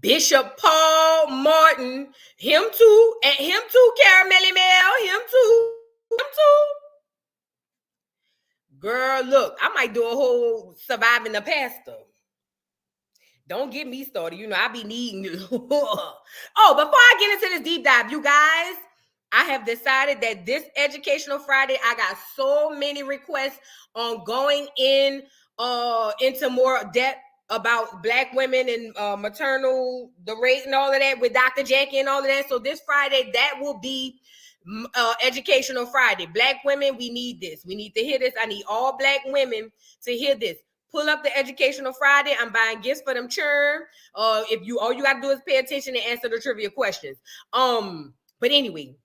Bishop Paul Martin, him too, and him too, Caramelly Mel, him too. Girl, look, I might do a whole surviving the pastor. Don't get me started. You know, I be needing you. Oh, before I get into this deep dive, you guys, I have decided that this Educational Friday, I got so many requests on going into more depth about Black women and maternal, the rate and all of that with Dr. Jackie and all of that. So this Friday, that will be Educational Friday. Black women, we need this. We need to hear this. I need all Black women to hear this. Pull up the Educational Friday. I'm buying gifts for them churn. If you all you gotta do is pay attention and answer the trivia questions. But anyway,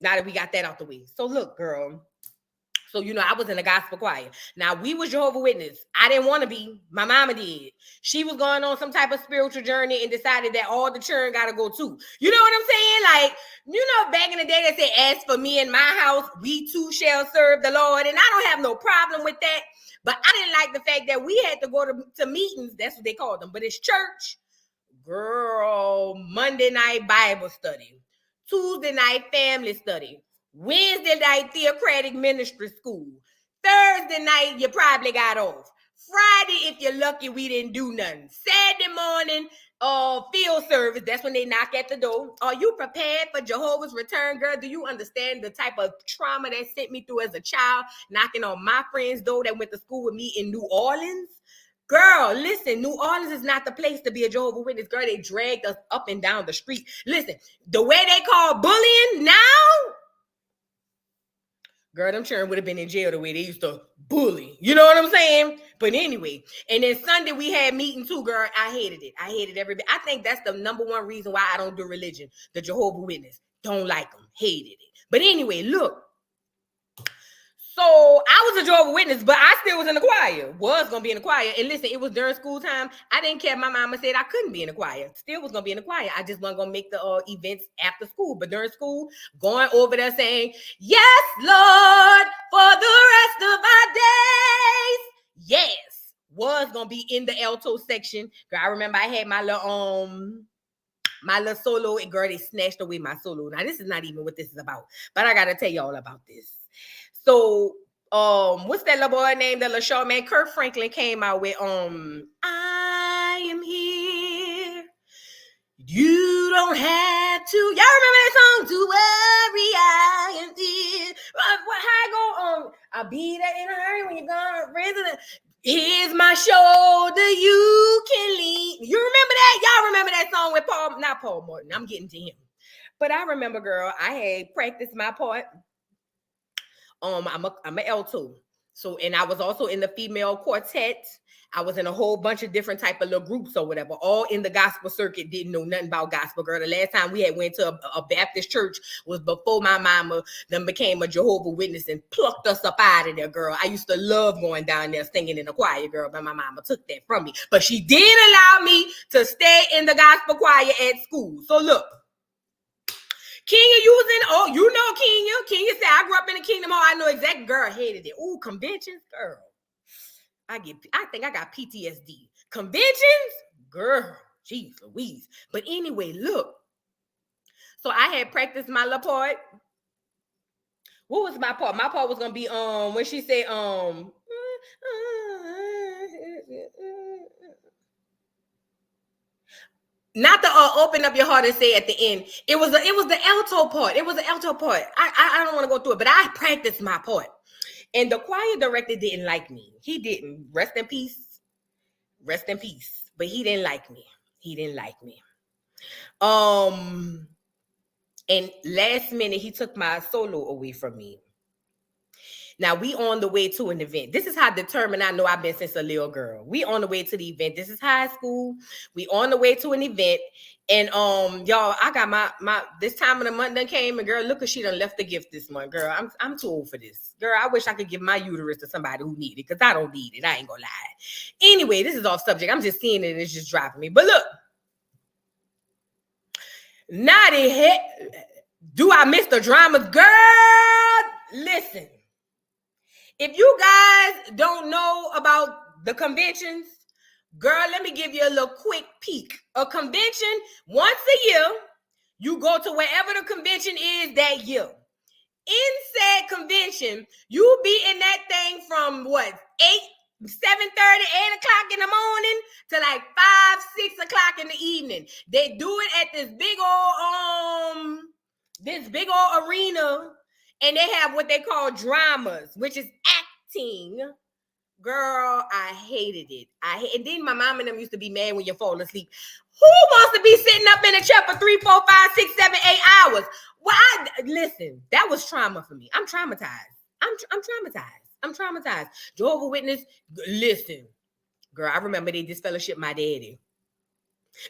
now that we got that out the way. So look, girl. So, you know, I was in a gospel choir. Now, we was Jehovah's Witness. I didn't want to be. My mama did. She was going on some type of spiritual journey and decided that all the children got to go too. You know what I'm saying? Like, you know, back in the day, they said, as for me and my house, we too shall serve the Lord. And I don't have no problem with that. But I didn't like the fact that we had to go to meetings. That's what they called them. But it's church. Girl, Monday night Bible study. Tuesday night family study. Wednesday night theocratic ministry school. Thursday night you probably got off. Friday, if you're lucky, we didn't do nothing. Saturday morning, field service. That's when they knock at the door. Are you prepared for Jehovah's return, girl? Do you understand the type of trauma that sent me through as a child, knocking on my friend's door that went to school with me in New Orleans? Girl, listen, New Orleans is not the place to be a Jehovah's Witness. Girl, they dragged us up and down the street. Listen, the way they call bullying now, girl, them children would have been in jail the way they used to bully. You know what I'm saying? But anyway, and then Sunday we had meeting too, girl. I hated it. I hated every bit. I think that's the number one reason why I don't do religion. The Jehovah's Witness. Don't like them. Hated it. But anyway, look. So I was a Jehovah's Witness, but I still was in the choir. Was going to be in the choir. And listen, it was during school time. I didn't care. My mama said I couldn't be in the choir. Still was going to be in the choir. I just wasn't going to make the events after school. But during school, going over there saying, yes, Lord, for the rest of our days. Yes. Was going to be in the alto section. Girl, I remember I had my little solo. And girl, they snatched away my solo. Now, this is not even what this is about. But I got to tell y'all about this. So, what's that little boy named? The little short man, Kirk Franklin came out with, I am here. You don't have to. Y'all remember that song? To worry, I am here. How I go? I'll be there in a hurry when you're gone. Here's my shoulder, you can lean. You remember that? Y'all remember that song with not Paul Martin. I'm getting to him. But I remember, girl, I had practiced my part. I'm a alto. So, and I was also in the female quartet. I was in a whole bunch of different type of little groups or whatever, all in the gospel circuit. Didn't know nothing about gospel, girl. The last time we had went to a Baptist church was before my mama then became a Jehovah's Witness and plucked us up out of there, girl. I used to love going down there singing in the choir, girl, but my mama took that from me. But she did allow me to stay in the gospel choir at school. So look. Kenya, you was in, you know Kenya. Kenya said, I grew up in the Kingdom Hall. I know exactly. Girl, hated it. Ooh, conventions, girl. I think I got PTSD. Conventions, girl, jeez Louise. But anyway, look. So I had practiced my little part. What was my part? My part was gonna be when she said not to open up your heart and say at the end. It was the alto part. It was the alto part. I don't want to go through it, but I practiced my part. And the choir director didn't like me. He didn't. Rest in peace. Rest in peace. But he didn't like me. He didn't like me. And last minute, he took my solo away from me. Now, we on the way to an event. This is how determined I know I've been since a little girl. We on the way to the event. This is high school. We on the way to an event. And y'all, I got my this time of the month done came, and girl, look, she done left the gift this month. Girl, I'm too old for this. Girl, I wish I could give my uterus to somebody who need it, because I don't need it. I ain't gonna lie. Anyway, this is off subject. I'm just seeing it and it's just driving me. But look, naughty head. Do I miss the dramas? Girl, listen. If you guys don't know about the conventions, Girl, let me give you a little quick peek. A convention, once a year, you go to wherever the convention is that year. In said convention, you be in that thing from what, 7:30, 8 o'clock in the morning to like 5, 6 o'clock in the evening. They do it at this big old arena, and they have what they call dramas, which is acting. Girl, I hated it. And then my mom and them used to be mad when you fall asleep. Who wants to be sitting up in a chair for 3, 4, 5, 6, 7, 8 hours? Well, listen, that was trauma for me. I'm traumatized. I'm traumatized. Jehovah's Witness, listen. Girl, I remember they disfellowship my daddy.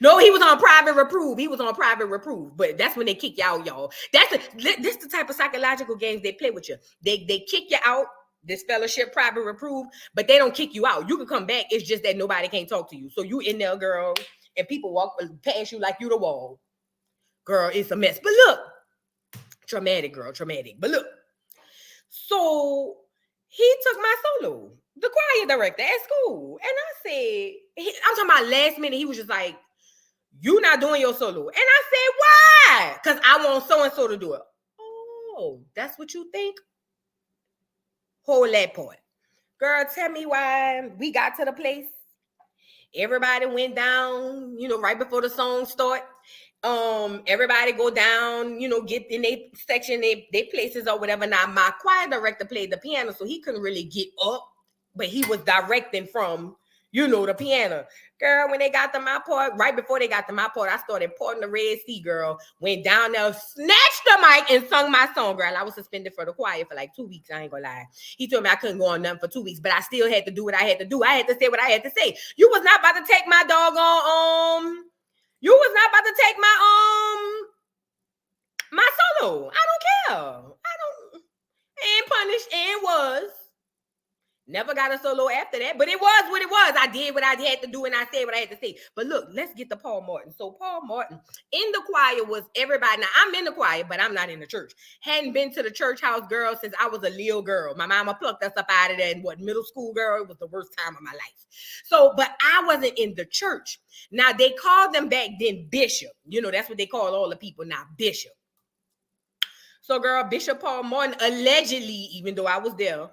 No, he was on private reproof. But that's when they kick you out, y'all. That's the type of psychological games they play with you. They kick you out. This fellowship, private reproof, but they don't kick you out. You can come back. It's just that nobody can't talk to you. So you in there, girl, and people walk past you like you the wall. Girl, it's a mess. But look, traumatic, girl, traumatic. But look, so he took my solo, the choir director at school. And I said, I'm talking about last minute, he was just like, you not doing your solo. And I said, why? Because I want so-and-so to do it. Oh, that's what you think? Hold that part. Girl, tell me why we got to the place. Everybody went down, right before the song start. Everybody go down, get in their section, their places or whatever. Now, my choir director played the piano, so he couldn't really get up, but he was directing from, the piano. Girl, when they got to my part, right before they got to my part, I started parting the Red Sea, girl. Went down there, snatched the mic, and sung my song, girl. I was suspended for the choir for like 2 weeks. I ain't gonna lie. He told me I couldn't go on nothing for 2 weeks, but I still had to do what I had to do. I had to say what I had to say. You was not about to take my doggone, you was not about to take my solo. I don't care. And punished and was. Never got a solo after that, but it was what it was. I did what I had to do and I said what I had to say. But look, let's get to Paul Martin. So Paul Martin in the choir was everybody. Now I'm in the choir, but I'm not in the church. Hadn't been to the church house, girl, since I was a little girl. My mama plucked us up out of there in middle school, girl. It was the worst time of my life. So, but I wasn't in the church. Now they called them back then bishop. That's what they call all the people now, bishop. So girl, Bishop Paul Martin allegedly, even though I was there,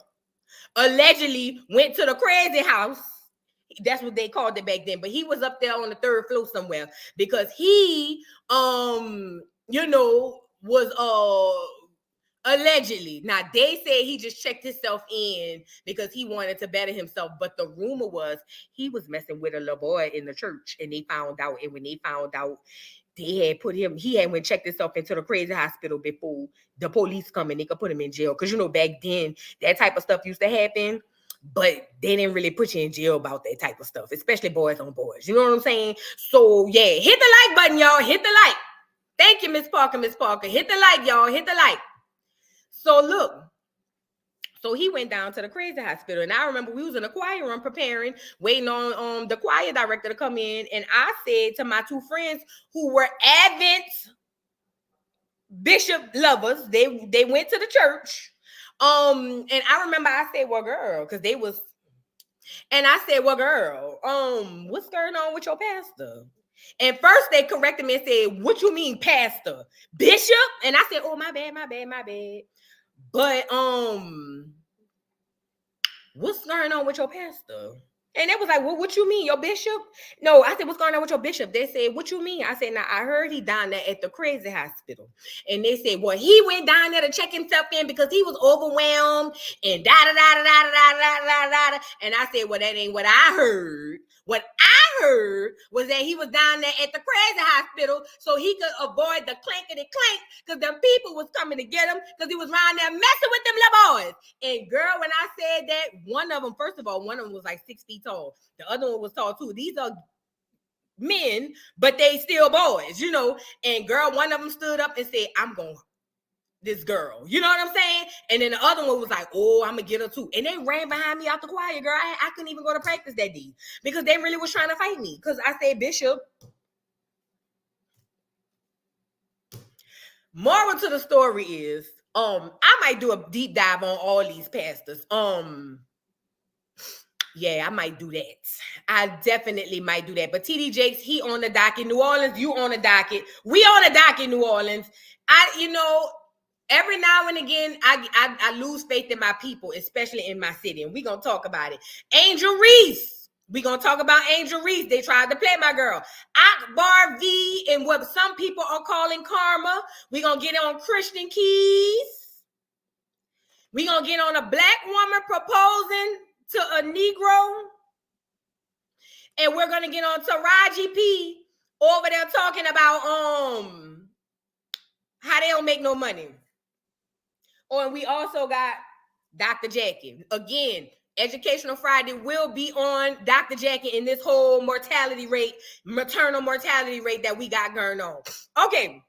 allegedly went to the crazy house. That's what they called it back then. But he was up there on the 3rd floor somewhere because he, was allegedly. Now they say he just checked himself in because he wanted to better himself. But the rumor was he was messing with a little boy in the church, and they found out. And when they found out, he had went checked himself into the crazy hospital before the police come and they could put him in jail. Because, back then, that type of stuff used to happen, but they didn't really put you in jail about that type of stuff, especially boys on boys. You know what I'm saying? So, yeah, hit the like button, y'all. Hit the like. Thank you, Miss Parker. Hit the like, y'all. Hit the like. So, look. So he went down to the crazy hospital. And I remember we was in a choir room preparing, waiting on the choir director to come in. And I said to my 2 friends who were avid bishop lovers, they went to the church. And I remember I said, well, girl, because they was, and I said, well, girl, what's going on with your pastor? And first they corrected me and said, what you mean pastor? Bishop? And I said, oh, my bad. But what's going on with your pastor? And they was like, well, what you mean, your bishop? No, I said, what's going on with your bishop? They said, what you mean? I said, now I heard he down there at the crazy hospital. And they said, well, he went down there to check himself in because he was overwhelmed and da-da-da-da-da-da-da-da-da-da. And I said, well, that ain't what I heard. What I heard was that he was down there at the crazy hospital so he could avoid the clankety-clank because them people was coming to get him because he was around there messing with them little boys. And girl, when I said that, one of them was like 6 feet tall. The other one was tall too. These are men, but they still boys, And girl, one of them stood up and said, I'm going this girl. You know what I'm saying? And then the other one was like, oh, I'm going to get her too. And they ran behind me out the choir, girl. I couldn't even go to practice that day because they really was trying to fight me because I said, Bishop. Moral to the story is, I might do a deep dive on all these pastors. Yeah, I might do that. I definitely might do that. But TD Jakes, he on the docket. New Orleans, you on the docket. We on the docket, New Orleans. Every now and again, I lose faith in my people, especially in my city. And we're going to talk about it. Angel Reese. We're going to talk about Angel Reese. They tried to play my girl. Akbar V and what some people are calling karma. We're going to get on Christian Keys. We're going to get on a black woman proposing to a Negro. And we're going to get on Taraji P over there talking about how they don't make no money. Oh, and we also got Dr. Jackie. Again, Educational Friday will be on Dr. Jackie in this whole maternal mortality rate that we got going on. Okay.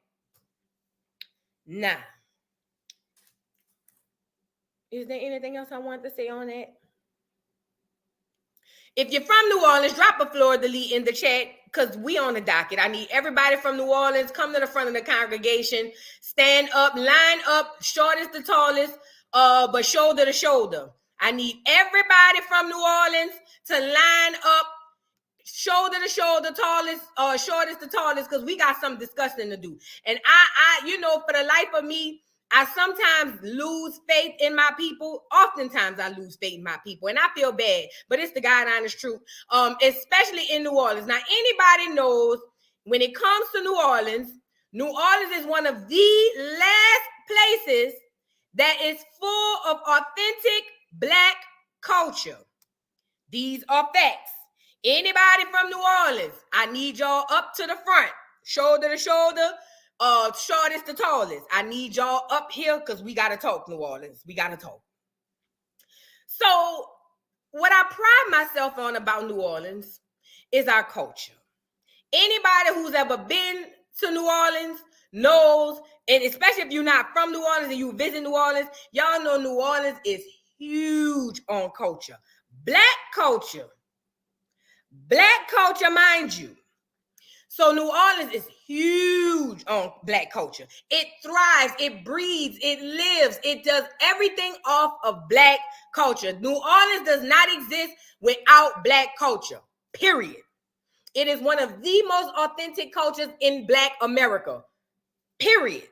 Now, is there anything else I want to say on that? If you're from New Orleans, drop a fleur-de-lis in the chat because we on the docket. I need everybody from New Orleans, come to the front of the congregation, stand up, line up, shortest to tallest, but shoulder to shoulder. I need everybody from New Orleans to line up, shoulder to shoulder, shortest to tallest, because we got some discussing to do. And I, for the life of me, I sometimes lose faith in my people. Oftentimes I lose faith in my people, and I feel bad, but it's the God honest truth, especially in New Orleans. Now, anybody knows when it comes to New Orleans is one of the last places that is full of authentic Black culture. These are facts. Anybody from New Orleans, I need y'all up to the front, shoulder to shoulder, shortest to tallest. I need y'all up here because we got to talk, New Orleans. We got to talk. So what I pride myself on about New Orleans is our culture. Anybody who's ever been to New Orleans knows, and especially if you're not from New Orleans and you visit New Orleans, y'all know New Orleans is huge on culture. Black culture, mind you. So New Orleans is huge on Black culture. It thrives, it breathes, it lives, it does everything off of Black culture. New Orleans does not exist without Black culture, period. It is one of the most authentic cultures in Black America, period.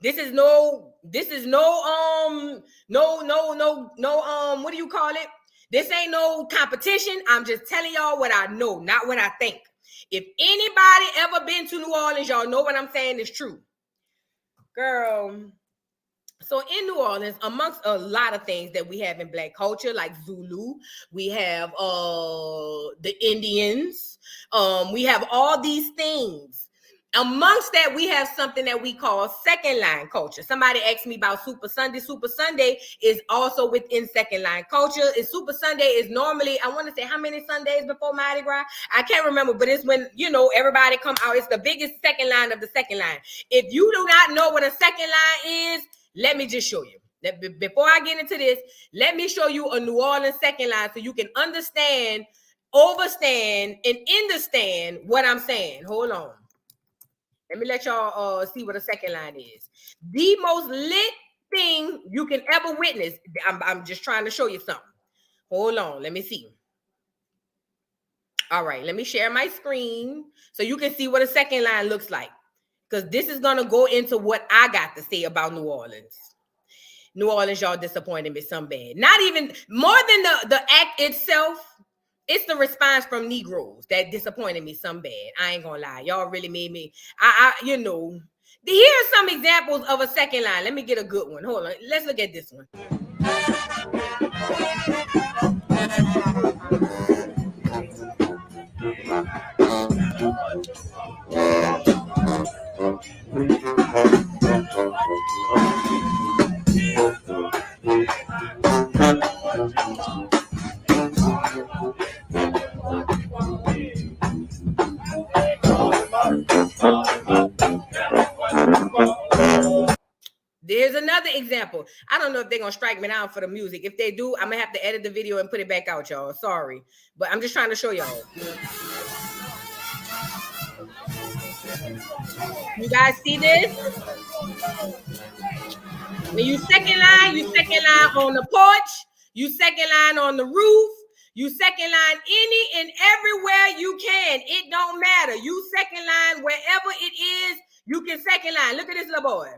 This is no, what do you call it? This ain't no competition. I'm just telling y'all what I know, not what I think. If anybody ever been to New Orleans, y'all know what I'm saying is true. Girl. So in New Orleans, amongst a lot of things that we have in Black culture, like Zulu, we have the Indians, we have all these things. Amongst that, we have something that we call second line culture. Somebody asked me about Super Sunday. Super Sunday is also within second line culture. Super Sunday is normally, I want to say how many Sundays before Mardi Gras? I can't remember, but it's when, everybody come out. It's the biggest second line of the second line. If you do not know what a second line is, let me just show you. Before I get into this, let me show you a New Orleans second line so you can understand, overstand, and understand what I'm saying. Hold on. Let me let y'all see what a second line is. The most lit thing you can ever witness. I'm just trying to show you something. Hold on. Let me see. All right. Let me share my screen so you can see what a second line looks like. Because this is going to go into what I got to say about New Orleans. New Orleans, y'all disappointed me some bad. Not even more than the act itself. It's the response from Negroes that disappointed me some bad. I ain't gonna lie. Y'all really made me, Here's some examples of a second line. Let me get a good one. Hold on. Let's look at this one. There's another example. I don't know if they're going to strike me down for the music. If they do, I'm going to have to edit the video and put it back out, y'all. Sorry. But I'm just trying to show y'all. You guys see this? When you second line on the porch, you second line on the roof, You second line any and everywhere you can. It don't matter. You second line wherever it is, you can second line. Look at this little boy.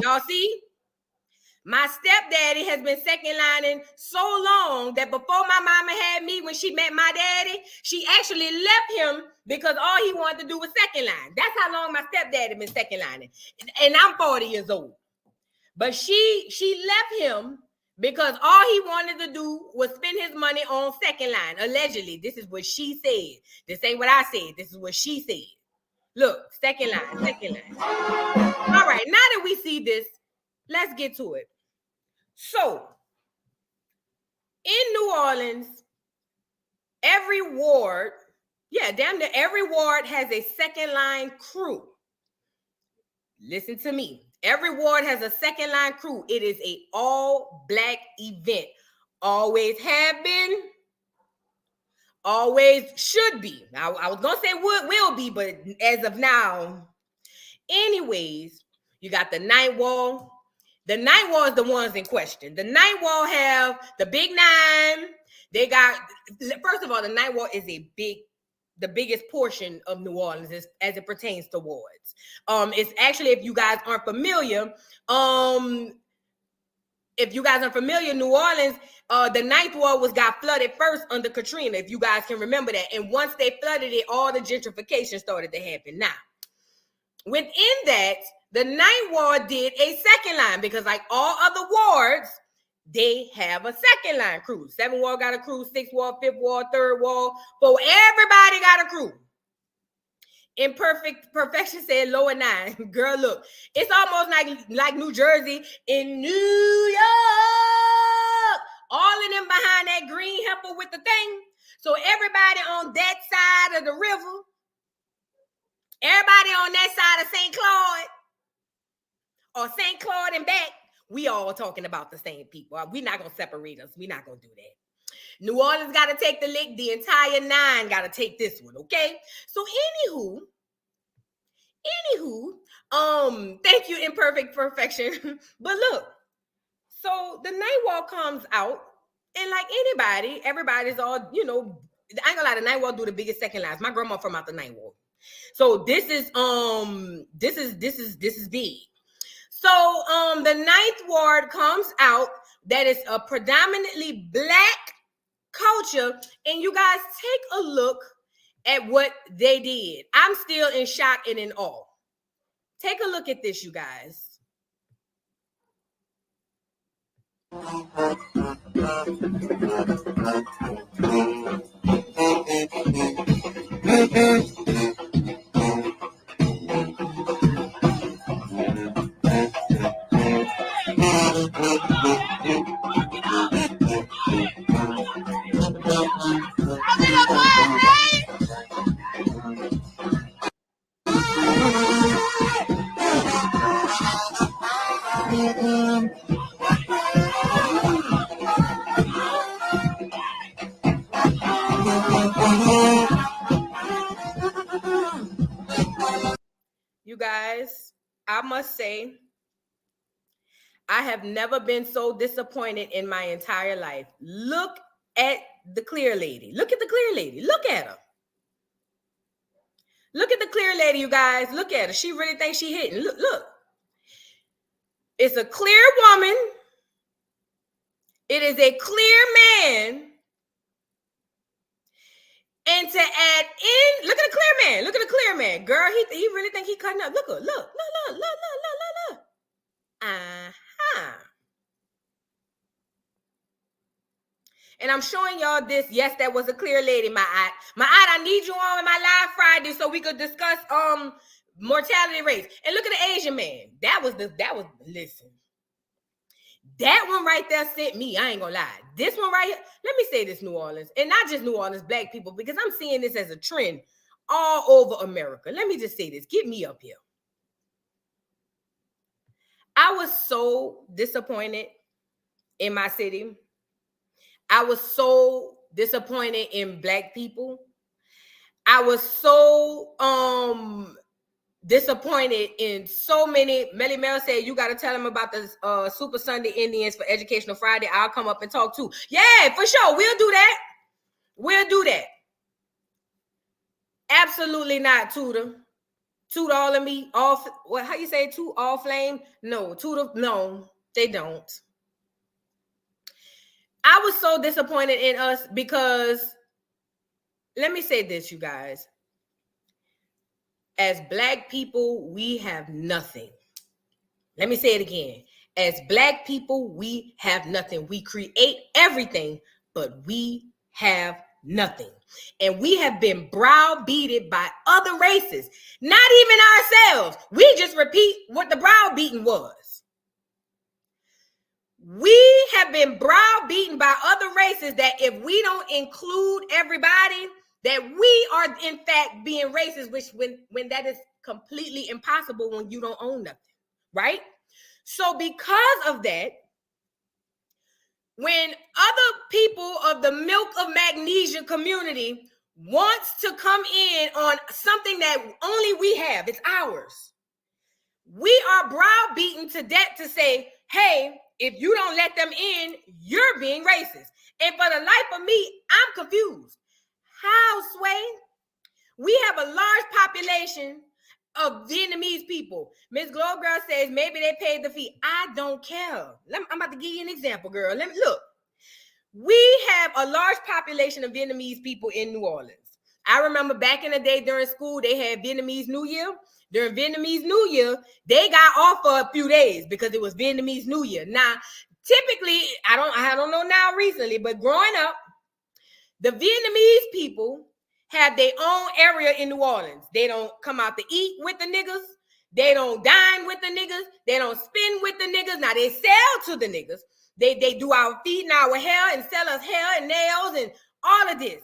Y'all see? My stepdaddy has been second lining so long that before my mama had me, when she met my daddy, she actually left him because all he wanted to do was second line. That's how long my stepdaddy been second lining. And I'm 40 years old. But she left him because all he wanted to do was spend his money on second line. Allegedly, this is what she said. This ain't what I said. This is what she said. Look, second line, second line. All right, now that we see this, let's get to it. So, in New Orleans, every ward, damn near every ward has a second line crew. Listen to me. Every ward has a second line crew. It is an all-black event. Always have been. Always should be. I was going to say will be, but as of now. Anyways, you got the Ninth Ward. The Ninth Ward is the ones in question. The Ninth Ward have the Big Nine. They got, first of all, the Ninth Ward is the biggest portion of New Orleans as it pertains to wards. It's actually, if you guys aren't familiar, New Orleans, the Ninth Ward got flooded first under Katrina, if you guys can remember that. And once they flooded it, all the gentrification started to happen. Now, within that, the Ninth Ward did a second line because, like all other wards, they have a second line crew. 7th Ward got a crew, 6th Ward, 5th Ward, 3rd Ward. But everybody got a crew. Perfection said lower 9. Girl, look, it's almost like New Jersey in New York. All of them behind that green heifer with the thing. So everybody on that side of the river, everybody on that side of St. Claude, or St. Claude and back, we all talking about the same people. We're not going to separate us. We're not going to do that. New Orleans got to take the lick. The entire 9 got to take this one, okay? So anywho, thank you, Imperfect Perfection. But look, so the Ninth Ward comes out, and like anybody, everybody's all, I ain't gonna lie, the Ninth Ward do the biggest second lines. My grandma from out the Ninth Ward. So this is big. So the Ninth Ward comes out that is a predominantly black culture, and you guys take a look at what they did. I'm still in shock and in awe. Take a look at this, you guys. You guys, I must say, I have never been so disappointed in my entire life. Look at the clear lady. Look at the clear lady. Look at her. Look at the clear lady, you guys. Look at her. She really thinks she hitting. Look. It's a clear woman. It is a clear man. And to add in, look at the clear man. Look at the clear man. Girl, he really think he cutting up. Look. Uh-huh. And I'm showing y'all this. Yes, that was a clear lady, my aunt. My aunt, I need you on my live Friday so we could discuss mortality rates. And look at the Asian man. Listen. That one right there sent me. I ain't gonna lie. This one right here. Let me say this, New Orleans. And not just New Orleans, black people, because I'm seeing this as a trend all over America. Let me just say this. Get me up here. I was so disappointed in my city. I was so disappointed in black people. I was so disappointed in so many. Melly Mel said, you got to tell them about the Super Sunday Indians for Educational Friday. I'll come up and talk too. Yeah, for sure. We'll do that. We'll do that. Absolutely not, Tudor. Toot all of me. All, what? How you say toot all flame? No, Tudor. No, they don't. I was so disappointed in us because, let me say this, you guys. As Black people, we have nothing. Let me say it again. As Black people, we have nothing. We create everything, but we have nothing. And we have been browbeated by other races, not even ourselves. We just repeat what the browbeating was. We have been browbeaten by other races that if we don't include everybody, that we are in fact being racist, which when that is completely impossible when you don't own nothing, right? So because of that, when other people of the Milk of Magnesia community wants to come in on something that only we have, it's ours, we are browbeaten to death to say, hey, if you don't let them in, you're being racist. And for the life of me, I'm confused. How, Sway? We have a large population of Vietnamese people. Miss Globe Girl says maybe they paid the fee. I don't care. I'm about to give you an example, girl. Let me look. We have a large population of Vietnamese people in New Orleans. I remember back in the day during school, they had Vietnamese New Year. During Vietnamese New Year, they got off for a few days because it was Vietnamese New Year. Now, typically, I don't know now recently, but growing up, the Vietnamese people have their own area in New Orleans. They don't come out to eat with the niggas. They don't dine with the niggas. They don't spend with the niggas. Now, they sell to the niggas. They do our feet and our hair and sell us hair and nails and all of this.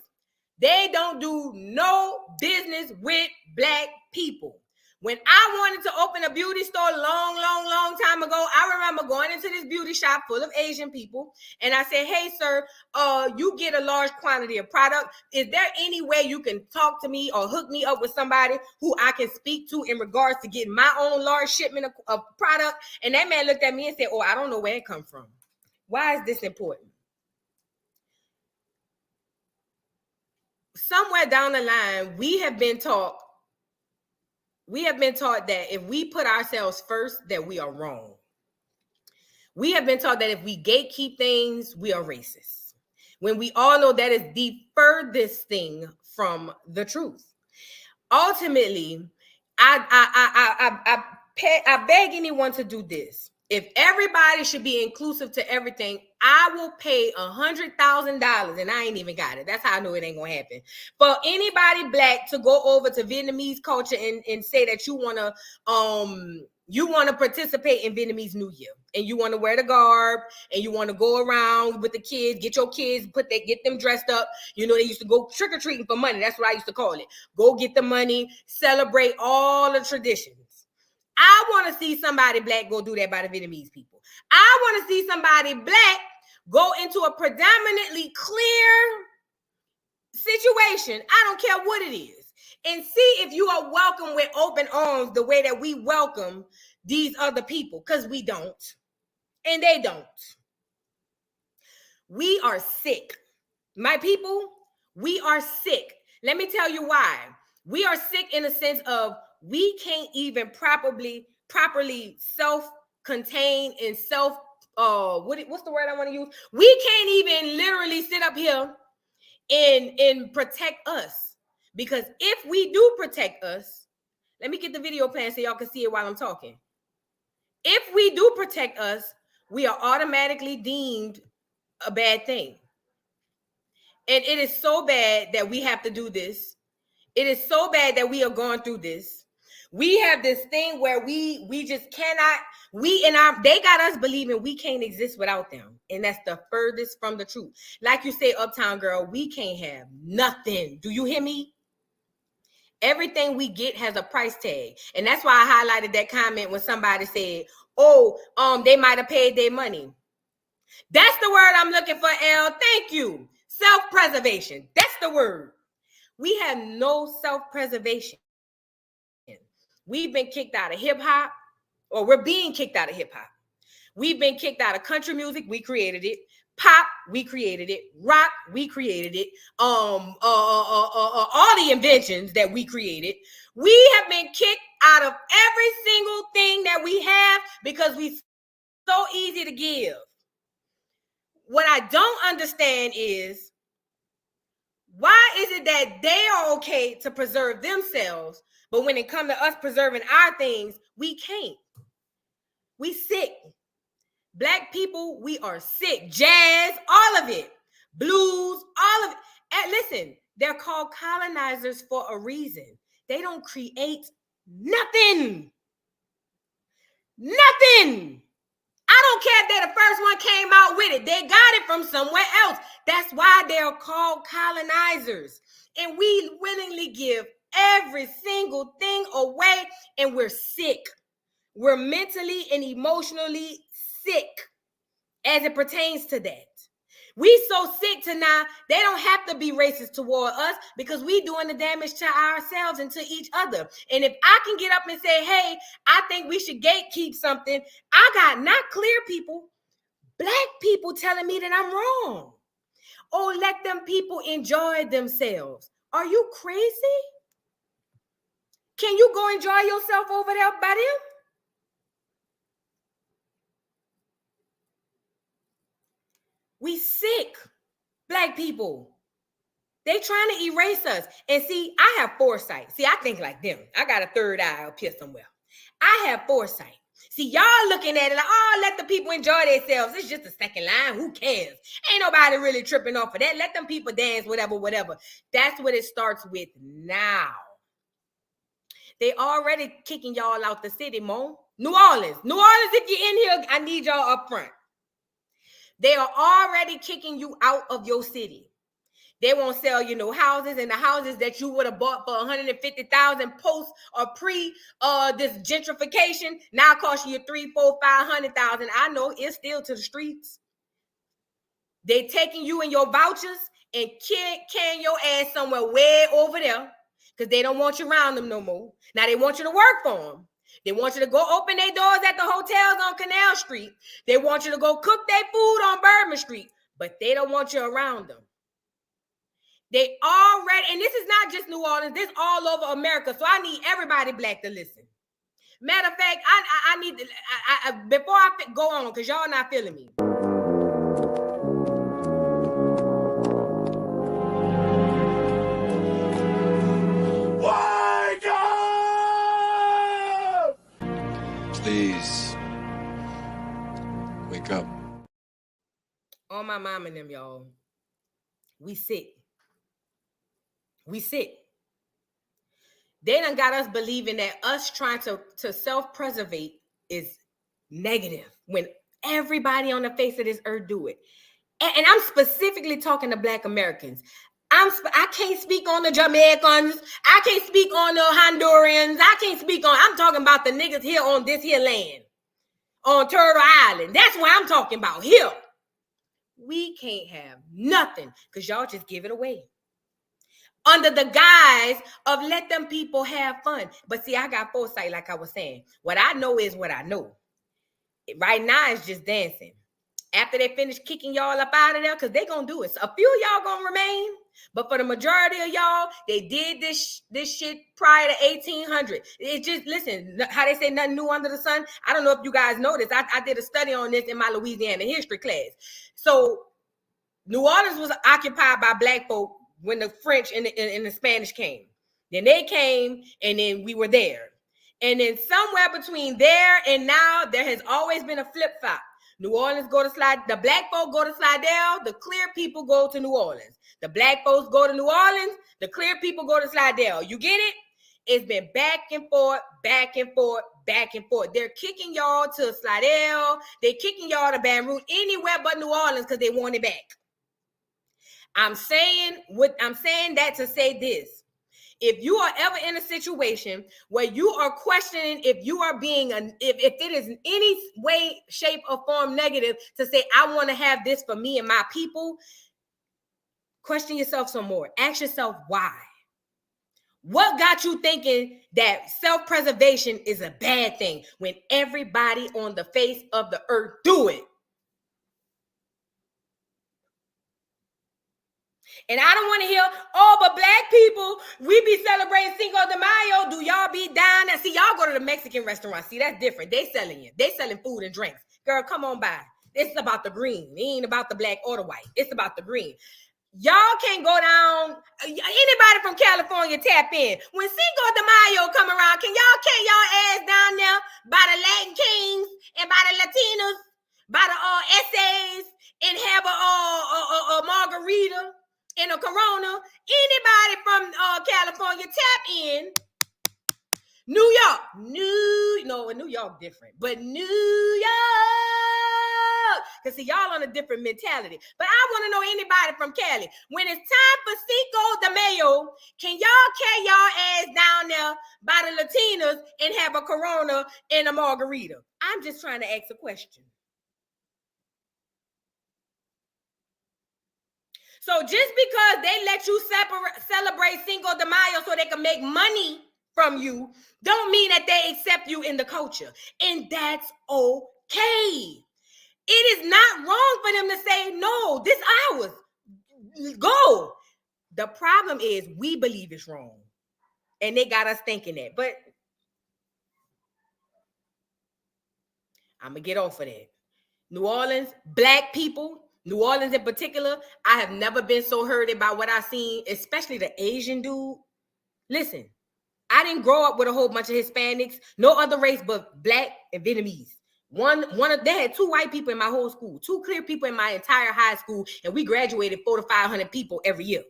They don't do no business with Black people. When I wanted to open a beauty store long time ago, I remember going into this beauty shop full of Asian people. And I said, hey, sir, you get a large quantity of product. Is there any way you can talk to me or hook me up with somebody who I can speak to in regards to getting my own large shipment of product? And that man looked at me and said, oh, I don't know where it come from. Why is this important? Somewhere down the line, we have been taught that if we put ourselves first, that we are wrong. We have been taught that if we gatekeep things, we are racist. When we all know that is the furthest thing from the truth. Ultimately, I beg anyone to do this. If everybody should be inclusive to everything, I will pay $100,000, and I ain't even got it. That's how I know it ain't gonna happen. For anybody Black to go over to Vietnamese culture and say that you wanna participate in Vietnamese New Year, and you want to wear the garb, and you want to go around with the kids, get your kids, get them dressed up. You know, they used to go trick-or-treating for money. That's what I used to call it. Go get the money, celebrate all the traditions. I want to see somebody Black go do that by the Vietnamese people. I want to see somebody Black go into a predominantly clear situation. I don't care what it is. And see if you are welcome with open arms the way that we welcome these other people, because we don't. And they don't. We are sick. My people, we are sick. Let me tell you why. We are sick in the sense of we can't even properly self-contain and what's the word I want to use? We can't even literally sit up here and protect us. Because if we do protect us, let me get the video playing so y'all can see it while I'm talking. If we do protect us, we are automatically deemed a bad thing. And it is so bad that we have to do this. It is so bad that we are going through this. We have this thing where we just cannot, they got us believing we can't exist without them. And that's the furthest from the truth. Like you say, Uptown Girl, we can't have nothing. Do you hear me? Everything we get has a price tag. And that's why I highlighted that comment when somebody said, they might have paid their money. That's the word I'm looking for, L. Thank you. Self-preservation. That's the word. We have no self-preservation. We've been kicked out of hip hop, or we're being kicked out of hip hop. We've been kicked out of country music. We created it. Pop, we created it. Rock, we created it. All the inventions that we created. We have been kicked out of every single thing that we have because we so easy to give. What I don't understand is, why is it that they are okay to preserve themselves, but when it comes to us preserving our things, we can't? We sick. Black people, we are sick. Jazz, all of it. Blues, all of it. And listen, they're called colonizers for a reason. They don't create nothing. Nothing. I don't care if they're the first one came out with it. They got it from somewhere else. That's why they're called colonizers. And we willingly give every single thing away, and we're sick. We're mentally and emotionally sick as it pertains to that. We so sick to now, they don't have to be racist toward us because we doing the damage to ourselves and to each other. And if I can get up and say, hey, I think we should gatekeep something, I got not clear people, black people telling me that I'm wrong. Oh, let them people enjoy themselves. Are you crazy? Can you go enjoy yourself over there by them? We sick, black people. They trying to erase us. And see, I have foresight. See, I think like them. I got a third eye up here somewhere. I have foresight. See, y'all looking at it like, oh, let the people enjoy themselves. It's just a second line. Who cares? Ain't nobody really tripping off of that. Let them people dance, whatever. That's what it starts with now. They already kicking y'all out the city, Mo. New Orleans, if you're in here, I need y'all up front. They are already kicking you out of your city. They won't sell you no houses, and the houses that you would have bought for $150,000 post or pre this gentrification now cost you $300,000, $400,000, $500,000. I know it's still to the streets. They taking you and your vouchers and carrying your ass somewhere way over there because they don't want you around them no more. Now they want you to work for them. They want you to go open their doors at the hotels on Canal Street. They want you to go cook their food on Bourbon Street, but they don't want you around them. They already, and this is not just New Orleans, this all over America. So I need everybody black to listen. Matter of fact, I need to, before I go on, because y'all not feeling me. Please wake up. On my mom and them, y'all. We sick. We sick. They done got us believing that us trying to self-preservate is negative when everybody on the face of this earth do it. And I'm specifically talking to Black Americans. I can't speak on the Jamaicans. I can't speak on the Hondurans. I'm talking about the niggas here on this here land, on Turtle Island. That's what I'm talking about here. We can't have nothing because y'all just give it away under the guise of let them people have fun. But see, I got foresight, like I was saying. What I know is what I know. Right now, it's just dancing. After they finish kicking y'all up out of there, because they gonna do it. So a few of y'all gonna remain, but for the majority of y'all, they did this shit prior to 1800. It just, listen, how they say nothing new under the sun. I don't know if you guys know this. I did a study on this in my Louisiana history class. So New Orleans was occupied by black folk when the French and the Spanish came. Then they came, and then we were there. And then somewhere between there and now, there has always been a flip-flop. New Orleans go to Slidell. The black folk go to Slidell. The clear people go to New Orleans. The black folks go to New Orleans. The clear people go to Slidell. You get it? It's been back and forth, back and forth, back and forth. They're kicking y'all to Slidell. They're kicking y'all to Baton Rouge, anywhere but New Orleans because they want it back. I'm saying that to say this. If you are ever in a situation where you are questioning if you are being, if it is in any way, shape, or form negative to say, I want to have this for me and my people, question yourself some more. Ask yourself why. What got you thinking that self-preservation is a bad thing when everybody on the face of the earth do it? And I don't want to hear, oh, but black people, we be celebrating Cinco de Mayo. Do y'all be down there? See, y'all go to the Mexican restaurant. See, that's different. They selling it. They selling food and drinks. Girl, come on by. It's about the green. It ain't about the black or the white. It's about the green. Y'all can't go down. Anybody from California tap in. When Cinco de Mayo come around, can y'all ass down there by the Latin kings and by the Latinos, by the essays, and have a margarita and a Corona? Anybody from California tap in. New York. New York different, but New York. Because see, y'all on a different mentality. But I want to know anybody from Cali. When it's time for Cinco de Mayo, can y'all carry y'all ass down there by the Latinas and have a Corona and a margarita? I'm just trying to ask a question. So just because they let you celebrate Cinco de Mayo so they can make money from you, don't mean that they accept you in the culture. And that's okay. It is not wrong for them to say, no, this ours. Go. The problem is we believe it's wrong. And they got us thinking that. But I'm going to get off of that. New Orleans, black people, New Orleans in particular, I have never been so hurt about what I seen, especially the Asian dude. Listen, I didn't grow up with a whole bunch of Hispanics, no other race but black and Vietnamese. They had 2 white people in my whole school, 2 clear people in my entire high school, and we graduated 400 to 500 people every year.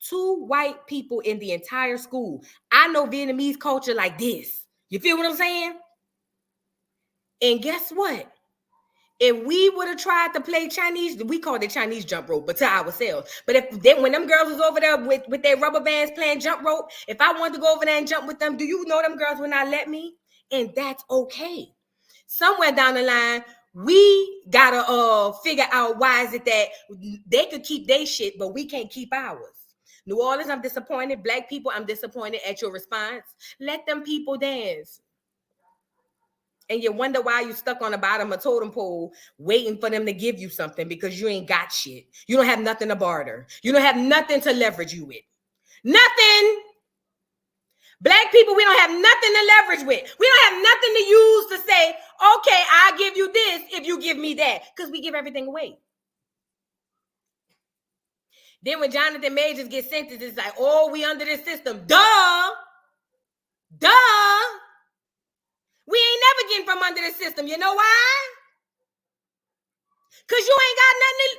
2 white people in the entire school. I know Vietnamese culture like this. You feel what I'm saying? And guess what? If we would have tried to play Chinese, we called it Chinese jump rope, but to ourselves. But when them girls was over there with their rubber bands playing jump rope, if I wanted to go over there and jump with them, do you know them girls would not let me? And that's okay. Somewhere down the line, we gotta figure out why is it that they could keep their shit, but we can't keep ours. New Orleans, I'm disappointed. Black people, I'm disappointed at your response. Let them people dance. And you wonder why you stuck on the bottom of a totem pole waiting for them to give you something because you ain't got shit. You don't have nothing to barter. You don't have nothing to leverage you with. Nothing. Black people, we don't have nothing to leverage with. We don't have nothing to use to say, okay, I'll give you this if you give me that. Because we give everything away. Then when Jonathan Majors gets sentenced, it's like, oh, we under this system. Duh. We ain't never getting from under the system. You know why? Because you ain't got nothing to...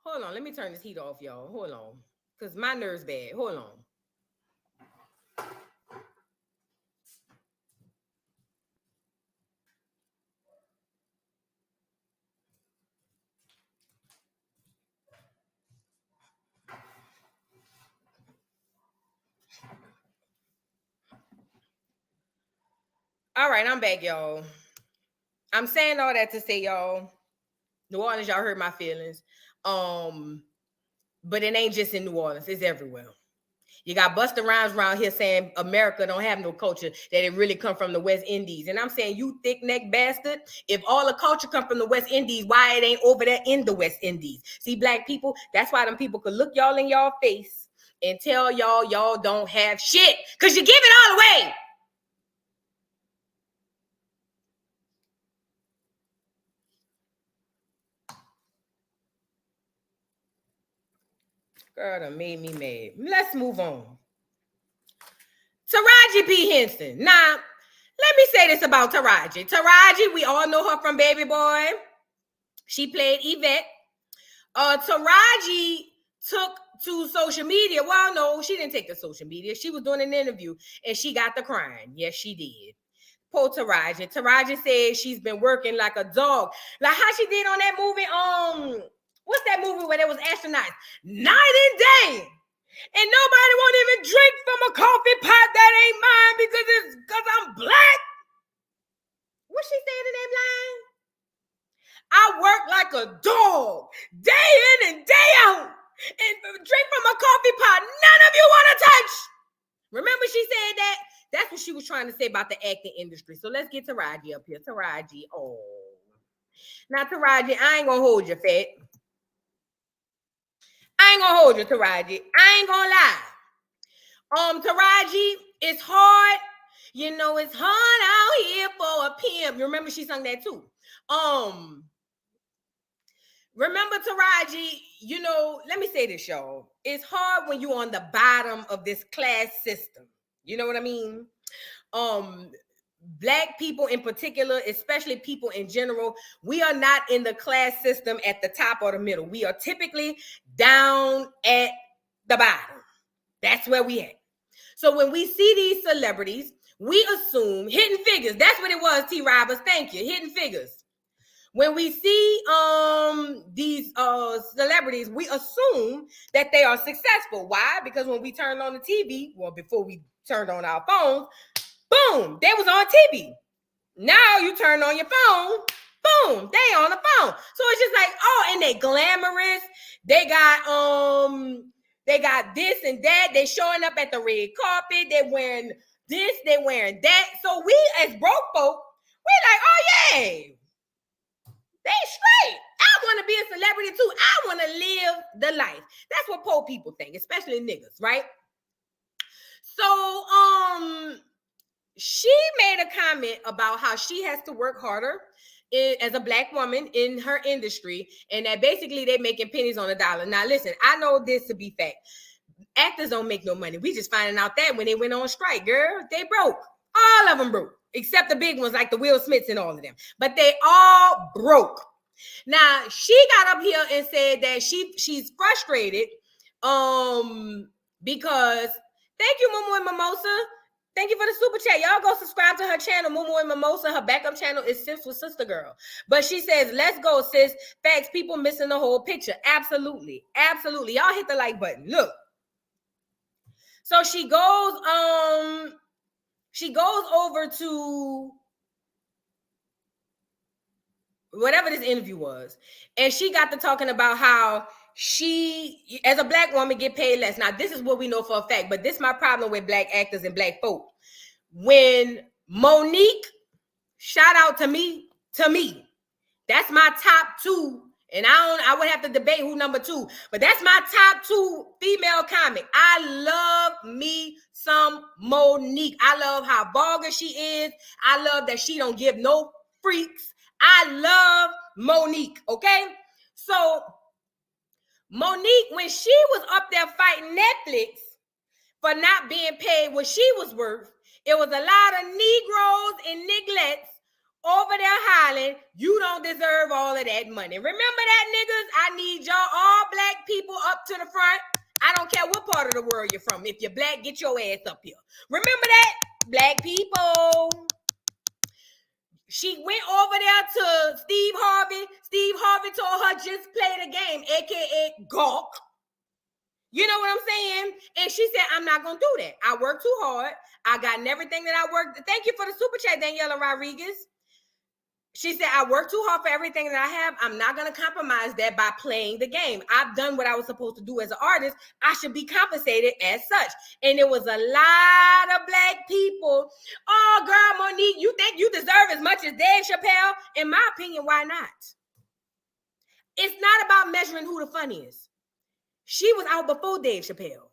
Hold on. Let me turn this heat off, y'all. Hold on. Because my nerve's bad. Hold on. All right, I'm back, y'all. I'm saying all that to say, y'all, New Orleans, y'all hurt my feelings. But it ain't just in New Orleans, it's everywhere. You got Busta Rhymes around here saying America don't have no culture, that it really come from the West Indies. And I'm saying, you thick-neck bastard, if all the culture come from the West Indies, why it ain't over there in the West Indies? See, black people, that's why them people could look y'all in y'all face and tell y'all don't have shit, because you give it all away. Girl, that made me mad. Let's move on. Taraji P. Henson. Now, let me say this about Taraji. Taraji, we all know her from Baby Boy. She played Yvette. Taraji took to social media. Well, no, she didn't take to social media. She was doing an interview and she got the crying. Yes, she did. Poor Taraji. Taraji said she's been working like a dog. Like how she did on that movie, what's that movie where there was astronauts? Night and day. And nobody won't even drink from a coffee pot that ain't mine because I'm black. What she said in that line? I work like a dog, day in and day out. and drink from a coffee pot none of you want to touch. Remember she said that? That's what she was trying to say about the acting industry. So let's get Taraji up here. Taraji, oh. Now, Taraji, I ain't gonna hold you, fat. I ain't gonna hold you, Taraji. I ain't gonna lie. Taraji, it's hard. You know, it's hard out here for a pimp. You remember she sung that too. Remember, Taraji, you know, let me say this, y'all. It's hard when you're on the bottom of this class system. You know what I mean? Black people in particular, especially people in general, we are not in the class system at the top or the middle. We are typically down at the bottom. That's where we at. So when we see these celebrities, we assume Hidden Figures. That's what it was, T. Roberts. Thank you. Hidden Figures. When we see these celebrities, we assume that they are successful. Why? Because when we turned on the TV, well, before we turned on our phones, boom, they was on TV. Now you turn on your phone, boom, they on the phone. So it's just like, oh, and they glamorous. They got this and that. They showing up at the red carpet. They wearing this, they wearing that. So we as broke folk, we like, oh yeah, they straight. I want to be a celebrity too. I want to live the life. That's what poor people think, especially niggas, right? So, she made a comment about how she has to work harder as a Black woman in her industry, and that basically they're making pennies on the dollar. Now, listen, I know this to be fact. Actors don't make no money. We just finding out that when they went on strike, girl, they broke. All of them broke, except the big ones like the Will Smiths and all of them. But they all broke. Now, she got up here and said that she's frustrated because, thank you, Mumu and Mimosa. Thank you for the super chat. Y'all go subscribe to her channel, Mumu and Mimosa. Her backup channel is Sis with Sister Girl. But she says, let's go, sis. Facts, people missing the whole picture. Absolutely. Absolutely. Y'all hit the like button. Look. So she goes over to whatever this interview was, and she got to talking about how she, as a Black woman, get paid less. Now, this is what we know for a fact, but this is my problem with Black actors and Black folk. When Monique, shout out to me, that's my top two, and I would have to debate who number two, but that's my top two female comic. I love me some Monique. I love how vulgar she is. I love that she don't give no freaks. I love Monique, okay? So Monique, when she was up there fighting Netflix for not being paid what she was worth, it was a lot of Negroes and Niglettes over there hollering, you don't deserve all of that money. Remember that, niggas? I need y'all, all Black people, up to the front. I don't care what part of the world you're from. If you're Black, get your ass up here. Remember that? Black people. She went over there to Steve Harvey. Steve Harvey told her just play the game, a.k.a. gawk. You know what I'm saying? And she said, I'm not going to do that. I work too hard. I got everything that I worked. Thank you for the super chat, Daniela Rodriguez. She said, I work too hard for everything that I have. I'm not going to compromise that by playing the game. I've done what I was supposed to do as an artist. I should be compensated as such. And it was a lot of Black people. Oh, girl, Monique, you think you deserve as much as Dave Chappelle? In my opinion, why not? It's not about measuring who the funniest. She was out before Dave Chappelle.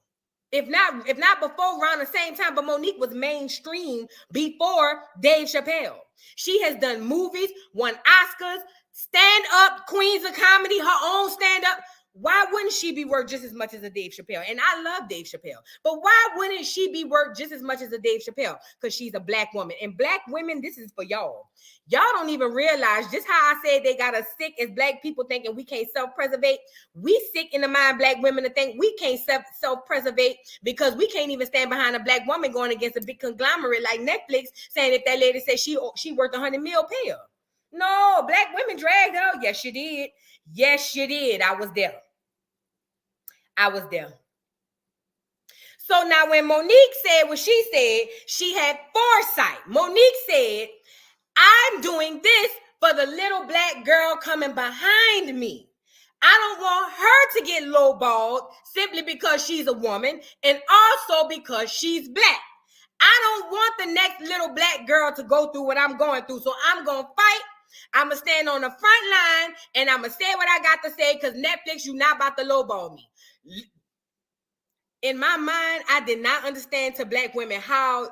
If not before around the same time, but Monique was mainstream before Dave Chappelle. She has done movies, won Oscars, stand-up, Queens of Comedy, her own stand-up. Why wouldn't she be worth just as much as a Dave Chappelle? And I love Dave Chappelle. But why wouldn't she be worth just as much as a Dave Chappelle? Because she's a Black woman. And Black women, this is for y'all. Y'all don't even realize just how I said they got us sick as Black people thinking we can't self-preservate. We sick in the mind, Black women, to think we can't self-preservate because we can't even stand behind a Black woman going against a big conglomerate like Netflix saying if that lady says she worth 100 mil, pay her. No, Black women dragged her. Yes, you did. Yes, you did. I was there. So now when Monique said what she said, she had foresight. Monique said, I'm doing this for the little Black girl coming behind me. I don't want her to get lowballed simply because she's a woman and also because she's black. I don't want the next little black girl to go through what I'm going through. So I'm going to fight. I'm going to stand on the front line and I'm going to say what I got to say because Netflix, you're not about to lowball me. In my mind, I did not understand to black women how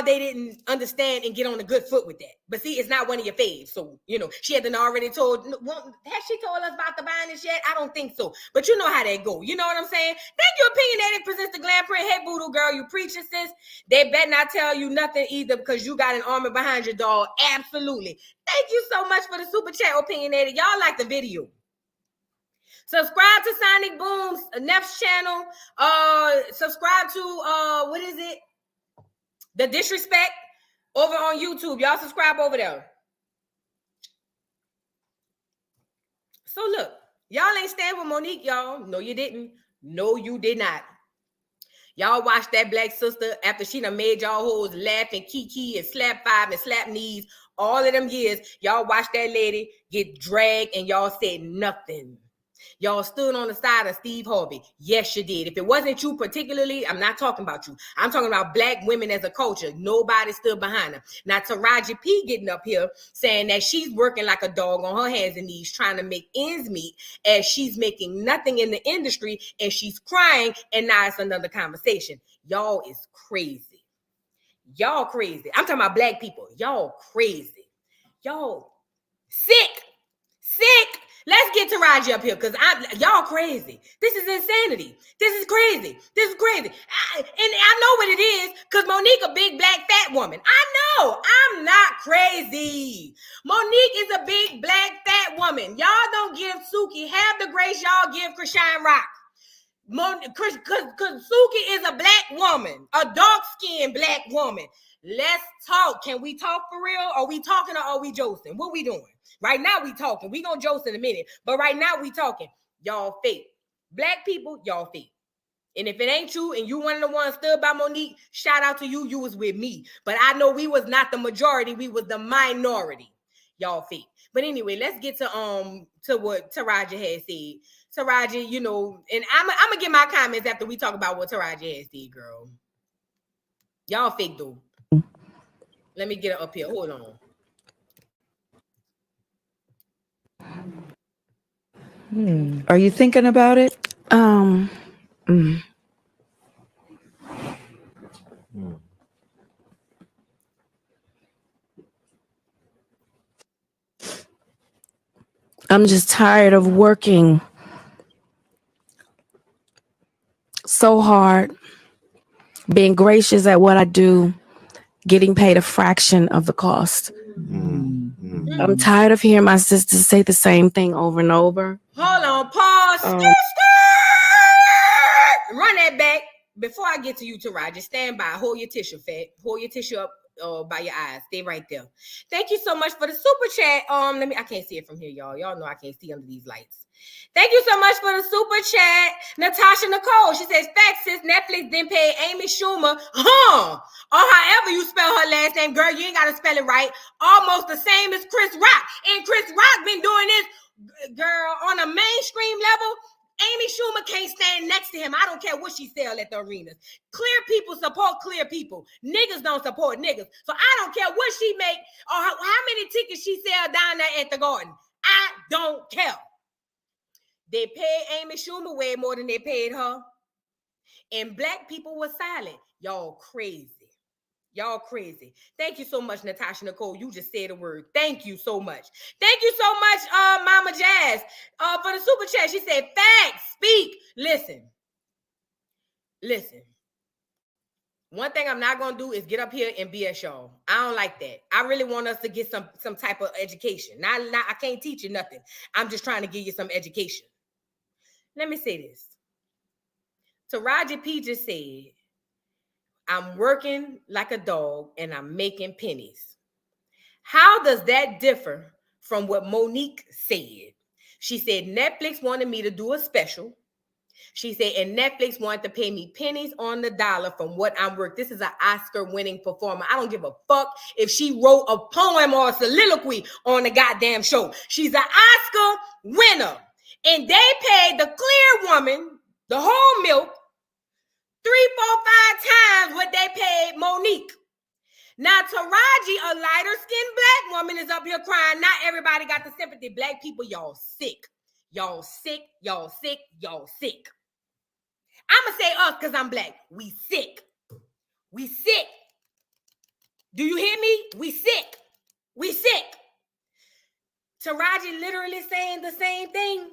they didn't understand and get on a good foot with that. But see, it's not one of your faves. So, you know, she hadn't already told, has she told us about the bindings yet? I don't think so. But you know how that go. You know what I'm saying? Thank you, Opinionated presents the Glam Print. Hey, Voodoo Girl, you preaching, sis. They better not tell you nothing either because you got an army behind your dog. Absolutely. Thank you so much for the super chat, Opinionated. Y'all like the video. Subscribe to Sonic Boom's Neff's channel. Subscribe to, what is it? The Disrespect over on YouTube. Y'all subscribe over there. So look, y'all ain't stand with Monique, y'all. No, you didn't. No, you did not. Y'all watched that black sister after she done made y'all hoes laugh and kiki and slap five and slap knees all of them years. Y'all watched that lady get dragged and y'all said nothing. Y'all stood on the side of Steve Harvey. Yes, you did. If it wasn't you particularly, I'm not talking about you. I'm talking about black women as a culture. Nobody stood behind them. Now, Taraji P getting up here saying that she's working like a dog on her hands and knees trying to make ends meet as she's making nothing in the industry and she's crying and now it's another conversation. Y'all is crazy. Y'all crazy. I'm talking about black people. Y'all crazy. Y'all sick. Let's get Taraji up here because y'all crazy. This is insanity. This is crazy. And I know what it is because Monique a big black fat woman. I know. I'm not crazy. Monique is a big black fat woman. Y'all don't give Suki half the grace y'all give Krishan Rock. Because Suki is a black woman, a dark-skinned black woman. Let's talk. Can we talk for real? Are we talking or are we joking? What we doing? Right now we talking. We gonna joke in a minute. But right now we talking. Y'all fake. Black people, y'all fake. And if it ain't you and you one of the ones stood by Monique, shout out to you. You was with me. But I know we was not the majority. We was the minority. Y'all fake. But anyway, let's get to what Taraji had said. Taraji, you know, and I'm gonna get my comments after we talk about what Taraji had said, girl. Y'all fake though. Let me get it up here. Hold on. Are you thinking about it? I'm just tired of working so hard, being gracious at what I do, getting paid a fraction of the cost. I'm tired of hearing my sisters say the same thing over and over. Hold on, pause. Run that back. Before I get to you, Taraji, stand by. Hold your tissue, fat. Hold your tissue up by your eyes. Stay right there. Thank you so much for the super chat. I can't see it from here, y'all. Y'all know I can't see under these lights. Thank you so much for the super chat. Natasha Nicole, she says, facts, sis, Netflix didn't pay Amy Schumer, or however you spell her last name, girl, you ain't got to spell it right, almost the same as Chris Rock. And Chris Rock been doing this, girl, on a mainstream level. Amy Schumer can't stand next to him. I don't care what she sell at the arenas. Clear people support clear people. Niggas don't support niggas. So I don't care what she make or how many tickets she sell down there at the Garden. I don't care. They paid Amy Schumer way more than they paid her. And black people were silent. Y'all crazy. Y'all crazy. Thank you so much, Natasha Nicole. You just said a word. Thank you so much. Thank you so much, Mama Jazz, for the super chat. She said, facts, speak. Listen. One thing I'm not going to do is get up here and BS y'all. I don't like that. I really want us to get some type of education. I can't teach you nothing. I'm just trying to give you some education. Let me say this. Taraji P just said, I'm working like a dog and I'm making pennies. How does that differ from what Monique said? She said Netflix wanted me to do a special. She said, and Netflix wanted to pay me pennies on the dollar from what I'm worth. This is an Oscar-winning performer. I don't give a fuck if she wrote a poem or a soliloquy on the goddamn show. She's an Oscar winner. And they paid the clear woman, the whole milk, 3, 4, 5 times what they paid Monique. Now, Taraji, a lighter-skinned black woman, is up here crying. Not everybody got the sympathy. Black people, y'all sick. Y'all sick, y'all sick, y'all sick. I'ma say us because I'm black. We sick. We sick. Do you hear me? We sick. We sick. Taraji literally saying the same thing.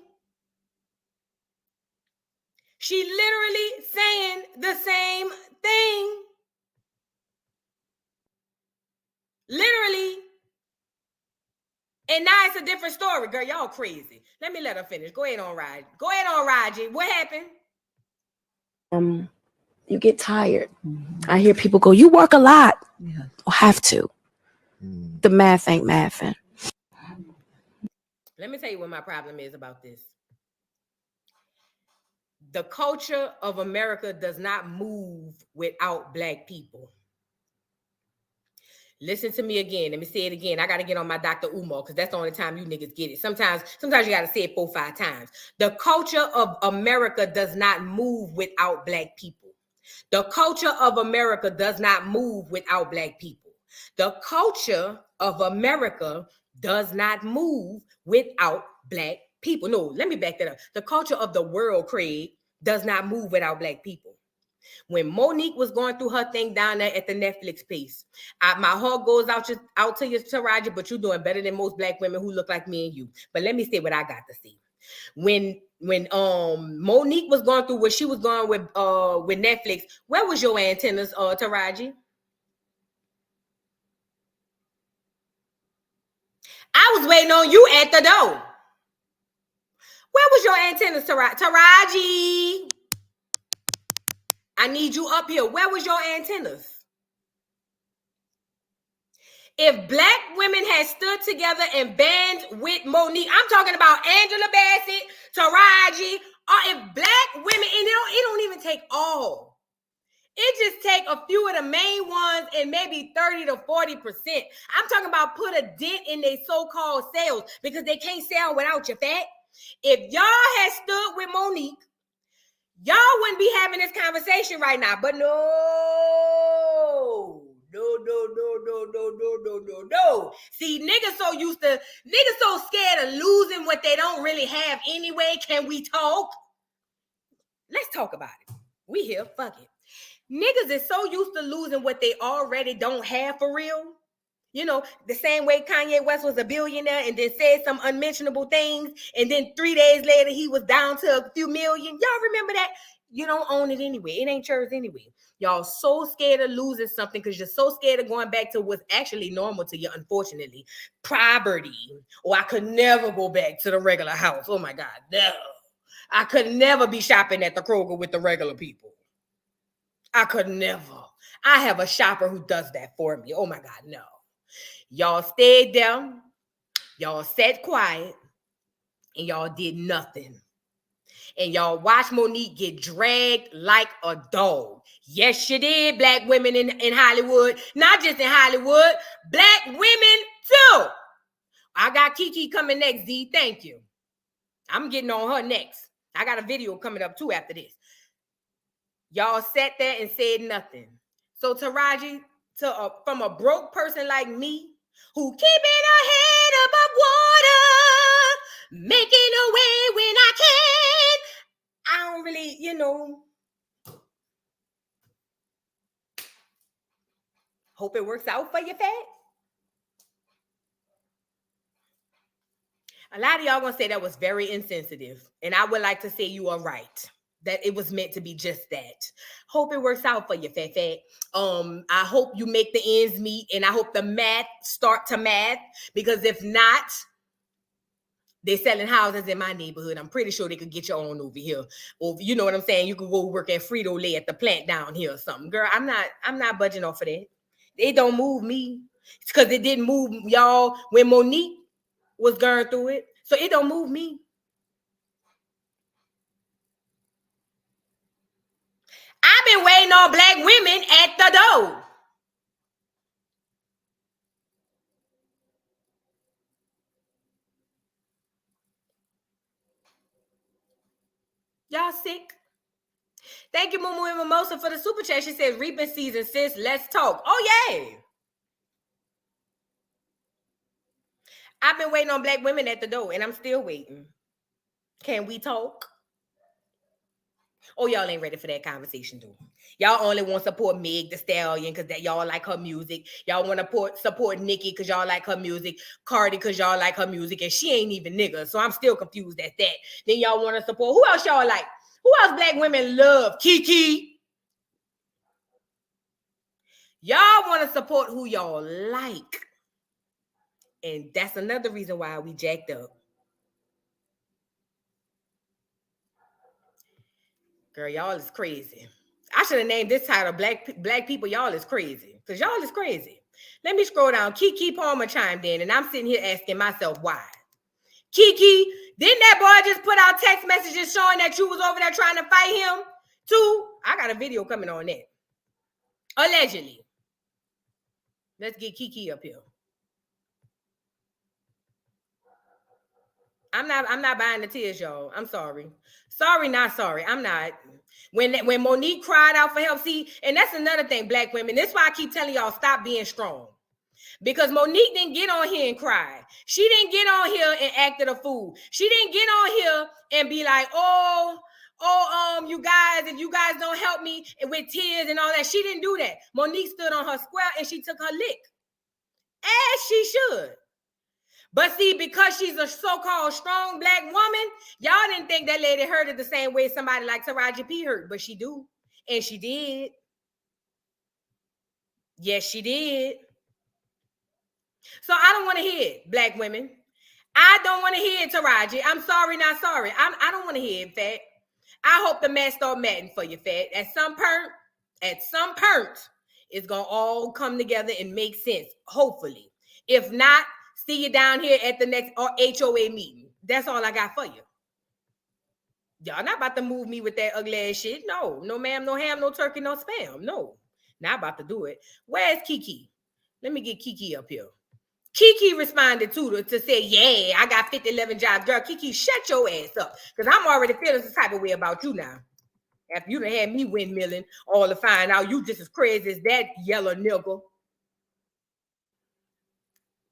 She literally saying the same thing. Literally. And now it's a different story. Girl, y'all crazy. Let me let her finish. Go ahead on, Raji. Go ahead on, Raji. What happened? You get tired. I hear people go, you work a lot. Yeah. Well, have to. The math ain't mathing. Let me tell you what my problem is about this. The culture of America does not move without black people. Listen to me again. Let me say it again. I got to get on my Dr. Umar because that's the only time you niggas get it. Sometimes you got to say it 4 or 5 times. The culture of America does not move without black people. The culture of America does not move without black people. The culture of America does not move without black people. No, let me back that up. The culture of the world, Craig, does not move without black people. When Monique was going through her thing down there at the Netflix piece, my heart goes out to you, Taraji, but you're doing better than most black women who look like me and you. But let me say what I got to say. When Monique was going through what she was going with Netflix, where was your antennas, Taraji? I was waiting on you at the door. Where was your antennas, Taraji? I need you up here. Where was your antennas? If black women had stood together and band with Monique, I'm talking about Angela Bassett, Taraji, or if black women, and it don't even take all. It just take a few of the main ones and maybe 30 to 40%. I'm talking about put a dent in their so-called sales because they can't sell without your fat. If y'all had stood with Monique, y'all wouldn't be having this conversation right now. But no. See, niggas so scared of losing what they don't really have anyway. Can we talk? Let's talk about it. We here, fuck it. Niggas is so used to losing what they already don't have for real. You know, the same way Kanye West was a billionaire and then said some unmentionable things, and then 3 days later he was down to a few million. Y'all remember that? You don't own it anyway. It ain't yours anyway. Y'all so scared of losing something because you're so scared of going back to what's actually normal to you, unfortunately. Poverty. Or I could never go back to the regular house. Oh my God, no. I could never be shopping at the Kroger with the regular people. I could never. I have a shopper who does that for me. Oh my God, no. Y'all stayed there. Y'all sat quiet. And y'all did nothing. And y'all watched Monique get dragged like a dog. Yes, she did, black women in Hollywood. Not just in Hollywood, black women too. I got Kiki coming next, Z. Thank you. I'm getting on her next. I got a video coming up too after this. Y'all sat there and said nothing. So Taraji, from a broke person like me, who keeping her head above water, making a way when I can, I don't really, hope it works out for you, fat. A lot of y'all gonna say that was very insensitive. And I would like to say you are right. That it was meant to be just that. Hope it works out for you, fat. I hope you make the ends meet, and I hope the math start to math, because if not, they're selling houses in my neighborhood. I'm pretty sure they could get your own over here. Or you know what I'm saying? You could go work at Frito-Lay at the plant down here or something. Girl, I'm not budging off of that. It don't move me. It's because it didn't move y'all when Monique was going through it. So it don't move me. I've been waiting on black women at the door. Y'all sick. Thank you, Mumu and Mimosa, for the super chat. She says, reaping season, sis. Let's talk. Oh, yeah. I've been waiting on black women at the door, and I'm still waiting. Can we talk? Oh, y'all ain't ready for that conversation, though. Y'all only want to support Meg Thee Stallion because that y'all like her music. Y'all want to support Nicki because y'all like her music. Cardi because y'all like her music, and she ain't even nigga. So I'm still confused at that. Then y'all want to support. Who else y'all like? Who else black women love? Kiki. Y'all want to support who y'all like. And that's another reason why we jacked up. Girl, y'all is crazy. I should have named this title Black People, Y'all is Crazy. Because y'all is crazy. Let me scroll down. Kiki Palmer chimed in, and I'm sitting here asking myself why. Kiki, didn't that boy just put out text messages showing that you was over there trying to fight him? Too? I got a video coming on that. Allegedly. Let's get Kiki up here. I'm not buying the tears, y'all. I'm sorry. Sorry, not sorry. I'm not. When Monique cried out for help, see, and that's another thing, black women. That's why I keep telling y'all, stop being strong. Because Monique didn't get on here and cry. She didn't get on here and acted a fool. She didn't get on here and be like, you guys, if you guys don't help me with tears and all that. She didn't do that. Monique stood on her square and she took her lick. As she should. But see, because she's a so-called strong black woman, y'all didn't think that lady hurt it the same way somebody like Taraji P hurt, but she do. And she did. Yes, she did. So I don't want to hear it, black women. I don't want to hear it, Taraji. I'm sorry, not sorry. I don't want to hear it, Fat. I hope the man start matting for you, Fat. At some point, it's going to all come together and make sense, hopefully. If not, see you down here at the next HOA meeting. That's all I got for you. Y'all not about to move me with that ugly ass shit. No, no ma'am, no ham, no turkey, no spam. No, not about to do it. Where's Kiki? Let me get Kiki up here. Kiki responded to say, yeah, I got 50-11 jobs. Girl, Kiki, shut your ass up. Because I'm already feeling some type of way about you now. After you done had me windmilling all to find out you just as crazy as that yellow nigga.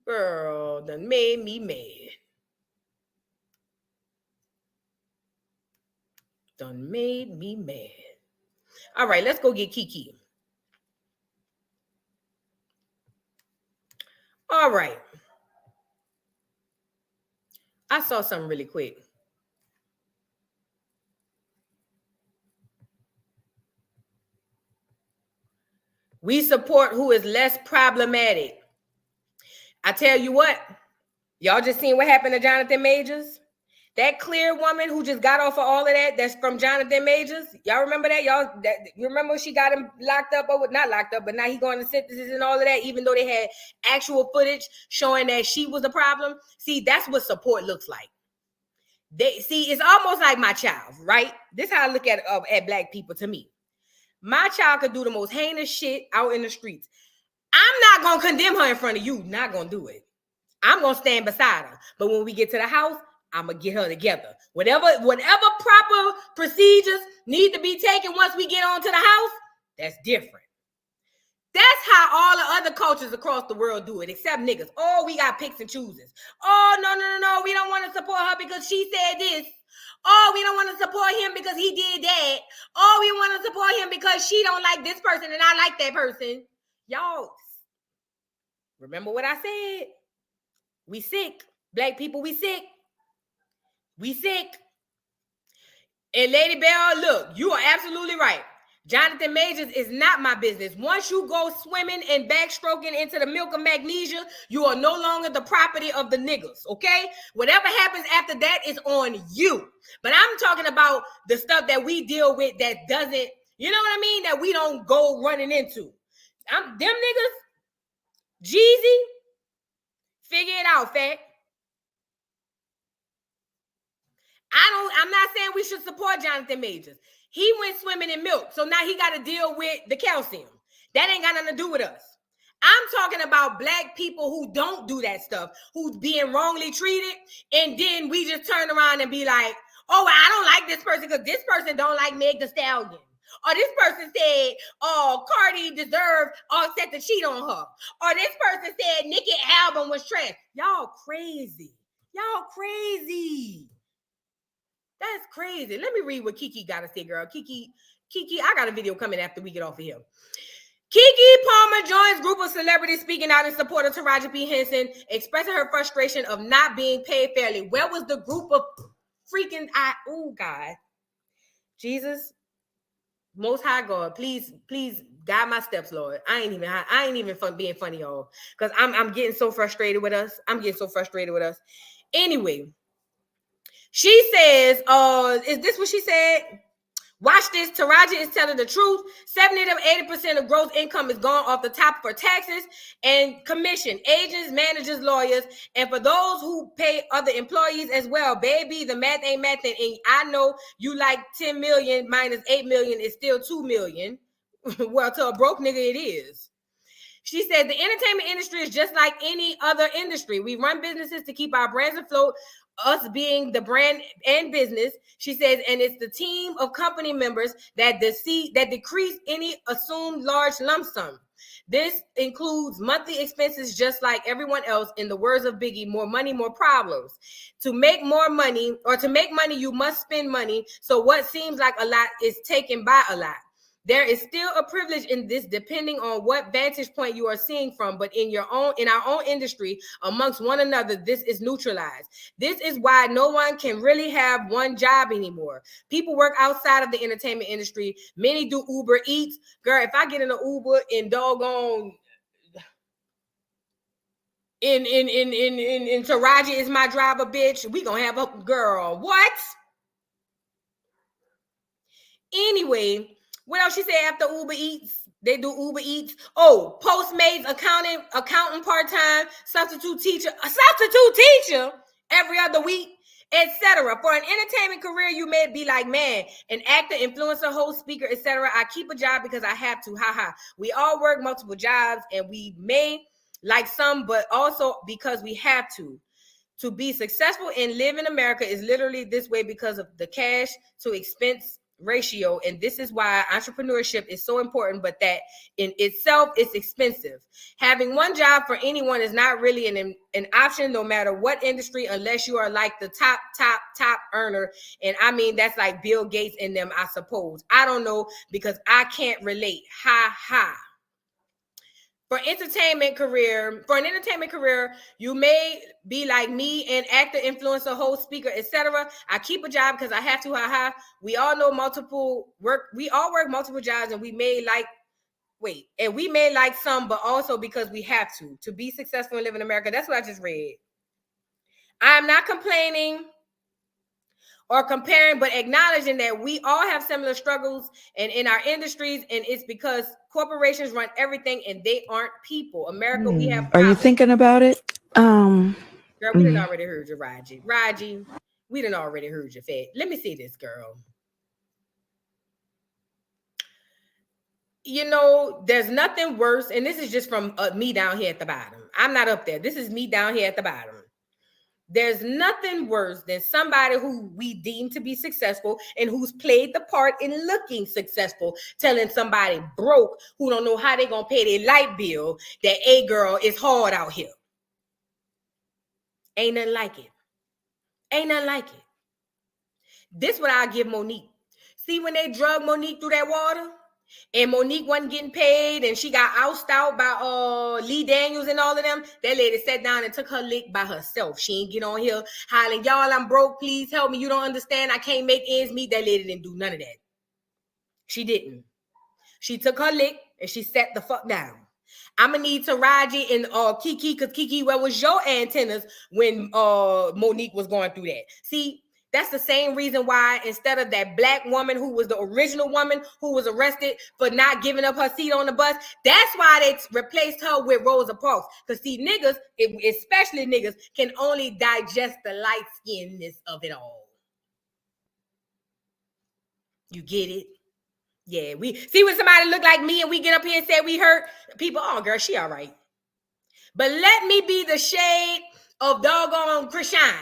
Girl, done made me mad. Done made me mad. All right, let's go get Kiki. All right. I saw something really quick. We support who is less problematic. I tell you what, y'all just seen what happened to Jonathan Majors? That clear woman who just got off of all of that, that's from Jonathan Majors. Y'all remember that? You remember she got him locked up, or not locked up, but now he going to sentences and all of that, even though they had actual footage showing that she was a problem. See, that's what support looks like. It's almost like my child, right? This is how I look at black people to me. My child could do the most heinous shit out in the streets. I'm not going to condemn her in front of you. Not going to do it. I'm going to stand beside her. But when we get to the house, I'm going to get her together. Whatever proper procedures need to be taken once we get on to the house, that's different. That's how all the other cultures across the world do it, except niggas. Oh, we got picks and chooses. Oh, no. We don't want to support her because she said this. Oh, we don't want to support him because he did that. Oh, we want to support him because she don't like this person and I like that person. Y'all, remember what I said? We sick. Black people, we sick. We sick. And Lady Bell, look, you are absolutely right. Jonathan Majors is not my business. Once you go swimming and backstroking into the milk of magnesia, you are no longer the property of the niggas, okay? Whatever happens after that is on you. But I'm talking about the stuff that we deal with that doesn't, you know what I mean? That we don't go running into. Them niggas, Jeezy, figure it out, Fat. I'm not saying we should support Jonathan Majors. He went swimming in milk, so now he got to deal with the calcium. That ain't got nothing to do with us. I'm talking about black people who don't do that stuff, who's being wrongly treated, and then we just turn around and be like, Oh, I don't like this person because this person don't like Meg Thee Stallion. Or this person said, oh, Cardi deserved Offset to cheat on her. Or this person said Nicki album was trash. Y'all crazy. Y'all crazy. That's crazy. Let me read what Kiki got to say, girl. Kiki, I got a video coming after we get off of here. Keke Palmer joins group of celebrities speaking out in support of Taraji P. Henson, expressing her frustration of not being paid fairly. Where was the group of freaking oh God, Jesus, Most High God, please guide my steps, Lord. I ain't even being funny, y'all, because I'm getting so frustrated with us. Anyway, she says, is this what she said? Watch this. Taraji is telling the truth. 70 to 80% of gross income is gone off the top for taxes and commission, agents, managers, lawyers, and for those who pay other employees as well. Baby, the math ain't mathing. And I know you like 10 million minus 8 million is still 2 million. Well, to a broke nigga, it is. She said the entertainment industry is just like any other industry. We run businesses to keep our brands afloat, us being the brand and business. She says, and it's the team of company members that decrease any assumed large lump sum. This includes monthly expenses just like everyone else. In the words of Biggie, more money, more problems. To make more money, or to make money, you must spend money. So what seems like a lot is taken by a lot. There is still a privilege in this, depending on what vantage point you are seeing from, but in our own industry, amongst one another, this is neutralized. This is why no one can really have one job anymore. People work outside of the entertainment industry. Many do Uber Eats. Girl, if I get in an Uber and doggone in Taraji is my driver, bitch, we gonna have a girl. What? Anyway, what else she said after Uber Eats? They do Uber Eats. Oh, Postmates, accountant part-time, substitute teacher every other week, etc. For an entertainment career, you may be like, man, an actor, influencer, host, speaker, etc. I keep a job because I have to. Haha. We all work multiple jobs, and we may like some, but also because we have to. To be successful and live in America is literally this way because of the cash to expense ratio, and this is why entrepreneurship is so important, but that in itself is expensive. Having one job for anyone is not really an option, no matter what industry, unless you are like the top earner. And I mean, that's like Bill Gates and them, I suppose. I don't know, because I can't relate. For an entertainment career, you may be like me, an actor, influencer, host, speaker, etc. I keep a job because I have to. We all know we all work multiple jobs, and we may like some, but also because we have to be successful and live in America. That's what I just read. I'm not complaining or comparing, but acknowledging that we all have similar struggles and in our industries, and it's because corporations run everything and they aren't people. America, we have problems. Are you thinking about it? Girl, we done already heard you, Raji. We done already heard you, Fed. Let me see this, girl. You know, there's nothing worse, and this is just from me down here at the bottom. I'm not up there. This is me down here at the bottom. There's nothing worse than somebody who we deem to be successful and who's played the part in looking successful, telling somebody broke who don't know how they're going to pay their light bill that, hey, girl, it's hard out here. Ain't nothing like it. This what I give Monique. See, when they drug Monique through that water, and Monique wasn't getting paid, and she got ousted out by Lee Daniels and all of them, that lady sat down and took her lick by herself. She ain't get on here hollering, y'all, I'm broke, please help me. You don't understand, I can't make ends meet. That lady didn't do none of that. She didn't. She took her lick and she sat the fuck down. I'm gonna need Taraji and Kiki, because Kiki, where was your antennas when Monique was going through that? See, that's the same reason why instead of that black woman who was the original woman who was arrested for not giving up her seat on the bus, that's why they replaced her with Rosa Parks. Because see, niggas, especially niggas, can only digest the light-skinnedness of it all. You get it? Yeah, we see when somebody look like me and we get up here and say we hurt, people, oh, girl, she all right. But let me be the shade of doggone Krishan.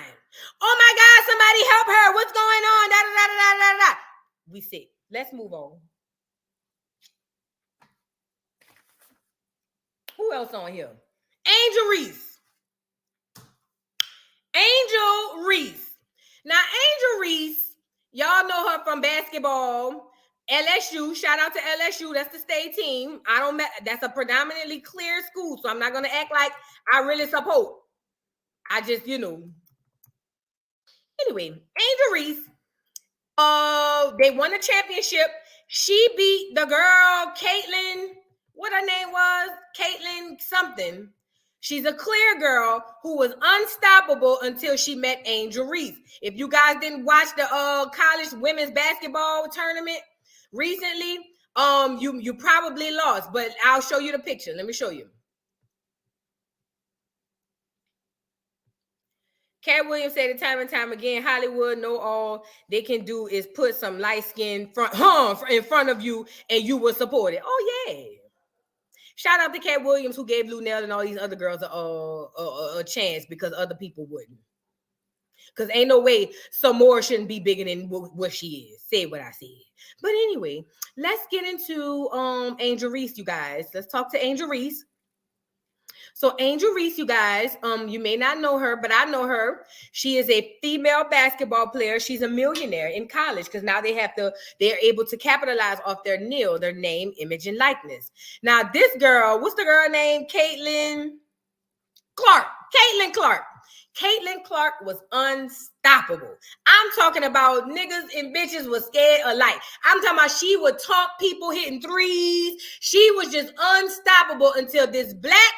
Oh my God, somebody help her. What's going on? Da, da, da, da, da, da. We sick. Let's move on. Who else on here? Angel Reese. Angel Reese. Now, Angel Reese, y'all know her from basketball. LSU, shout out to LSU. That's the state team. That's a predominantly clear school, so I'm not gonna act like I really support. I just, Anyway, Angel Reese, they won a championship. She beat the girl, Caitlin, what her name was? Caitlin something. She's a clear girl who was unstoppable until she met Angel Reese. If you guys didn't watch the college women's basketball tournament recently, you probably lost, but I'll show you the picture. Let me show you. Cat Williams said it time and time again, Hollywood know all they can do is put some light skin in front of you and you will support it. Oh, yeah. Shout out to Cat Williams who gave Lunell and all these other girls a chance because other people wouldn't. Because ain't no way some more shouldn't be bigger than what she is. Say what I said. But anyway, let's get into Angel Reese, you guys. Let's talk to Angel Reese. So Angel Reese, you guys, you may not know her, but I know her. She is a female basketball player. She's a millionaire in college because now they're able to capitalize off their NIL, their name, image, and likeness. Now this girl, what's the girl name? Caitlin Clark. Caitlin Clark. Caitlin Clark was unstoppable. I'm talking about niggas and bitches was scared alike. I'm talking about she would talk people hitting threes. She was just unstoppable until this black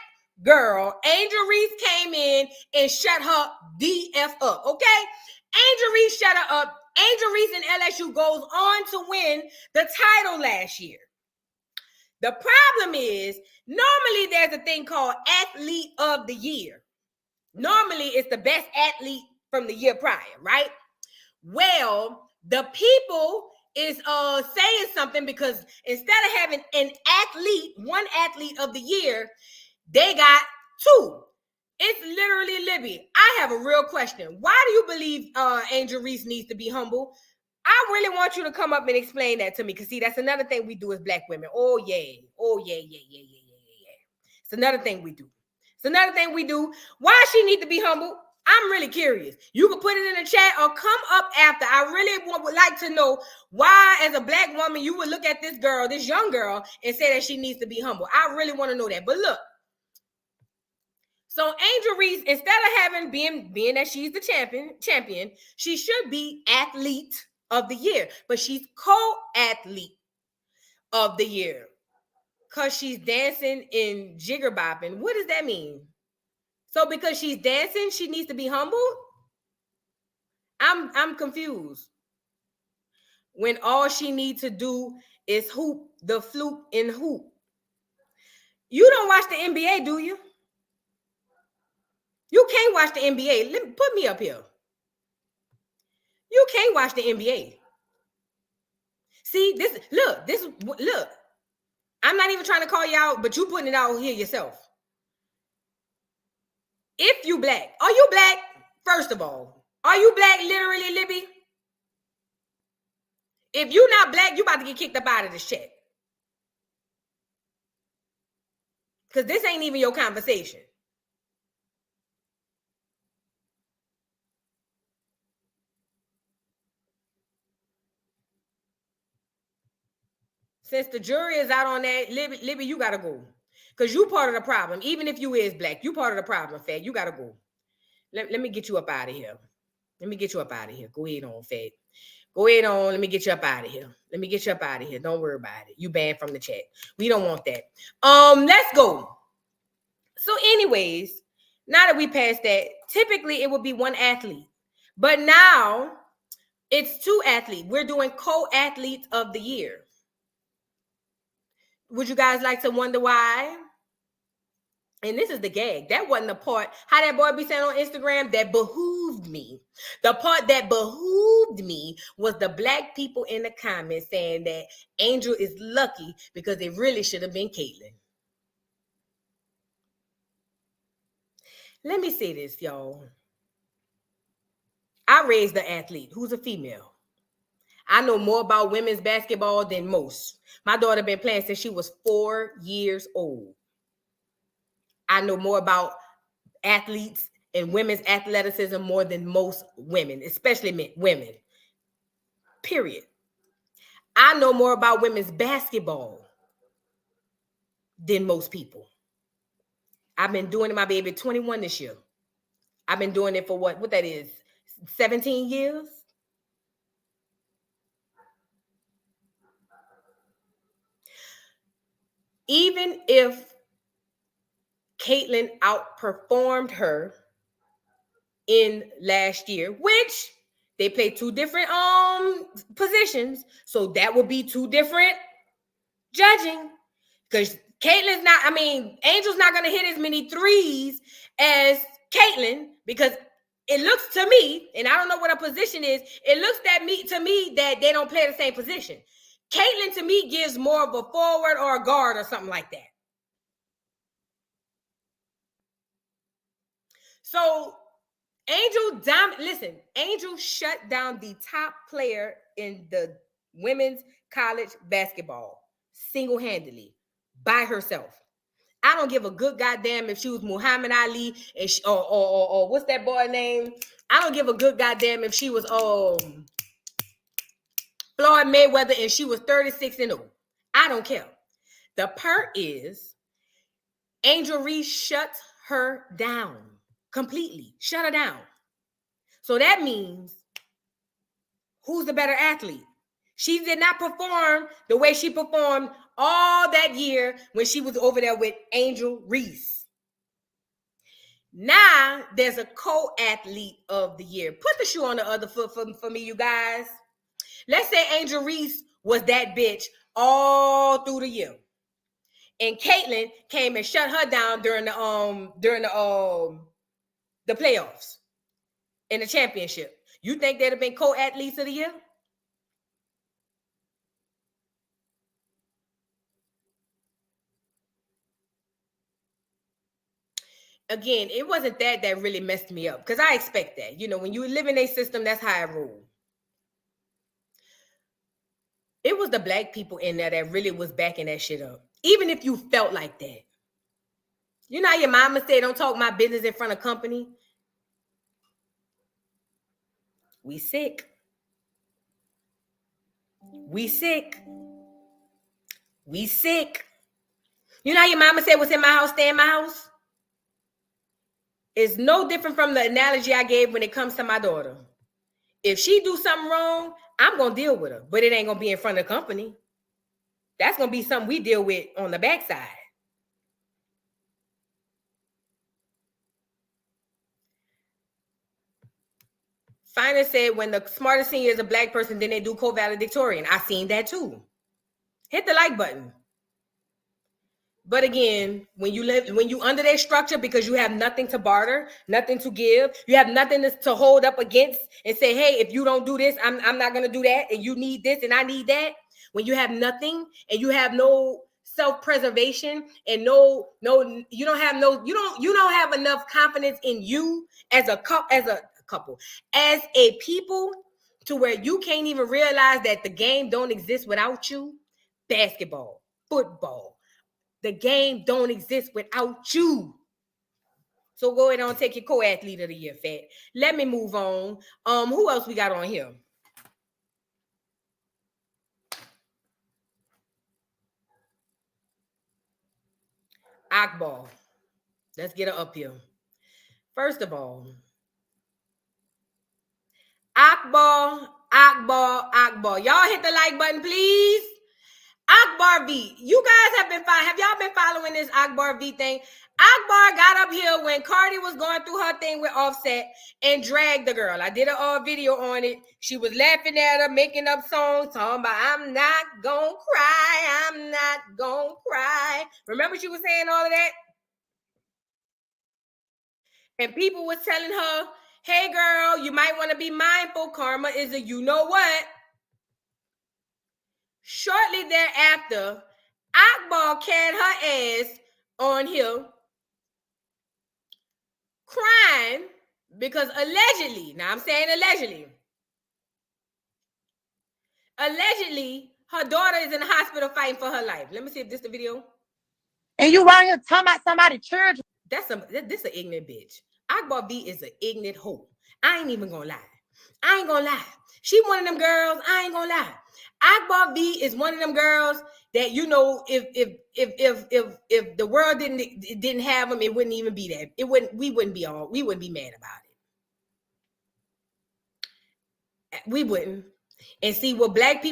girl, Angel Reese, came in and shut her DF up, okay? Angel Reese shut her up. Angel Reese and LSU goes on to win the title last year. The problem is, normally there's a thing called Athlete of the Year. Normally it's the best athlete from the year prior, right? Well, the people is saying something because instead of having one athlete of the year, they got two. It's literally Libby. I have a real question. Why do you believe Angel Reese needs to be humble? I really want you to come up and explain that to me. Because, see, that's another thing we do as black women. Oh, yeah. Oh, yeah. It's another thing we do. Why she need to be humble? I'm really curious. You can put it in the chat or come up after. I really would like to know why, as a black woman, you would look at this girl, this young girl, and say that she needs to be humble. I really want to know that. But look. So Angel Reese, instead of being that she's the champion, she should be athlete of the year, but she's co-athlete of the year because she's dancing in jigger bopping. What does that mean? So because she's dancing, she needs to be humble? I'm confused. When all she needs to do is hoop the flute and hoop. You don't watch the NBA, do you? You can't watch the NBA. Put me up here. You can't watch the NBA. See, look. I'm not even trying to call you out, but you putting it out here yourself. If you black, are you black? First of all, are you black literally, Libby? If you not black, you about to get kicked up out of this chat. Because this ain't even your conversation. Since the jury is out on that, Libby, you gotta go. Because you part of the problem. Even if you is black, you part of the problem, Fed. You gotta go. Let me get you up out of here. Go ahead on, Fed. Go ahead on. Let me get you up out of here. Don't worry about it. You banned from the chat. We don't want that. Let's go. So anyways, now that we passed that, typically it would be one athlete. But now it's two athletes. We're doing co-athletes of the year. Would you guys like to wonder why? And this is the gag. That wasn't the part, how that boy be saying on Instagram, that behooved me. The part that behooved me was the black people in the comments saying that Angel is lucky because it really should have been Caitlin. Let me say this, y'all. raised an athlete who's a female. I know more about women's basketball than most. My daughter been playing since she was 4 years old. I know more about athletes and women's athleticism more than most women, especially women. Period. I know more about women's basketball than most people. I've been doing it, my baby, 21 this year. I've been doing it for what that is, 17 years? Even if Caitlin outperformed her in last year, which they play two different positions, so that would be two different judging. Because Caitlin's not, Angel's not going to hit as many threes as Caitlin, because it looks to me, and I don't know what her position is, it looks to me that they don't play the same position. Caitlin, to me, gives more of a forward or a guard or something like that. So Angel shut down the top player in the women's college basketball single-handedly by herself. I don't give a good goddamn if she was Muhammad Ali and or what's that boy name? I don't give a good goddamn if she was Floyd Mayweather and she was 36-0. I don't care. The part is Angel Reese shut her down completely. Shut her down. So that means who's the better athlete? She did not perform the way she performed all that year when she was over there with Angel Reese. Now there's a co-athlete of the year. Put the shoe on the other foot for me, you guys. Let's say Angel Reese was that bitch all through the year, and Caitlin came and shut her down during the playoffs in the championship. You think they'd have been co-athletes of the year? Again, it wasn't that really messed me up, because I expect that. You know, when you live in a system, that's how I roll. It was the black people in there that really was backing that shit up. Even if you felt like that. You know how your mama said, don't talk my business in front of company? We sick. We sick. We sick. You know how your mama said, what's in my house, stay in my house? It's no different from the analogy I gave when it comes to my daughter. If she do something wrong, I'm going to deal with her, but it ain't going to be in front of the company. That's going to be something we deal with on the backside. Finance said when the smartest senior is a black person, then they do co-valedictorian. I seen that too. Hit the like button. But again, when you under that structure, because you have nothing to barter, nothing to give, you have nothing to hold up against and say, hey, if you don't do this, I'm not going to do that. And you need this and I need that. When you have nothing and you have no self-preservation and you don't have enough confidence in you as a couple, as a people, to where you can't even realize that the game don't exist without you. Basketball, football. The game don't exist without you. So go ahead and take your co-athlete of the year, Fat. Let me move on. Who else we got on here? Akbar. Let's get her up here. First of all, Akbar. Y'all hit the like button, please. Akbar V. You guys have y'all been following this Akbar V thing? Akbar got up here when Cardi was going through her thing with Offset and dragged the girl. I did a video on it. She was laughing at her, making up songs, talking about, I'm not gonna cry, I'm not gonna cry. Remember she was saying all of that? And people was telling her, hey girl, you might want to be mindful. Karma is a you know what. Shortly thereafter, Akbar carried her ass on here, crying, Because allegedly, now I'm saying allegedly, her daughter is in the hospital fighting for her life. Let me see if this is the video. And you right here talking about somebody's children. This an ignorant bitch. Akbar V is an ignorant hoe. I ain't even gonna lie. She one of them girls. I ain't gonna lie. Akbar V is one of them girls that, you know, if the world didn't have them, it wouldn't even be that. We wouldn't be mad about it. We wouldn't. And see what black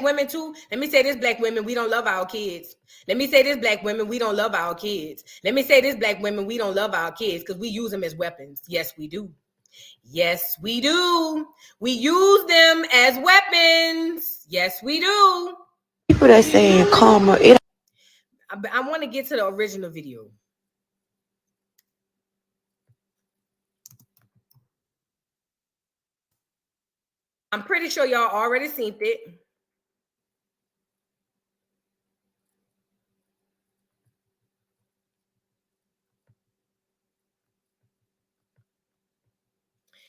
women too. Let me say this, black women, we don't love our kids. Let me say this, black women, we don't love our kids. Let me say this, black women, we don't love our kids because we use them as weapons. Yes, we do. Yes, we do. We use them as weapons. Yes, we do. People that saying karma, I want to get to the original video. I'm pretty sure y'all already seen it.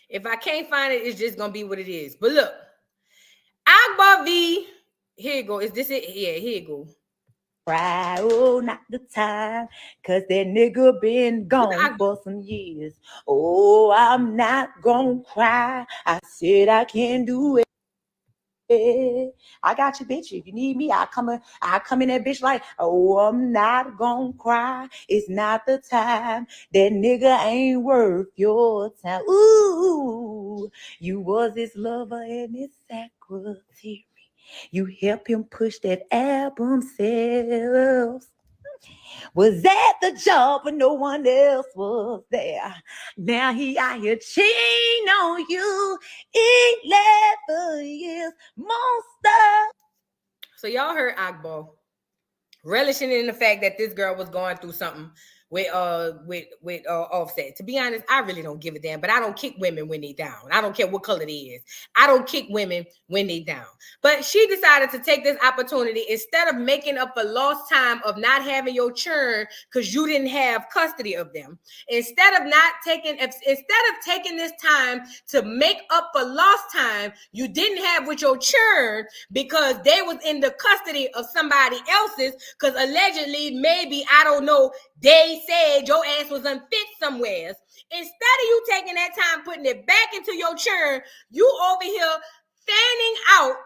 If I can't find it, it's just gonna be what it is. But look, Akbar V, here you go. Is this it? Yeah, here you go. Cry, oh, not the time, cause that nigga been gone for some years. Oh, I'm not gonna cry. I said I can do it. I got you, bitch. If you need me, I come in that bitch like, oh, I'm not gonna cry. It's not the time. That nigga ain't worth your time. Ooh, you was his lover and his secretary. You helped him push that album sales. Was at the job, but no one else was there. Now he out here cheating on you. 11 years, monster. So y'all heard Akbar relishing in the fact that this girl was going through something with Offset. To be honest, I really don't give a damn, but I don't kick women when they down. I don't care what color they is. I don't kick women when they down. But she decided to take this opportunity instead of making up for lost time of not having your churn because you didn't have custody of them. Instead of taking this time to make up for lost time you didn't have with your churn because they was in the custody of somebody else's, because allegedly, maybe, I don't know, they said your ass was unfit somewhere. Instead of you taking that time, putting it back into your churn, you over here fanning out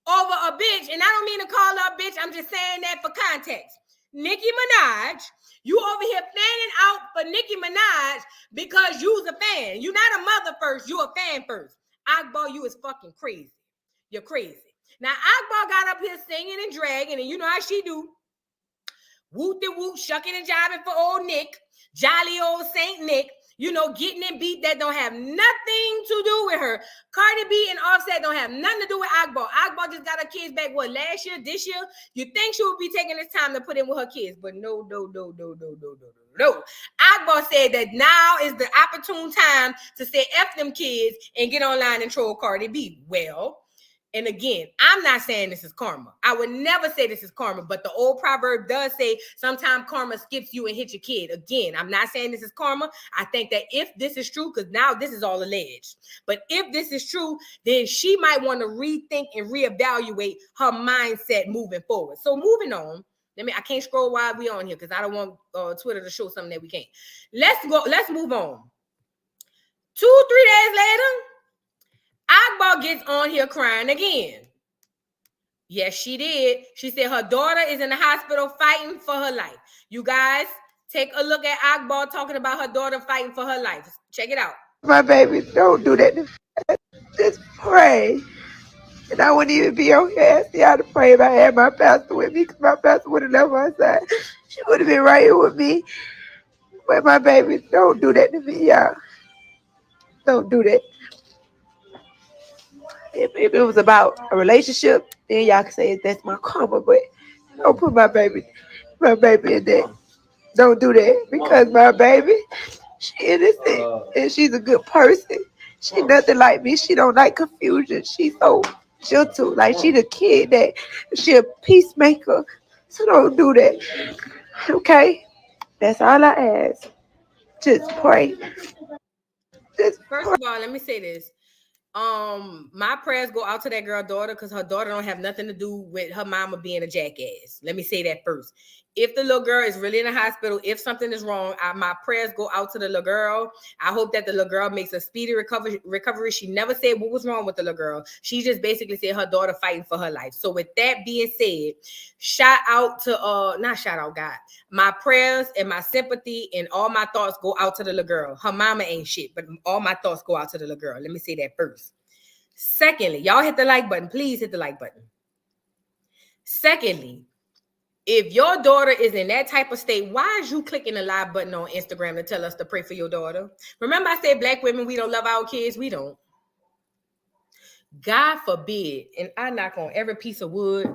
over a bitch. And I don't mean to call her a bitch. I'm just saying that for context. Nicki Minaj, you over here fanning out for Nicki Minaj because you's a fan. You're not a mother first. You a fan first. Akbar, you is fucking crazy. You're crazy. Now, Akbar got up here singing and dragging, and you know how she do. Woot-de-woot, shucking and jiving for old Nick, jolly old Saint Nick, you know, getting in beat that don't have nothing to do with her. Cardi B and Offset don't have nothing to do with Akbar. Akbar just got her kids back, what, last year, this year? You think she would be taking this time to put in with her kids, but no. Akbar said that now is the opportune time to say F them kids and get online and troll Cardi B. Well, and again, I'm not saying this is karma. I would never say this is karma, but the old proverb does say sometimes karma skips you and hits your kid. Again, I'm not saying this is karma. I think that if this is true, because now this is all alleged, but if this is true, then she might want to rethink and reevaluate her mindset moving forward. So moving on, I can't scroll while we on here because I don't want Twitter to show something that we can't. Let's move on. 2-3 days later, Akbar gets on here crying again. Yes, she did. She said her daughter is in the hospital fighting for her life. You guys, take a look at Akbar talking about her daughter fighting for her life. Check it out. My baby, don't do that. Just pray. And I wouldn't even be on here asking y'all to pray if I had my pastor with me, because my pastor would have left my side. She would have been right here with me. But my baby, don't do that to me, y'all. Don't do that. If it was about a relationship, then y'all can say that's my karma, but don't put my baby in there. Don't do that, because my baby, she innocent and she's a good person. She nothing like me. She don't like confusion. She's so gentle. Like, she the kid that she a peacemaker. So don't do that. Okay? That's all I ask. Just pray. First of all, let me say this. My prayers go out to that girl daughter because her daughter don't have nothing to do with her mama being a jackass. Let me say that first. If the little girl is really in the hospital, if something is wrong, my prayers go out to the little girl. I hope that the little girl makes a speedy recovery. She never said what was wrong with the little girl. She just basically said her daughter fighting for her life. So with that being said, shout out to not shout out God. My prayers and my sympathy and all my thoughts go out to the little girl. Her mama ain't shit, but all my thoughts go out to the little girl. Let me say that first. Secondly, y'all hit the like button. Please hit the like button. Secondly, if your daughter is in that type of state, why is you clicking the live button on Instagram to tell us to pray for your daughter? Remember I said black women, we don't love our kids. We don't. God forbid, and I knock on every piece of wood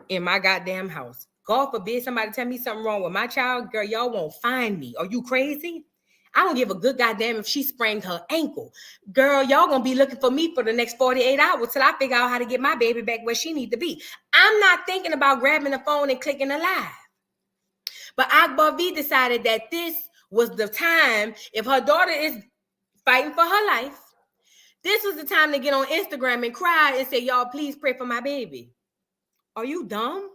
in my goddamn house. God forbid somebody tell me something wrong with my child. Girl, y'all won't find me. Are you crazy? I don't give a good goddamn if she sprained her ankle. Girl, y'all gonna be looking for me for the next 48 hours till I figure out how to get my baby back where she need to be. I'm not thinking about grabbing the phone and clicking a live. But Akbar V decided that this was the time, if her daughter is fighting for her life, this was the time to get on Instagram and cry and say, y'all, please pray for my baby. Are you dumb?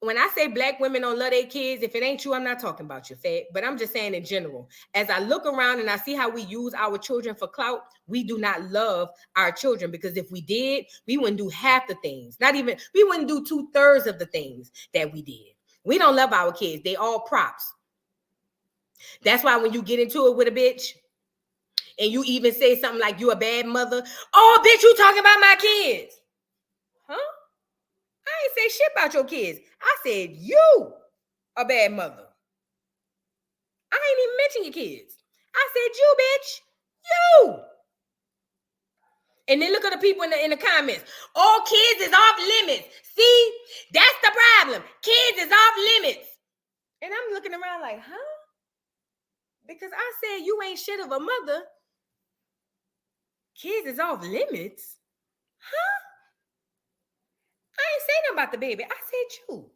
When I say black women don't love their kids, if it ain't you, I'm not talking about you, fat. But I'm just saying in general. As I look around and I see how we use our children for clout, we do not love our children, because if we did, we wouldn't do half the things. We wouldn't do 2/3 of the things that we did. We don't love our kids. They all props. That's why when you get into it with a bitch and you even say something like you a bad mother, oh, bitch, you talking about my kids. Huh? I ain't say shit about your kids. I said you a bad mother. I ain't even mention your kids. I said you, bitch. You. And then look at the people in the comments. All kids is off limits. See, that's the problem. Kids is off limits. And I'm looking around like, huh? Because I said you ain't shit of a mother. Kids is off limits. Huh? I ain't say nothing about the baby. I said you.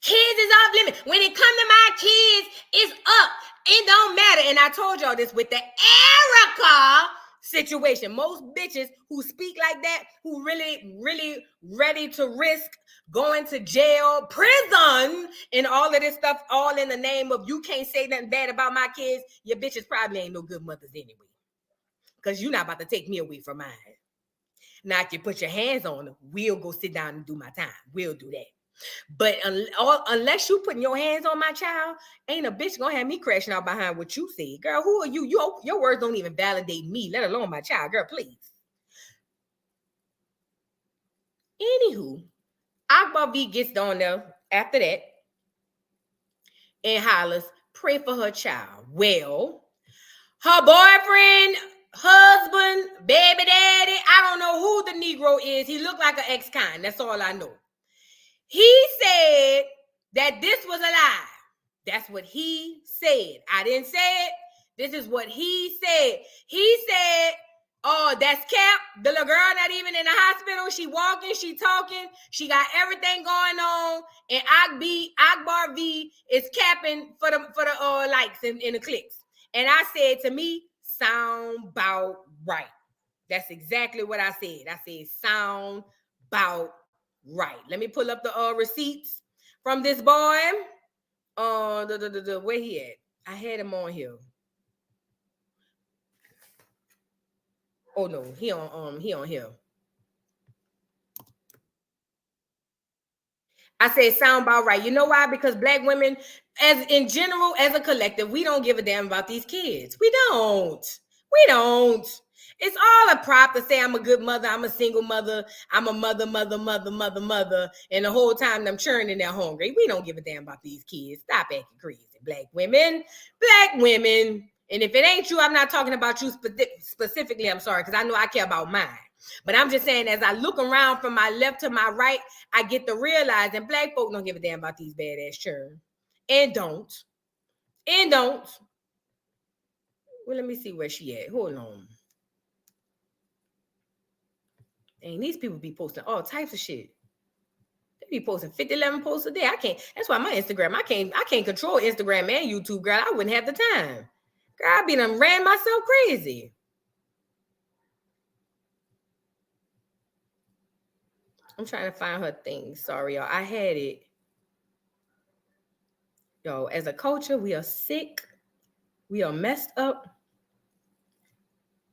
Kids is off limits. When it come to my kids, it's up. It don't matter. And I told y'all this with the Erica situation. Most bitches who speak like that, who really ready to risk going to jail, prison, and all of this stuff, all in the name of you can't say nothing bad about my kids, your bitches probably ain't no good mothers anyway. Because you're not about to take me away from mine. Now, if you put your hands on them, we'll go sit down and do my time. We'll do that. But unless you putting your hands on my child, ain't a bitch gonna have me crashing out behind what you say. Girl, who are you? Your words don't even validate me, let alone my child. Girl, please. Anywho, Akbar V gets on there after that and hollers, pray for her child. Well, her boyfriend, husband, baby daddy, I don't know who the Negro is. He looked like an ex-con. That's all I know. He said that this was a lie. That's what he said. I didn't say it. This is what he said. He said, oh, that's cap. The little girl not even in the hospital. She walking, she talking. She got everything going on. And Akbar V is capping for the likes and the clicks. And I said, to me, sound about right. That's exactly what I said. I said, sound about right. Let me pull up the receipts from this boy. Where he at? I had him on here. Oh no, he on here. I said sound about right. You know why? Because black women, as in general, as a collective, we don't give a damn about these kids. We don't. It's all a prop to say I'm a good mother, I'm a single mother, I'm a mother, and the whole time I'm churning, they're hungry. We don't give a damn about these kids. Stop acting crazy, black women. And if it ain't you, I'm not talking about you specifically, I'm sorry, because I know I care about mine. But I'm just saying, as I look around from my left to my right, I get to realize that black folk don't give a damn about these badass children. And don't. Well, let me see where she at. Hold on. And these people be posting all types of shit. They be posting 50, 11 posts a day. I can't. That's why my Instagram, I can't control Instagram and YouTube, girl. I wouldn't have the time. Girl, I be done ran myself crazy. I'm trying to find her thing. Sorry, y'all. I had it. Yo, as a culture, we are sick. We are messed up.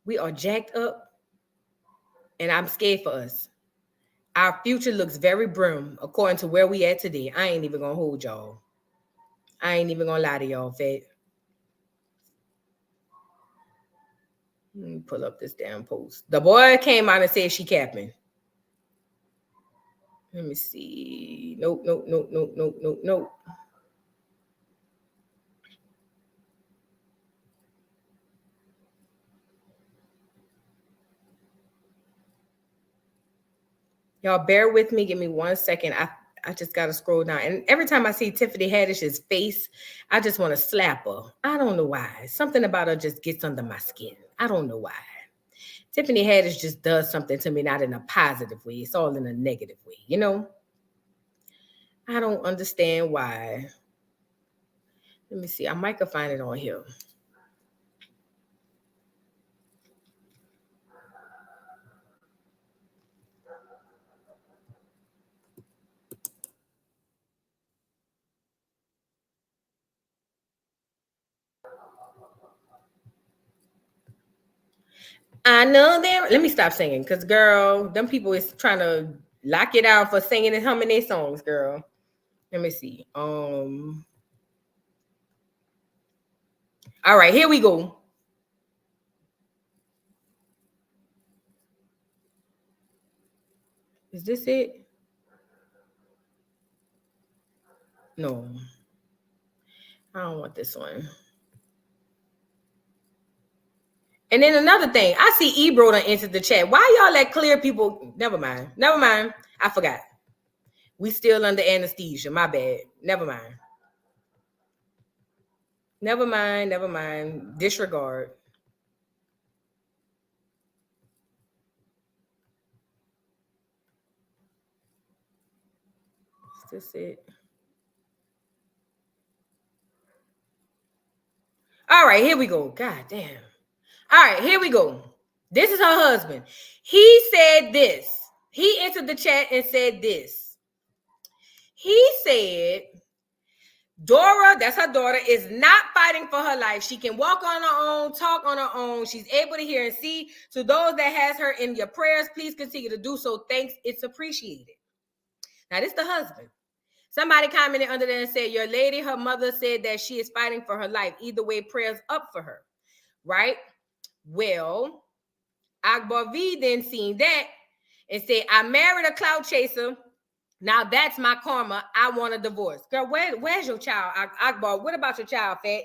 We are jacked up. And I'm scared for us. Our future looks very grim according to where we at today. I ain't even gonna hold y'all. I ain't even gonna lie to y'all, Fed. Let me pull up this damn post. The boy came out and said she capping. Let me see. Nope. Y'all bear with me. Give me 1 second. I just got to scroll down. And every time I see Tiffany Haddish's face, I just want to slap her. I don't know why. Something about her just gets under my skin. I don't know why. Tiffany Haddish just does something to me, not in a positive way. It's all in a negative way, you know? I don't understand why. Let me see. I might could find it on here. I know there. Let me stop singing, because girl, them people is trying to lock it out for singing and humming their songs, girl. Let me see. All right, here we go. Is this it? No. I don't want this one. And then another thing, I see Ebro done entered the chat. Why y'all let clear people? Never mind. I forgot. We still under anesthesia. My bad. Never mind. Disregard. Is this it? All right, here we go. God damn. All right, here we go. This is her husband. He said this. He entered the chat and said this. He said, Dora, that's her daughter, is not fighting for her life. She can walk on her own, talk on her own. She's able to hear and see. To those that has her in your prayers, please continue to do so. Thanks. It's appreciated. Now, this is the husband. Somebody commented under there and said, your lady, her mother said that she is fighting for her life. Either way, prayers up for her. Right? Well, Akbar V then seen that and said, I married a clout chaser. Now that's my karma. I want a divorce. Girl, where's your child? Akbar, what about your child, Fat?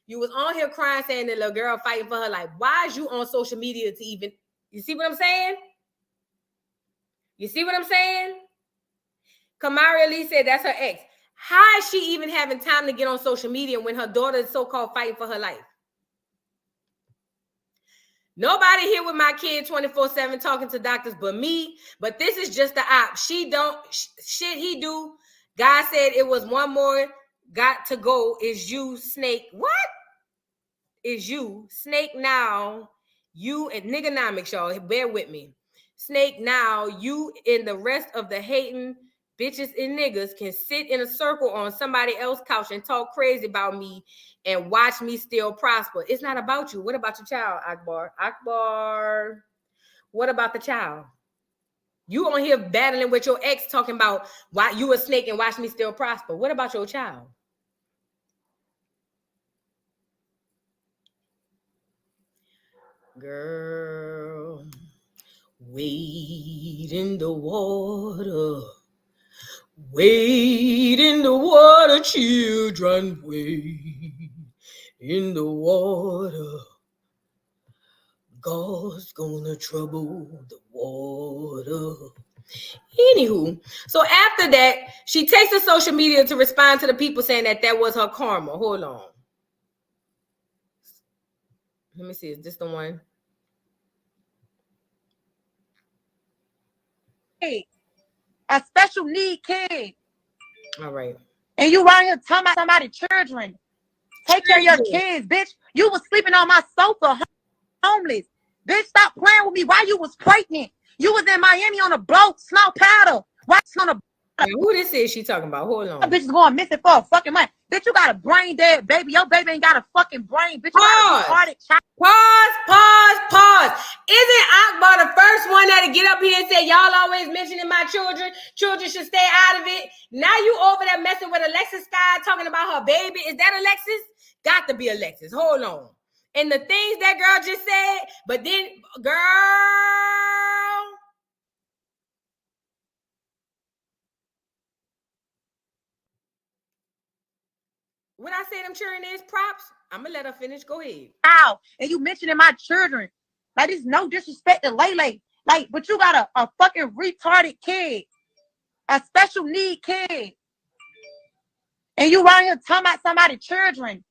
You was on here crying saying that little girl fighting for her life. Why is you on social media to even, you see what I'm saying? You see what I'm saying? Kamari Lee said that's her ex. How is she even having time to get on social media when her daughter is so-called fighting for her life? Nobody here with my kid 24/7 talking to doctors but me. But this is just the op. She don't shit he do. God said it was one more got to go. Is you, Snake? What? Is you, Snake? Now you and nigganomics, y'all. Bear with me. Snake, now you and the rest of the hating bitches and niggas can sit in a circle on somebody else's couch and talk crazy about me and watch me still prosper. It's not about you. What about your child, Akbar? Akbar, what about the child? You on here battling with your ex talking about why you a snake and watch me still prosper. What about your child? Girl, wade in the water. Wade in the water, children, wade in the water. God's gonna trouble the water. Anywho, so after that, she takes to social media to respond to the people saying that was her karma. Hold on. Let me see. Is this the one? Hey, a special need kid. All right. And you right here talking about somebody's children. Take care of your kids, bitch. You was sleeping on my sofa, homeless. Bitch, stop playing with me while you was pregnant. You was in Miami on a boat, snow paddle. Why on a who this is she talking about? Hold on. Bitch is going missing for a fucking month. Bitch, you got a brain dead baby. Your baby ain't got a fucking brain. Bitch, you got a retarded child. Pause. Isn't Akbar the first one that to get up here and say, y'all always mentioning my children? Children should stay out of it. Now you over there messing with Alexis Sky talking about her baby. Is that Alexis? Got to be Alexis. Hold on. And the things that girl just said, but then, girl. When I say them children is props, I'm going to let her finish. Go ahead. Ow. And you mentioning my children. Like, there's no disrespect to Lele. Like, but you got a fucking retarded kid. A special need kid. And you right here talking about somebody's children.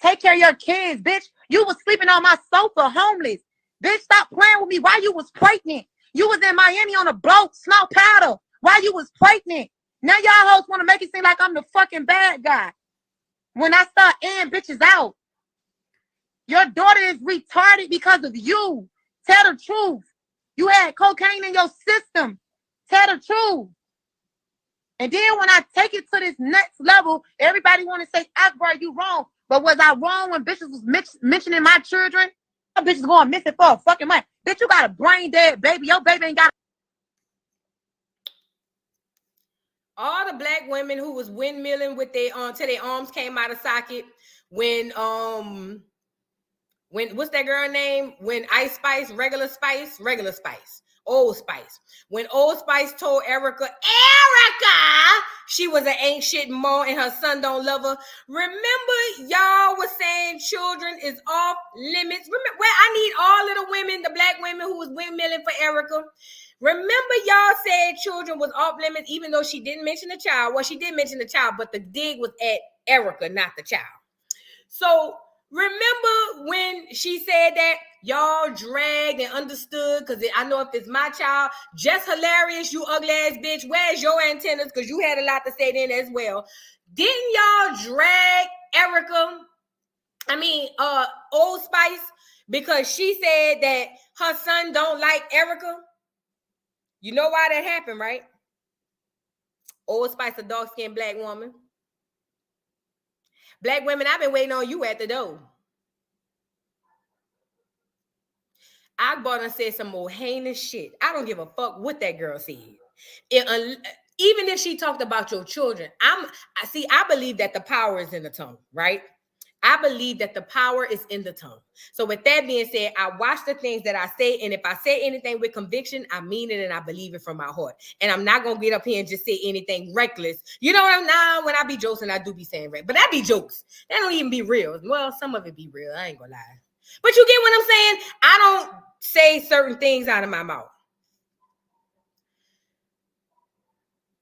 Take care of your kids, bitch. You was sleeping on my sofa, homeless. Bitch, stop playing with me while you was pregnant. You was in Miami on a boat, snow paddle, while you was pregnant. Now y'all hoes want to make it seem like I'm the fucking bad guy. When I start airing bitches out. Your daughter is retarded because of you. Tell the truth. You had cocaine in your system. Tell the truth. And then when I take it to this next level, everybody want to say, Akbar, you wrong. But was I wrong when bitches was mentioning my children? My bitches going missing for a fucking month. Bitch, you got a brain dead baby. Your baby ain't got. All the black women who was windmilling with their till their arms came out of socket when what's that girl name? When Ice Spice, Regular Spice, Old Spice. When Old Spice told Erica, she was an ain't shit mom and her son don't love her. Remember, y'all was saying children is off limits. Remember, well, I need all of the women, the black women who was windmilling for Erica. Remember, y'all said children was off limits, even though she didn't mention the child. Well, she did mention the child, but the dig was at Erica, not the child. So remember when she said that y'all dragged and understood, because I know if it's my child, just hilarious, you ugly ass bitch, where's your antennas? Because you had a lot to say then as well. Didn't y'all drag Erica, Old Spice, because she said that her son don't like Erica? You know why that happened, right? Old Spice, a dark-skinned black woman. Black women, I've been waiting on you at the door. Akbar done said some more heinous shit. I don't give a fuck what that girl said. Even if she talked about your children, I believe that the power is in the tongue, right? I believe that the power is in the tongue. So with that being said, I watch the things that I say, and if I say anything with conviction, I mean it and I believe it from my heart. And I'm not gonna get up here and just say anything reckless. You know what I'm now? When I be joking, I do be saying right, but that be jokes. That don't even be real. Well, some of it be real. I ain't gonna lie. But you get what I'm saying? I don't say certain things out of my mouth.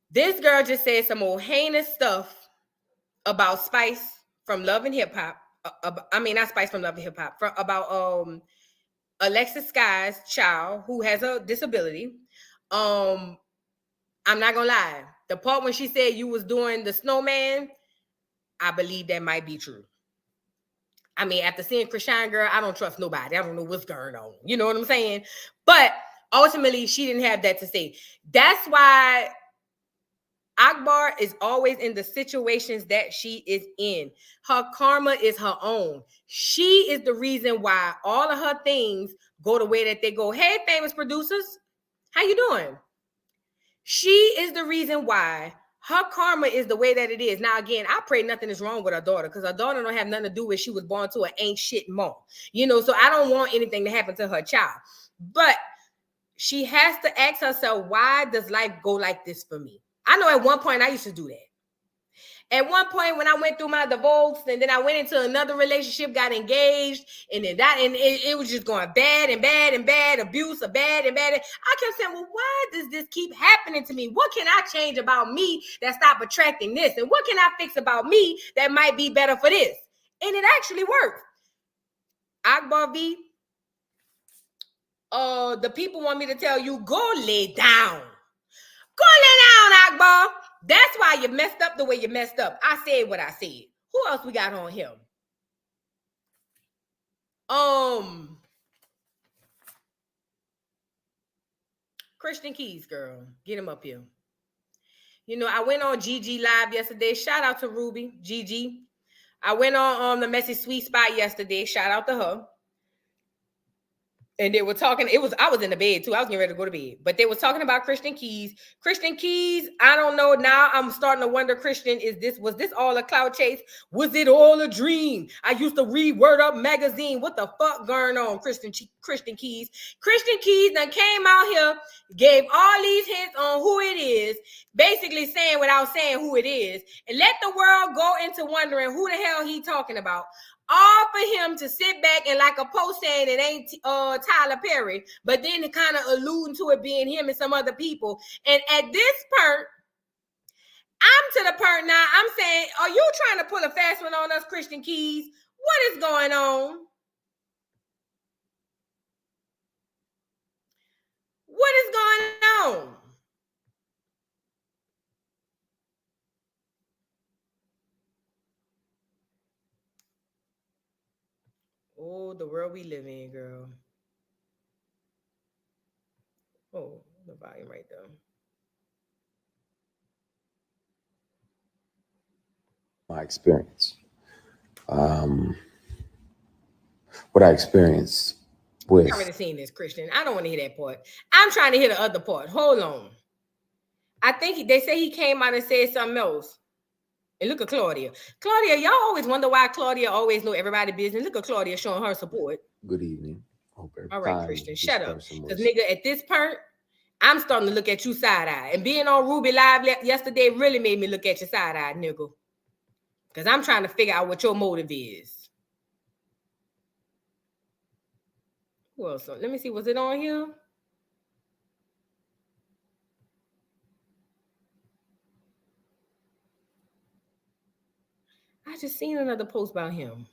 This girl just said some old heinous stuff about Spice from Love and Hip Hop. Not Spice from Love and Hip Hop. About Alexis Sky's child who has a disability. I'm not gonna lie. The part when she said you was doing the snowman, I believe that might be true. After seeing Krishan, girl, I don't trust nobody. I don't know what's going on. You know what I'm saying? But ultimately, she didn't have that to say. That's why Akbar is always in the situations that she is in. Her karma is her own. She is the reason why all of her things go the way that they go. Hey, famous producers, how you doing? She is the reason why her karma is the way that it is. Now, again, I pray nothing is wrong with her daughter, because her daughter don't have nothing to do with she was born to an ain't shit mom. So I don't want anything to happen to her child. But she has to ask herself, why does life go like this for me? I know at one point I used to do that. At one point when I went through my divorce and then I went into another relationship, got engaged, and then it was just going bad and bad and bad, abuse of bad and bad. I kept saying, well, why does this keep happening to me? What can I change about me that stop attracting this? And what can I fix about me that might be better for this? And it actually worked. Akbar V, the people want me to tell you, go lay down. Cool it down, Akbar. That's why you messed up the way you messed up. I said what I said. Who else we got on here? Christian Keys, girl. Get him up here. You know, I went on GG Live yesterday. Shout out to Ruby, GG. I went on the Messy Sweet Spot yesterday. Shout out to her. And they were talking, I was in the bed too. I was getting ready to go to bed. But they were talking about Christian Keys. Christian Keys, I don't know. Now I'm starting to wonder, Christian, was this all a cloud chase? Was it all a dream? I used to read Word Up magazine. What the fuck going on, Christian Keys? Christian Keys then came out here, gave all these hints on who it is, basically saying without saying who it is, and let the world go into wondering who the hell he talking about. All for him to sit back and like a post saying it ain't Tyler Perry, but then kind of alluding to it being him and some other people. And at this point, I'm to the point now, I'm saying, are you trying to pull a fast one on us, Christian Keys? What is going on? What is going on? Oh, the world we live in, girl. Oh, the volume right there. My experience. What I experienced with. I've already seen this, Christian. I don't want to hear that part. I'm trying to hear the other part. Hold on. I think they say he came out and said something else. And look at Claudia. Claudia, y'all always wonder why Claudia always know everybody's business. Look at Claudia showing her support. Good evening. All right, Christian, shut up. Because nigga, at this point, I'm starting to look at you side-eye. And being on Ruby Live yesterday really made me look at you side-eye, nigga. Because I'm trying to figure out what your motive is. Who else? Let me see. Was it on here? I just seen another post about him.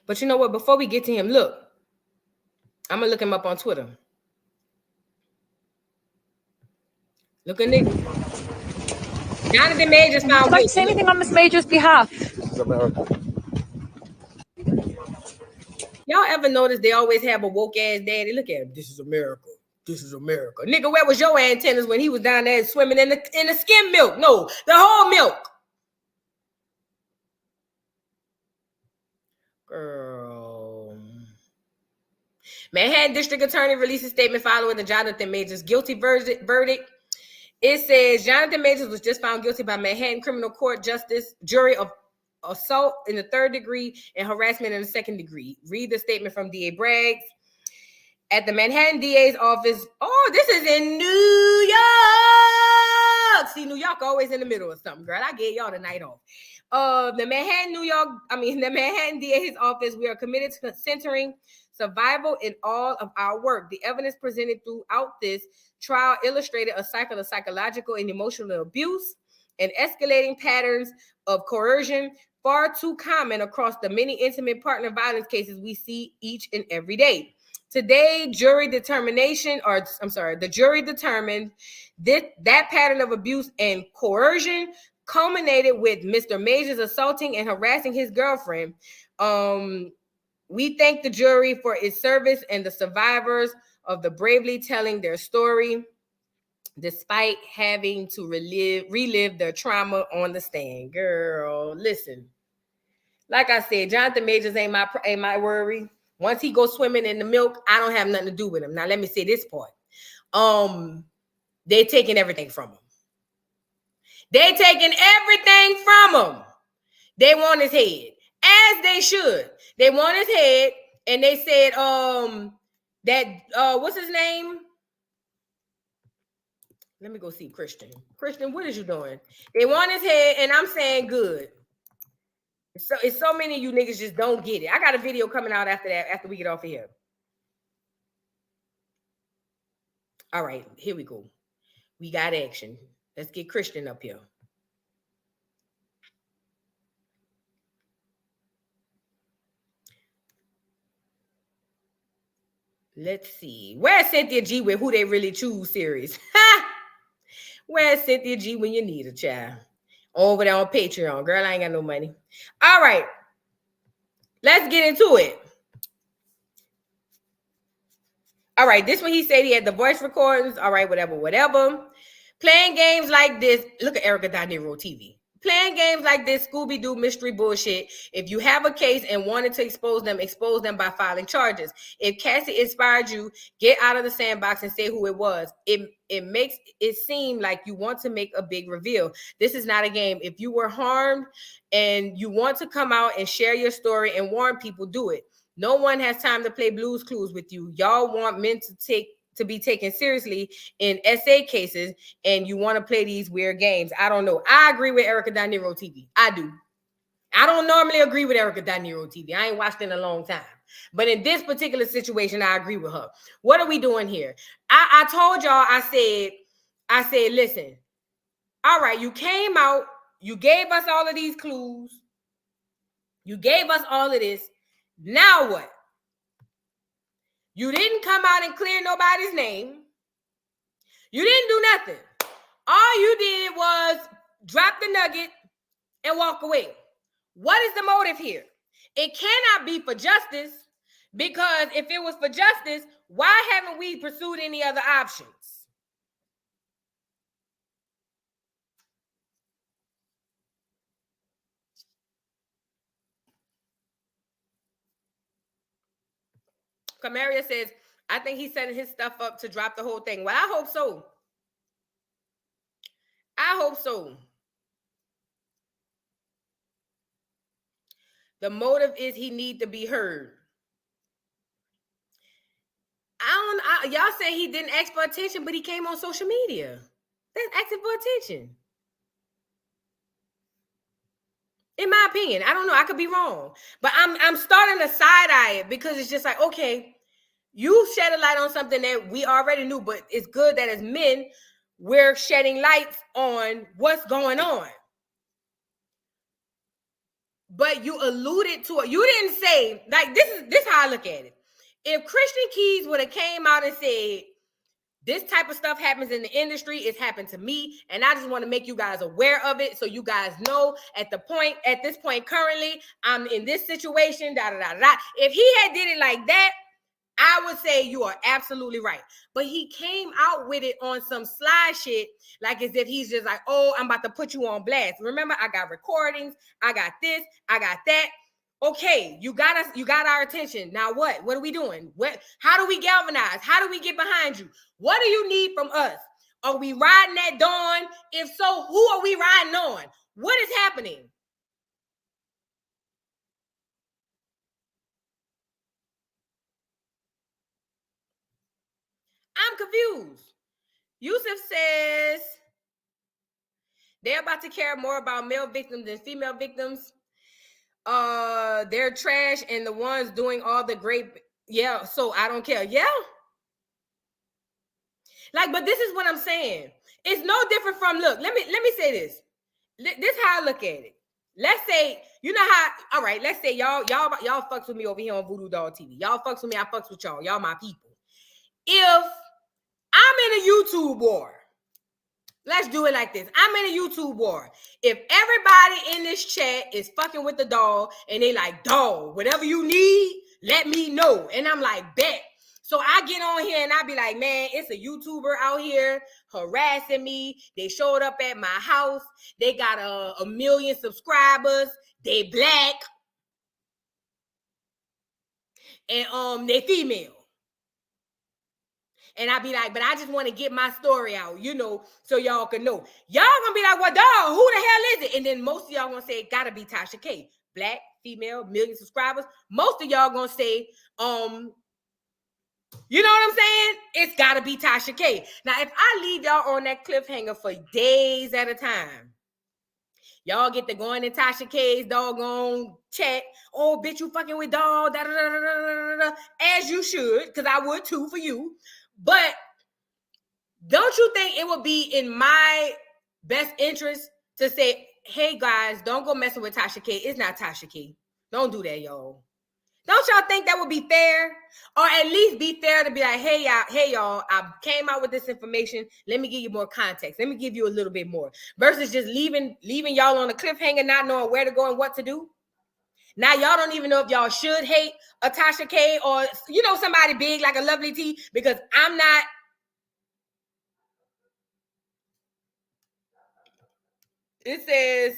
But you know what? Before we get to him, look. I'm going to look him up on Twitter. Look at nigga. Jonathan Majors found. I'd like to say anything on Miss Majors' behalf. This is America. Y'all ever notice they always have a woke ass daddy? Look at him. This is America. This is America. Nigga, where was your antennas when he was down there swimming in the skim milk? No, the whole milk. Girl. Manhattan District Attorney released a statement following the Jonathan Majors guilty verdict. It says Jonathan Majors was just found guilty by Manhattan Criminal Court jury of assault in the 3rd degree and harassment in the 2nd degree. Read the statement from DA Braggs. At the Manhattan DA's office. Oh, this is in New York. See, New York always in the middle of something, girl. I gave y'all the night off. The Manhattan DA's office, we are committed to centering survival in all of our work. The evidence presented throughout this trial illustrated a cycle of psychological and emotional abuse and escalating patterns of coercion far too common across the many intimate partner violence cases we see each and every day. Today, the jury determined that pattern of abuse and coercion culminated with Mr. Majors assaulting and harassing his girlfriend. We thank the jury for its service and the survivors of the bravely telling their story, despite having to relive their trauma on the stand. Girl, listen. Like I said, Jonathan Majors ain't my worry. Once he goes swimming in the milk, I don't have nothing to do with him. Now, let me say this part. They're taking everything from him. They're taking everything from him. They want his head, as they should. They want his head, and they said what's his name? Let me go see Christian. Christian, what is you doing? They want his head, and I'm saying good. So it's so many of you niggas just don't get it. I got a video coming out after that, after we get off of here. All right, here we go. We got action. Let's get Christian up here. Let's see. Where's Cynthia G with Who They Really Choose series? Where's Cynthia G when you need a child? Over there on Patreon. Girl, I ain't got no money. All right. Let's get into it. All right. This one he said he had the voice recordings. All right. Whatever. Playing games like this. Look at Erica Dinero TV. Playing games like this Scooby-Doo mystery bullshit. If you have a case and wanted to expose them by filing charges. If Cassie inspired you, get out of the sandbox and say who it was. It makes it seem like you want to make a big reveal. This is not a game. If you were harmed and you want to come out and share your story and warn people, do it. No one has time to play Blue's Clues with you. Y'all want men to be taken seriously in SA cases, and you want to play these weird games. I don't know. I agree with Erica Dinero TV. I do. I don't normally agree with Erica Dinero TV. I ain't watched in a long time. But in this particular situation, I agree with her. What are we doing here? I told y'all, I said, listen, all right, you came out, you gave us all of these clues, you gave us all of this. Now what? You didn't come out and clear nobody's name. You didn't do nothing. All you did was drop the nugget and walk away. What is the motive here? It cannot be for justice, because if it was for justice, why haven't we pursued any other options? Camaria says, I think he's setting his stuff up to drop the whole thing. Well, I hope so. I hope so. The motive is he need to be heard. Y'all say he didn't ask for attention, but he came on social media. That's asking for attention. In my opinion, I don't know. I could be wrong, but I'm starting to side-eye it, because it's just like, okay, you shed a light on something that we already knew, but it's good that as men, we're shedding lights on what's going on. But you alluded to it. You didn't say, like, this is how I look at it. If Christian Keys would have came out and said, this type of stuff happens in the industry, it's happened to me, and I just want to make you guys aware of it so you guys know at this point currently, I'm in this situation, If he had did it like that, I would say you are absolutely right. But he came out with it on some sly shit, like as if he's just like, oh, I'm about to put you on blast. Remember, I got recordings, I got this, I got that. Okay, you got our attention. Now what? What are we doing? How do we galvanize? How do we get behind you? What do you need from us? Are we riding that dawn? If so, who are we riding on? What is happening? I'm confused. Yusuf says they're about to care more about male victims than female victims. They're trash, and the ones doing all the great, yeah, so I don't care. Yeah. Like, but this is what I'm saying. It's no different from, look, let me say this. This is how I look at it. Let's say, you know how, all right, let's say y'all fucks with me over here on Voodoo Doll TV. Y'all fucks with me, I fucks with y'all. Y'all my people. If I'm in a YouTube war, let's do it like this. I'm in a YouTube war. If everybody in this chat is fucking with the doll and they like, doll, whatever you need, let me know. And I'm like, bet. So I get on here and I be like, man, it's a YouTuber out here harassing me. They showed up at my house. They got a million subscribers. They black. And they female. And I be like, but I just want to get my story out, you know, so y'all can know. Y'all gonna be like, well, dog, who the hell is it? And then most of y'all gonna say, it gotta be Tasha K. Black, female, million subscribers. Most of y'all gonna say, you know what I'm saying? It's gotta be Tasha K. Now, if I leave y'all on that cliffhanger for days at a time, y'all get to going in Tasha K's doggone chat. Oh, bitch, you fucking with dog. Da, da, da, da, da, da, as you should, because I would too for you. But don't you think it would be in my best interest to say, hey, guys, don't go messing with Tasha K. It's not Tasha K. Don't do that, y'all. Don't y'all think that would be fair? Or at least be fair to be like, hey y'all, I came out with this information. Let me give you more context. Let me give you a little bit more. Versus just leaving y'all on a cliffhanger, not knowing where to go and what to do. Now y'all don't even know if y'all should hate a Tasha K or, you know, somebody big like a Lovely T, because I'm not. It says,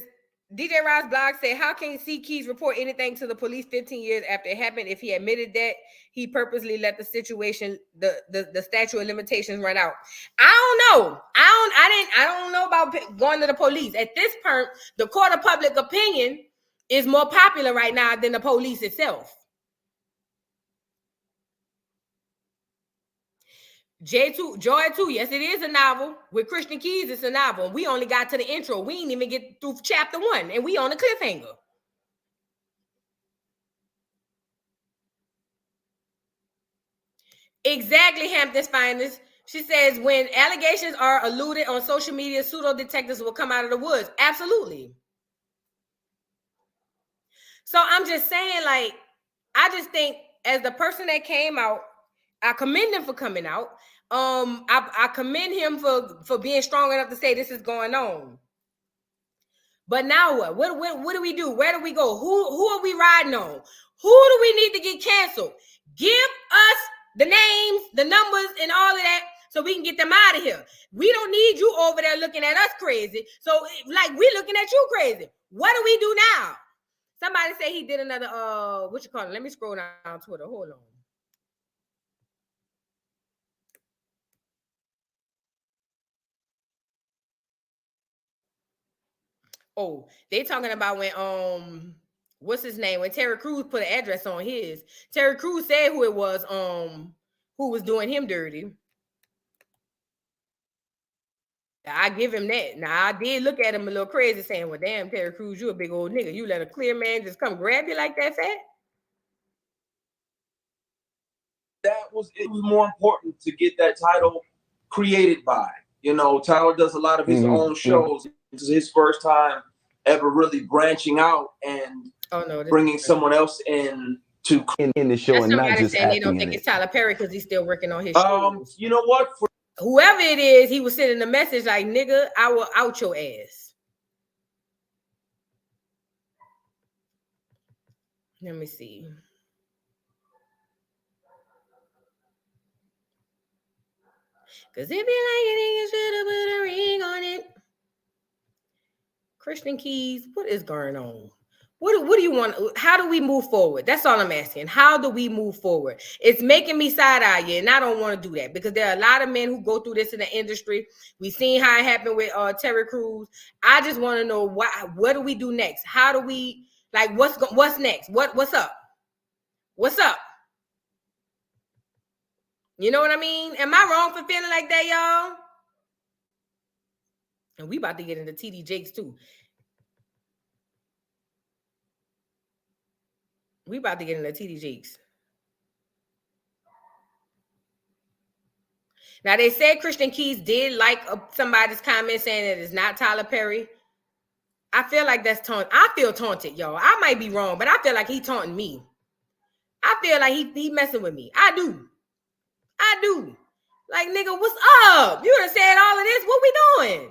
DJ Ross blog said, how can C Keys report anything to the police 15 years after it happened if he admitted that he purposely let the situation, the statute of limitations run out? I don't know. I don't know about going to the police. At this point, the court of public opinion is more popular right now than the police itself. Joy 2, yes, it is a novel. With Christian Keys, it's a novel. We only got to the intro. We didn't even get through chapter 1, and we on a cliffhanger. Exactly, Hampton's Finest. She says, when allegations are eluded on social media, pseudo detectives will come out of the woods. Absolutely. So I'm just saying, like, I just think as the person that came out, I commend him for coming out. I commend him for being strong enough to say this is going on. But now what? What do we do? Where do we go? Who are we riding on? Who do we need to get canceled? Give us the names, the numbers, and all of that so we can get them out of here. We don't need you over there looking at us crazy. So, like, we looking at you crazy. What do we do now? Somebody say he did another, what you call it? Let me scroll down Twitter. Hold on. Oh, they talking about when, what's his name? When Terry Crews put an address on his. Terry Crews said who it was, who was doing him dirty. I give him that. Now, I did look at him a little crazy saying, well, damn, Terry Crews, you a big old nigga. You let a clear man just come grab you like that, fat? It was more important to get that title created by. You know, Tyler does a lot of his own shows. This is his first time ever really branching out and bringing someone else in to in the show. That's and not just saying they don't think it's Tyler Perry because he's still working on his shows. You know what? Whoever it is, he was sending a message like, nigga, I will out your ass. Let me see. Because if you like it, you should have put a ring on it. Christian Keys, what is going on? What do you want? How do we move forward? That's all I'm asking. How do we move forward? It's making me side-eye you, and I don't want to do that because there are a lot of men who go through this in the industry. We've seen how it happened with Terry Crews. I just want to know what do we do next? How do we, like, what's next? What's up? What's up? You know what I mean? Am I wrong for feeling like that, y'all? And we about to get into TD Jakes too. We about to get into TD Jakes. Now, they said Christian Keys did like somebody's comment saying that it's not Tyler Perry. I feel like that's taunt. I feel taunted, y'all. I might be wrong, but I feel like he taunting me. I feel like he messing with me. I do. Like, nigga, what's up? You done said all of this. What we doing?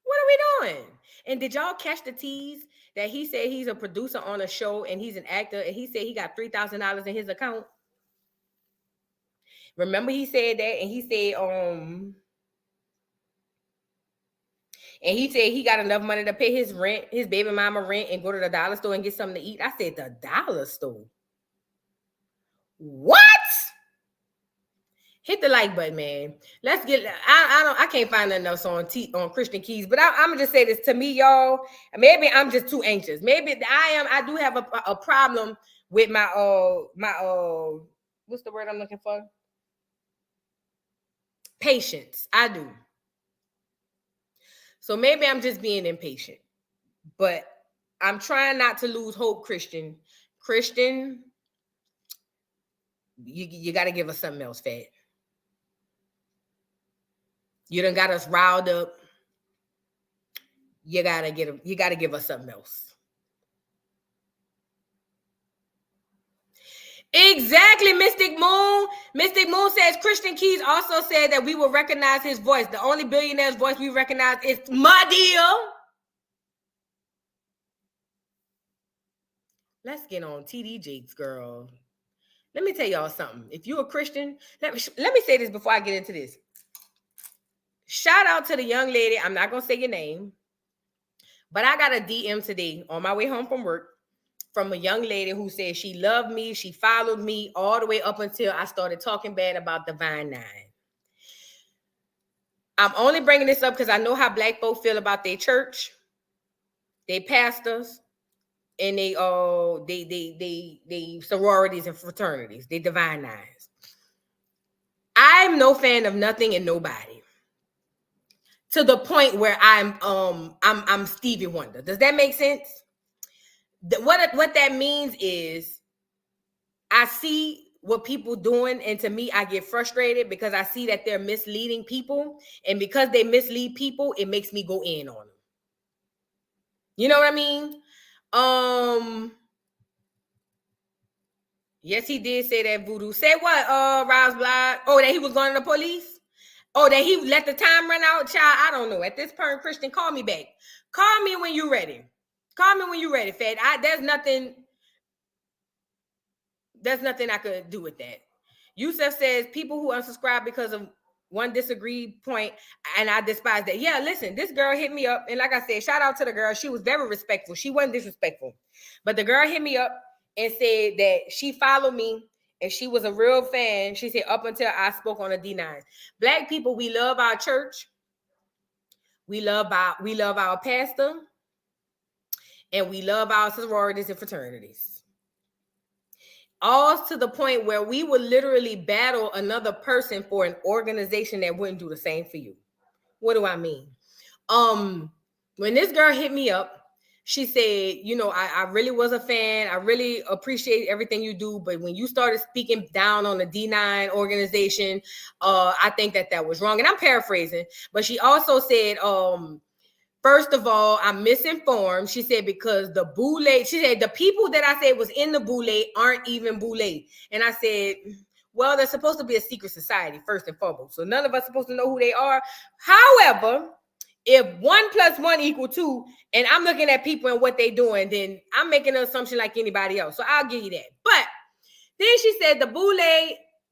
What are we doing? And did y'all catch the tease that he said he's a producer on a show and he's an actor and he said he got $3,000 in his account? Remember he said that, and he said he got enough money to pay his rent, his baby mama rent, and go to the dollar store and get something to eat. I said, the dollar store? What? Hit the like button, man. Let's get. I can't find nothing else on Christian Keys, but I'm gonna just say this to me, y'all. Maybe I'm just too anxious. Maybe I do have a problem with my what's the word I'm looking for? Patience. I do. So maybe I'm just being impatient, but I'm trying not to lose hope, Christian. Christian, you got to give us something else, Fat. You done got us riled up. you gotta give us something else. Exactly, Mystic Moon. Mystic Moon says Christian Keys also said that we will recognize his voice. The only billionaire's voice we recognize is Madia. Let's get on TD Jakes, girl. Let me tell y'all something. If you're a Christian, let me say this before I get into this. Shout out to the young lady. I'm not going to say your name, but I got a DM today on my way home from work from a young lady who said she loved me. She followed me all the way up until I started talking bad about Divine Nine. I'm only bringing this up because I know how black folk feel about their church, their pastors, and they sororities and fraternities, they Divine Nines. I'm no fan of nothing and nobody, to the point where I'm Stevie Wonder. Does that make sense? What that means is I see what people doing, and to me, I get frustrated because I see that they're misleading people, and because they mislead people, it makes me go in on them. You know what I mean? Yes, he did say that, Voodoo. Say what, Rouse Blood? Oh, that he was going to the police? Oh, that he let the time run out? Child, I don't know. At this point, Christian, call me back. Call me when you're ready. Call me when you're ready, Fed. There's nothing I could do with that. Yusuf says, people who unsubscribe because of one disagreed point, and I despise that. Yeah, listen, this girl hit me up, and like I said, shout out to the girl. She was very respectful. She wasn't disrespectful. But the girl hit me up and said that she followed me and she was a real fan. She said, up until I spoke on the D9. Black people, we love our church. We love our pastor. And we love our sororities and fraternities. All to the point where we would literally battle another person for an organization that wouldn't do the same for you. What do I mean? When this girl hit me up, she said, you know, I really was a fan. I really appreciate everything you do. But when you started speaking down on the D9 organization, I think that was wrong. And I'm paraphrasing. But she also said, first of all, I'm misinformed. She said, because the boule, she said, the people that I said was in the boule aren't even boule. And I said, well, they're supposed to be a secret society, first and foremost. So none of us are supposed to know who they are. However, if 1 + 1 = 2, and I'm looking at people and what they're doing, then I'm making an assumption like anybody else. So I'll give you that. But then she said the boule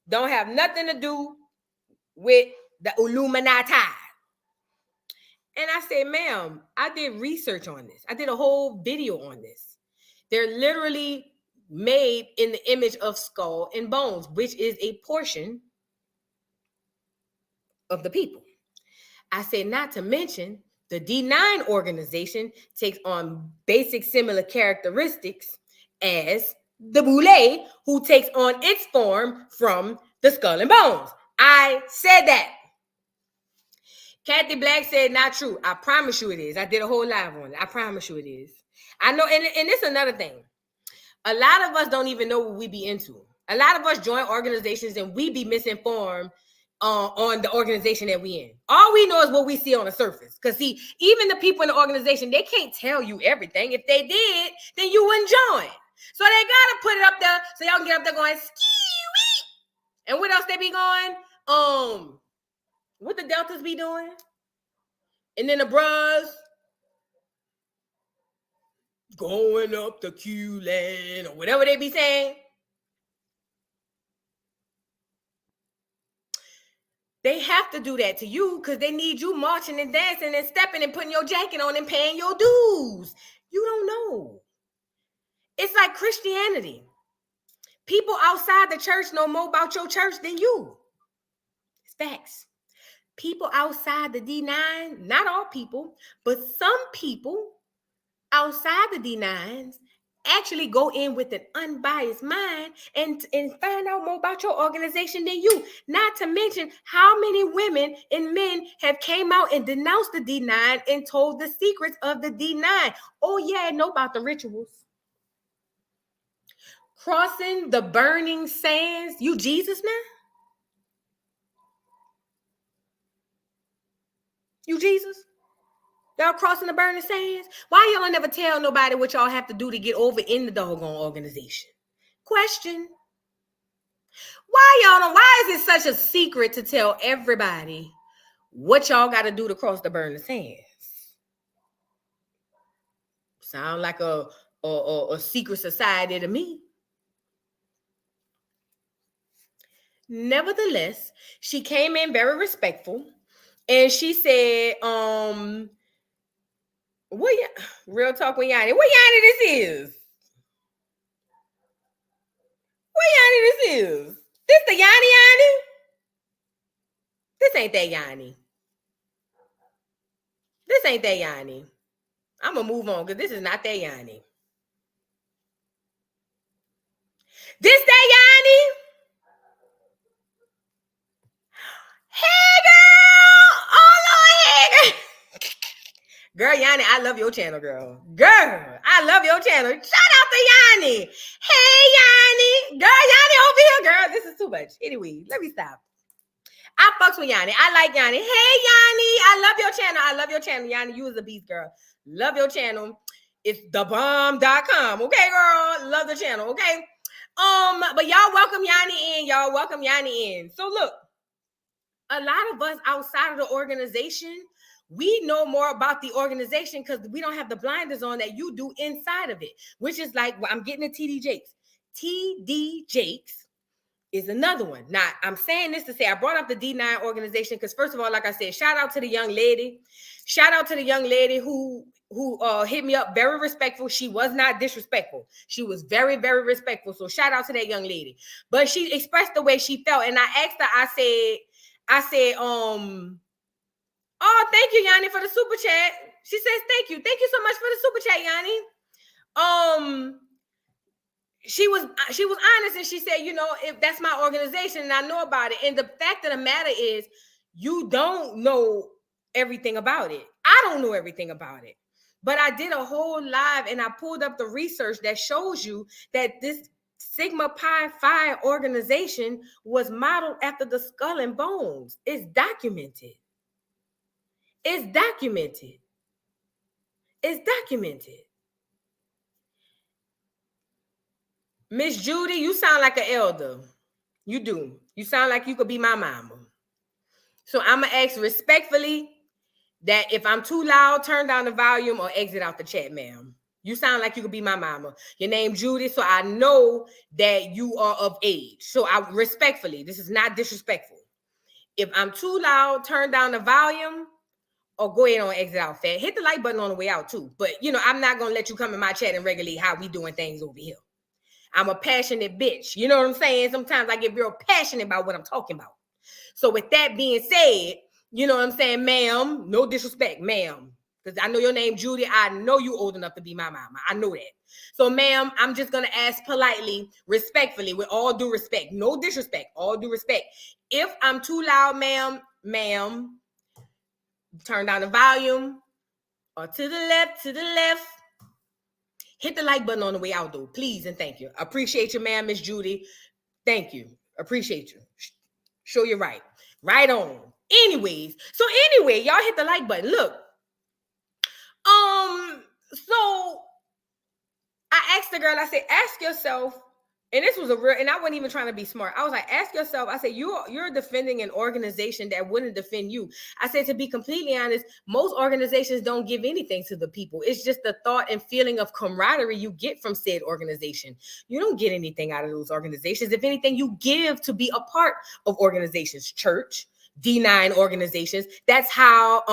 don't have nothing to do with the Illuminati. And I said, ma'am, I did research on this. I did a whole video on this. They're literally made in the image of skull and bones, which is a portion of the people. I said, not to mention, the D9 organization takes on basic similar characteristics as the boule, who takes on its form from the skull and bones. I said that. Kathy Black said, not true. I promise you it is. I did a whole live on it. I promise you it is. I know, and this is another thing. A lot of us don't even know what we be into. A lot of us join organizations and we be misinformed on the organization that we in. All we know is what we see on the surface. Because see, even the people in the organization, they can't tell you everything. If they did, then you wouldn't join. So they gotta put it up there so y'all can get up there going, ski-wee. And what else they be going? What the Deltas be doing? And then the bros going up the Q-land or whatever they be saying. They have to do that to you because they need you marching and dancing and stepping and putting your jacket on and paying your dues. You don't know. It's like Christianity. People outside the church know more about your church than you. It's facts. People outside the D9, not all people, but some people outside the D9s actually go in with an unbiased mind and find out more about your organization than you. Not to mention how many women and men have came out and denounced the D9 and told the secrets of the D9. Oh yeah, know about the rituals. Crossing the burning sands. You Jesus now? You Jesus? Y'all crossing the burning sands? Why y'all never tell nobody what y'all have to do to get over in the doggone organization? Question. Why is it such a secret to tell everybody what y'all got to do to cross the burning sands? Sound like a secret society to me. Nevertheless, she came in very respectful, and she said, real talk with Yanni. What Yanni this is? What Yanni this is? This the Yanni? This ain't that Yanni. This ain't that Yanni. I'm going to move on because this is not that Yanni. This that Yanni? Hey, girl. Oh, Lord, hey, girl. Girl, Yanni, I love your channel, girl. Girl, I love your channel. Shout out to Yanni. Hey, Yanni. Girl, Yanni over here, girl. This is too much. Anyway, let me stop. I fucks with Yanni. I like Yanni. Hey, Yanni. I love your channel. I love your channel. Yanni, you is a beast, girl. Love your channel. It's thebomb.com. Okay, girl. Love the channel. Okay. But y'all welcome Yanni in. Y'all welcome Yanni in. So look, a lot of us outside of the organization, we know more about the organization because we don't have the blinders on that you do inside of it, which is like, I'm getting to TD Jakes. TD Jakes is another one. Now, I'm saying this to say I brought up the D9 organization because, first of all, like I said, shout out to the young lady. Shout out to the young lady who hit me up, very respectful. She was not disrespectful. She was very, very respectful. So shout out to that young lady. But she expressed the way she felt. And I asked her, I said, oh, thank you, Yanni, for the super chat. She says, thank you. Thank you so much for the super chat, Yanni. She was honest, and she said, you know, if that's my organization and I know about it. And the fact of the matter is, you don't know everything about it. I don't know everything about it. But I did a whole live and I pulled up the research that shows you that this Sigma Pi Phi organization was modeled after the Skull and Bones. It's documented. It's documented. It's documented. Miss Judy, you sound like an elder. You do. You sound like you could be my mama. So I'm going to ask respectfully that if I'm too loud, turn down the volume or exit out the chat, ma'am. You sound like you could be my mama. Your name Judy, so I know that you are of age. So I respectfully, this is not disrespectful. If I'm too loud, turn down the volume or go ahead and exit out fat. Hit the like button on the way out too. But, you know, I'm not going to let you come in my chat and regulate how we doing things over here. I'm a passionate bitch. You know what I'm saying? Sometimes I get real passionate about what I'm talking about. So with that being said, you know what I'm saying, ma'am? No disrespect, ma'am. Because I know your name, Judy. I know you old enough to be my mama. I know that. So, ma'am, I'm just going to ask politely, respectfully, with all due respect. No disrespect, all due respect. If I'm too loud, ma'am, turn down the volume. Or to the left. Hit the like button on the way out, though. Please and thank you. Appreciate you, ma'am, Miss Judy. Thank you. Appreciate you. Show you right. Right on. Anyways, y'all hit the like button. Look. So I asked the girl, I said, ask yourself, and this was and I wasn't even trying to be smart. I was like, ask yourself, I said, you're defending an organization that wouldn't defend you. I said, to be completely honest, most organizations don't give anything to the people. It's just the thought and feeling of camaraderie you get from said organization. You don't get anything out of those organizations. If anything, you give to be a part of organizations, church, D9 organizations. That's how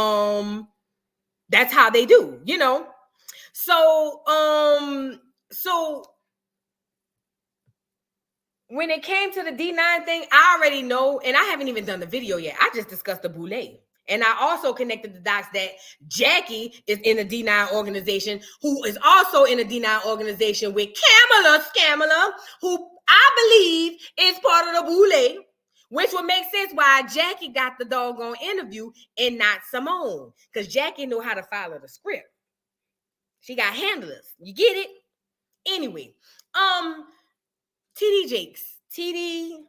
they do, you know? So when it came to the D9 thing, I already know, and I haven't even done the video yet. I just discussed the boule. And I also connected the dots that Jackie is in a D9 organization, who is also in a D9 organization with Scamala, who I believe is part of the boule, which would make sense why Jackie got the doggone interview and not Simone, because Jackie knew how to follow the script. She got handlers. You get it? Anyway, TD Jakes. TD.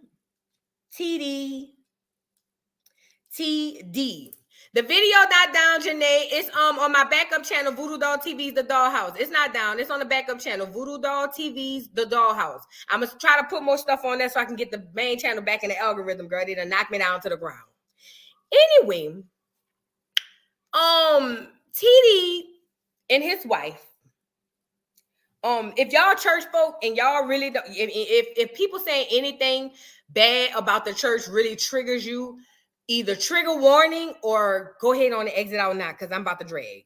The video not down, Janae. It's on my backup channel, Voodoo Doll TV's The Dollhouse. It's not down. It's on the backup channel, Voodoo Doll TV's The Dollhouse. I'm gonna try to put more stuff on there so I can get the main channel back in the algorithm, girl. They done knock me down to the ground. Anyway, TD and his wife. If y'all church folk and y'all really don't, if people saying anything bad about the church really triggers you, either trigger warning or go ahead on and exit out now, because I'm about to drag.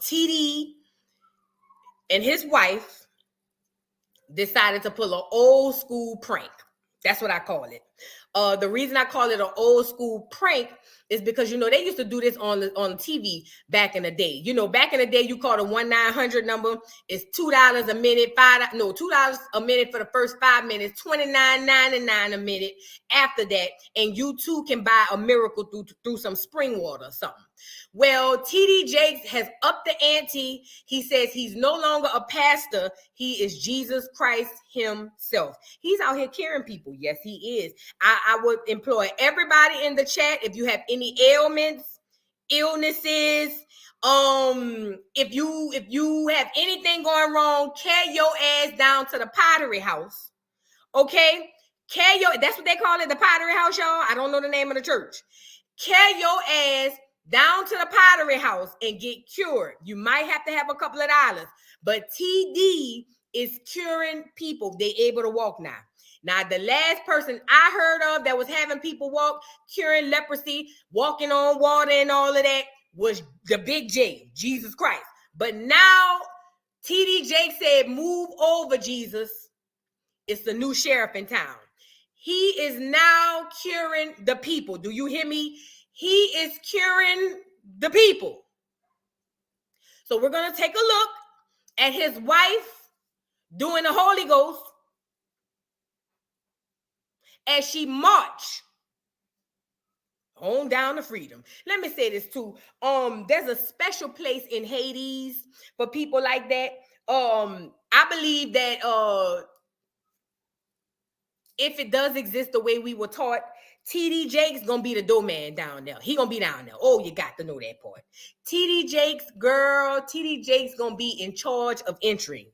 TD and his wife decided to pull an old school prank. That's what I call it. The reason I call it an old school prank is because, you know, they used to do this on TV back in the day. You know, back in the day, you call the 1-900 number. It's $2 a minute, $2 a minute for the first 5 minutes, $29.99 a minute after that. And you too can buy a miracle through some spring water or something. Well, TD Jakes has upped the ante. He says he's no longer a pastor. He is Jesus Christ himself. He's out here curing people. Yes, he is. I would employ everybody in the chat. If you have any ailments, illnesses, if you have anything going wrong, carry your ass down to the Pottery House. Okay? That's what they call it, the Pottery House, y'all. I don't know the name of the church. Carry your ass down to the Pottery House and get cured. You might have to have a couple of dollars, but TD is curing people. They able to walk now. Now, the last person I heard of that was having people walk, curing leprosy, walking on water and all of that was the Big J, Jesus Christ. But now TD Jakes said, move over, Jesus. It's the new sheriff in town. He is now curing the people. Do you hear me? He is curing the people. So we're going to take a look at his wife doing the Holy Ghost as she marched on down to freedom. Let me say this too. There's a special place in Hades for people like that. I believe that if it does exist the way we were taught, TD Jakes gonna be the doorman down there. He gonna be down there. Oh, you got to know that part. TD Jakes, girl, TD Jakes gonna be in charge of entering.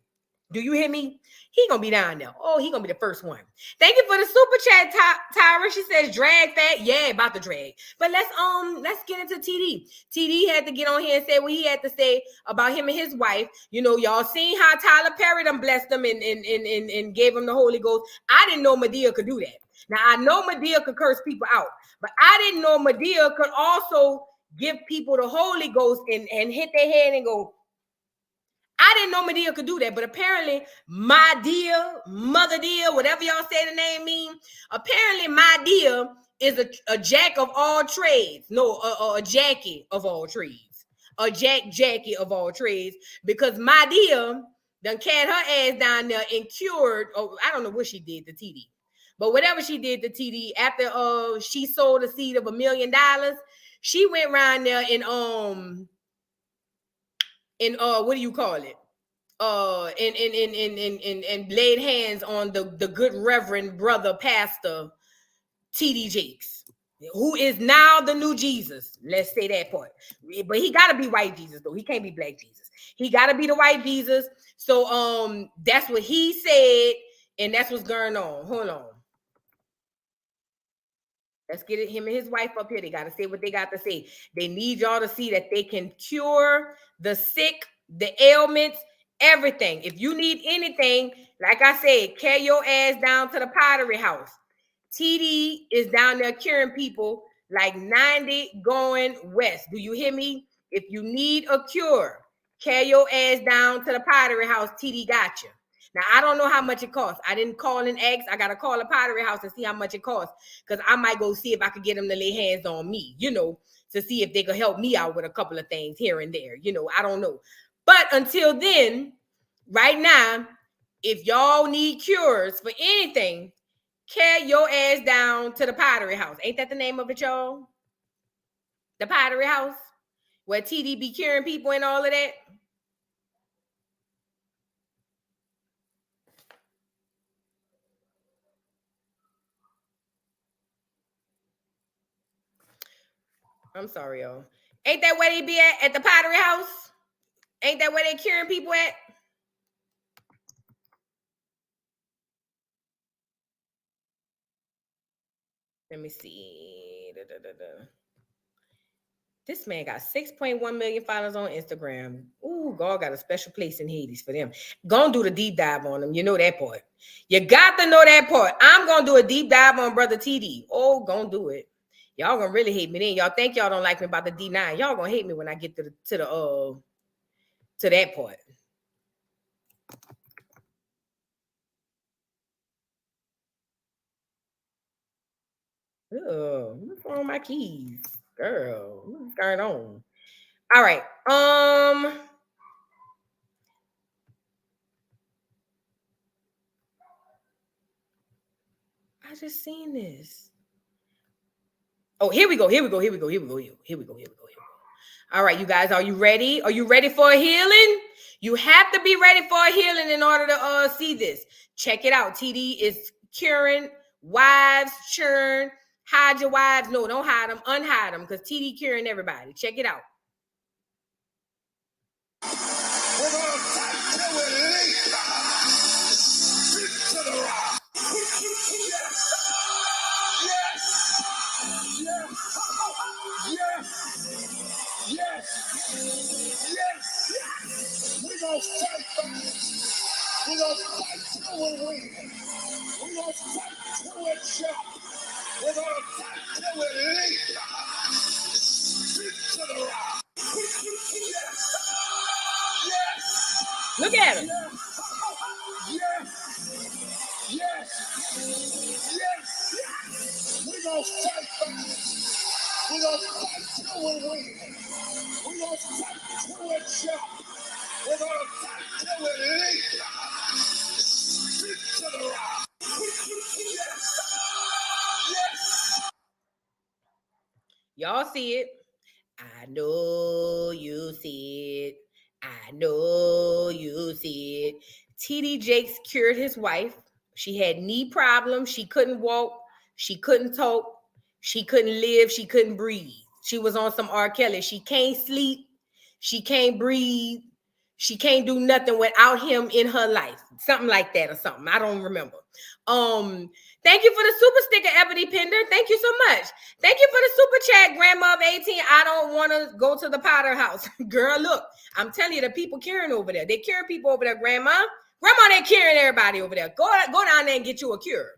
Do you hear me? He gonna be down there. Oh, he gonna be the first one. Thank you for the super chat, Tyra. She says drag that. Yeah, about to drag. But let's get into TD. TD had to get on here and say what he had to say about him and his wife. You know, y'all seen how Tyler Perry done blessed them and gave him the Holy Ghost. I didn't know Madea could do that. Now I know Madea could curse people out, but I didn't know Madea could also give people the Holy Ghost and hit their head and go. I didn't know Madea could do that, but apparently my dear, mother dear, whatever y'all say the name mean, apparently my dear is a jack of all trades. No, a Jackie of all trades. A Jackie of all trades, because my dear done cat her ass down there and cured, I don't know what she did to TD, but whatever she did to TD, after she sold a seed of $1 million, she went around there and what do you call it? And laid hands on the good Reverend brother pastor TD Jakes, who is now the new Jesus. Let's say that part. But he gotta be white Jesus, though. He can't be black Jesus. He gotta be the white Jesus. So that's what he said, and that's what's going on. Hold on. Let's get it, him and his wife up here. They got to say what they got to say. They need y'all to see that they can cure the sick, the ailments, everything. If you need anything, like I said, carry your ass down to the Pottery House. TD is down there curing people like 90 going west. Do you hear me? If you need a cure, carry your ass down to the Pottery House. TD got you. Now, I don't know how much it costs. I didn't call and ask. I got to call a Pottery House and see how much it costs, because I might go see if I could get them to lay hands on me, you know, to see if they could help me out with a couple of things here and there. You know, I don't know. But until then, right now, if y'all need cures for anything, carry your ass down to the Pottery House. Ain't that the name of it, y'all? The Pottery House, where TD be curing people and all of that. I'm sorry, y'all. Ain't that where they be at the Pottery House? Ain't that where they curing people at? Let me see. This man got 6.1 million followers on Instagram. Ooh, God got a special place in Hades for them. Gonna do the deep dive on them. You know that part. You got to know that part. I'm gonna do a deep dive on Brother TD. Oh, gonna do it. Y'all gonna really hate me then. Y'all think y'all don't like me about the D9. Y'all gonna hate me when I get to that part. Oh, what's on my keys? Girl, what's going on? All right. I just seen this. Oh, here we go. All right, you guys, are you ready? Are you ready for a healing? You have to be ready for a healing in order to see this. Check it out. TD is curing wives, churn, hide your wives. No, don't hide them, unhide them, because TD curing everybody. Check it out. We're gonna fight till we leap to the rock. Yes. We're gonna fight back. We're gonna fight till we win. We're gonna fight till we jump. We're gonna fight till we leap to the rock. Yes. Look at him. Yes. We're gonna fight back. We're gonna fight till we win. We're gonna fight till we jump. We're gonna fight till we leap to the rock. Yes. Y'all see it? I know you see it. I know you see it. TD Jakes cured his wife. She had knee problems. She couldn't walk. She couldn't talk. She couldn't live. She couldn't breathe. She was on some R. Kelly. She can't sleep. She can't breathe. She can't do nothing without him in her life. Something like that or something. I don't remember. Thank you for the super sticker, Ebony Pender. Thank you so much. Thank you for the super chat, Grandma of 18. I don't want to go to the Potter house. Girl, look, I'm telling you, the people curing over there. They curing people over there, Grandma. Grandma, they're curing everybody over there. Go down there and get you a cure.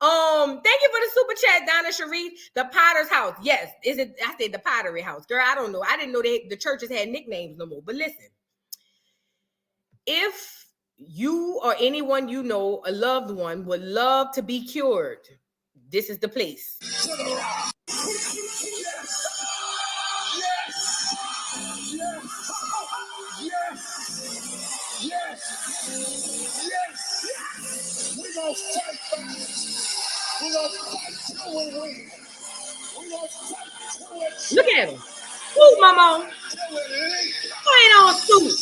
Thank you for the super chat, Donna Sharif. The Potter's house. Yes. Is it? I said the Pottery house. Girl, I don't know. I didn't know the churches had nicknames no more. But listen, if you or anyone you know, a loved one, would love to be cured, this is the place. Yes. We're gonna fight back. We're gonna fight till we win. We're gonna fight till we jump. Look at him. Scoot, Mama. Till we leap Ain't on scoot.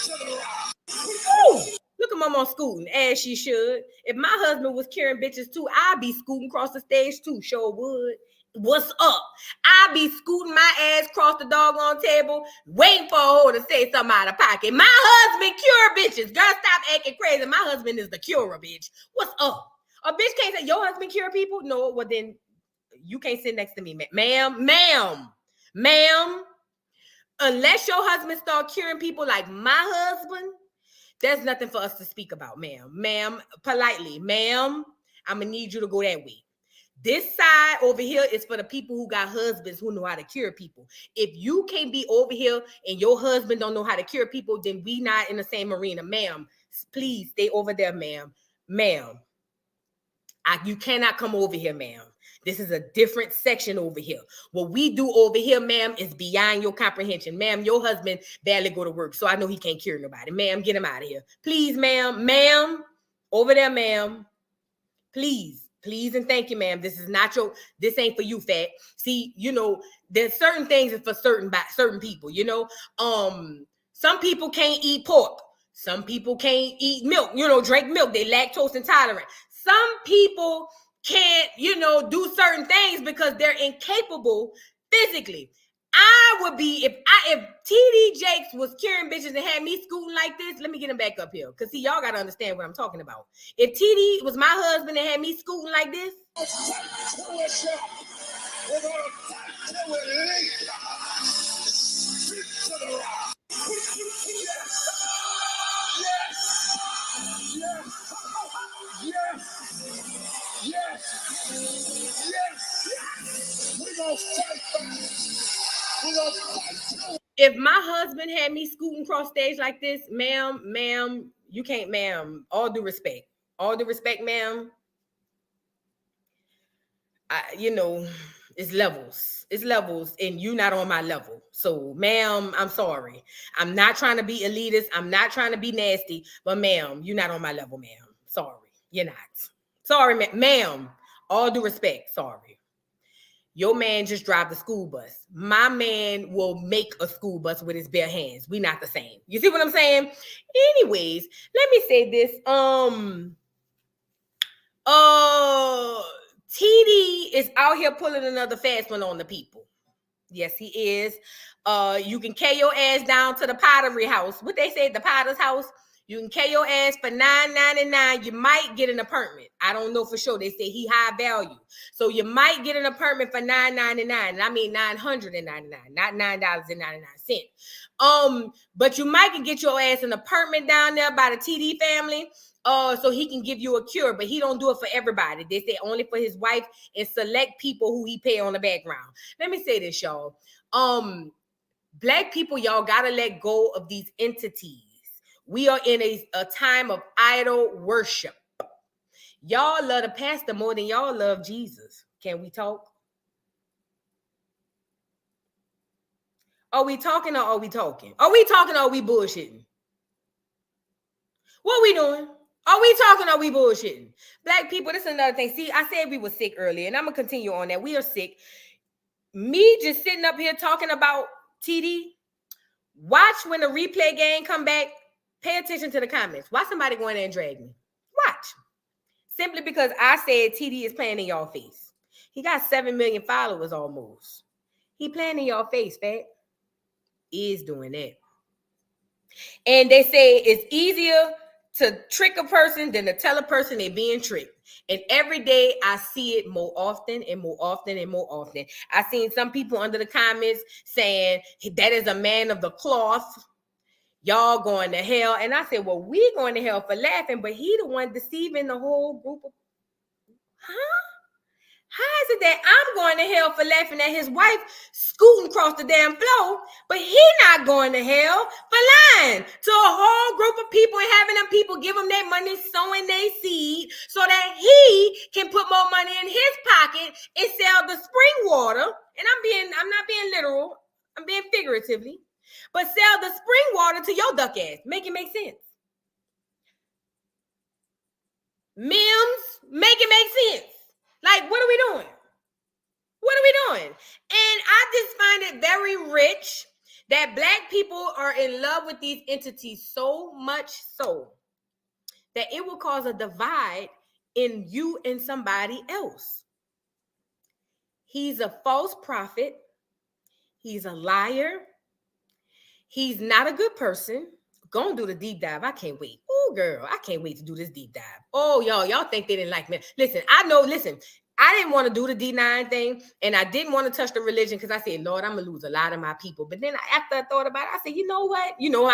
to the rock. Ooh, look at Mama scooting, as she should. If my husband was carrying bitches too, I'd be scooting across the stage too, sure would. What's up? I'd be scooting my ass across the doggone table, waiting for a hoe to say something out of pocket. My husband cure bitches. Girl, stop acting crazy. My husband is the curer, bitch. What's up? A bitch can't say, your husband cure people? No, well then, you can't sit next to me, ma'am. Unless your husband start curing people like my husband, there's nothing for us to speak about, ma'am, politely, ma'am, I'm gonna need you to go that way. This side over here is for the people who got husbands who know how to cure people. If you can't be over here and your husband don't know how to cure people, then we not in the same arena, ma'am. Please stay over there, ma'am. You cannot come over here, ma'am. This is a different section over here. What we do over here, ma'am, is beyond your comprehension. Ma'am, your husband barely go to work, so I know he can't cure nobody. Ma'am, get him out of here. Please, ma'am. Over there, ma'am. Please, and thank you, ma'am. This ain't for you, fat. See, you know, there's certain things for certain people, you know. Some people can't eat pork. Some people can't eat milk, drink milk. They lactose intolerant. Some people can't, do certain things because they're incapable physically. I would be, if TD Jakes was curing bitches and had me scooting like this, let me get him back up here. Because see, y'all got to understand what I'm talking about. If TD was my husband and had me scooting like this. If my husband had me scooting cross stage like this, ma'am, you can't, ma'am. All due respect, ma'am. It's levels, and you not on my level. So, ma'am, I'm sorry. I'm not trying to be elitist. I'm not trying to be nasty, but ma'am, you're not on my level, ma'am. Sorry, you're not. Sorry, ma'am. All due respect, sorry. Your man just drive the school bus. My man will make a school bus with his bare hands. We not the same. You see what I'm saying? Anyways, let me say this. TD is out here pulling another fast one on the people. Yes, he is. You can carry your ass down to the pottery house. What they say, the potter's house. You can carry your ass for $9.99. You might get an apartment. I don't know for sure. They say he high value. So you might get an apartment for $9.99. I mean $999, not $9.99. But you might can get your ass an apartment down there by the TD family. So he can give you a cure, but he don't do it for everybody. They say only for his wife and select people who he pay on the background. Let me say this, y'all. Black people, y'all gotta let go of these entities. We are in a time of idol worship. Y'all love the pastor more than y'all love Jesus. Can we talk? Are we talking or are we talking? Are we talking or are we bullshitting? What are we doing? Are we talking or are we bullshitting? Black people, this is another thing. See, I said we were sick earlier, and I'm going to continue on that. We are sick. Me just sitting up here talking about TD. Watch when the replay game come back. Pay attention to the comments. Why somebody going there and drag me? Watch. Simply because I said TD is playing in y'all face. He got 7 million followers almost. He playing in y'all face, fat. Is doing that. And they say it's easier to trick a person than to tell a person they're being tricked. And every day I see it more often and more often and more often. I seen some people under the comments saying that is a man of the cloth. Y'all going to hell. And I said, well, we going to hell for laughing, but he the one deceiving the whole group of, How is it that I'm going to hell for laughing at his wife scooting across the damn floor, but he not going to hell for lying to a whole group of people and having them people give him their money, sowing their seed so that he can put more money in his pocket and sell the spring water. And I'm not being literal. I'm being figuratively. But sell the spring water to your duck ass. Make it make sense. Mims, make it make sense. Like, what are we doing? What are we doing? And I just find it very rich that Black people are in love with these entities so much so that it will cause a divide in you and somebody else. He's a false prophet. He's a liar. He's not a good person. Gonna do the deep dive. I can't wait. Oh, girl, I can't wait to do this deep dive. Oh, y'all think they didn't like me. Listen, I didn't want to do the D9 thing, and I didn't want to touch the religion because I said, Lord, I'm gonna lose a lot of my people. But then after I thought about it, I said, you know what? Y'all know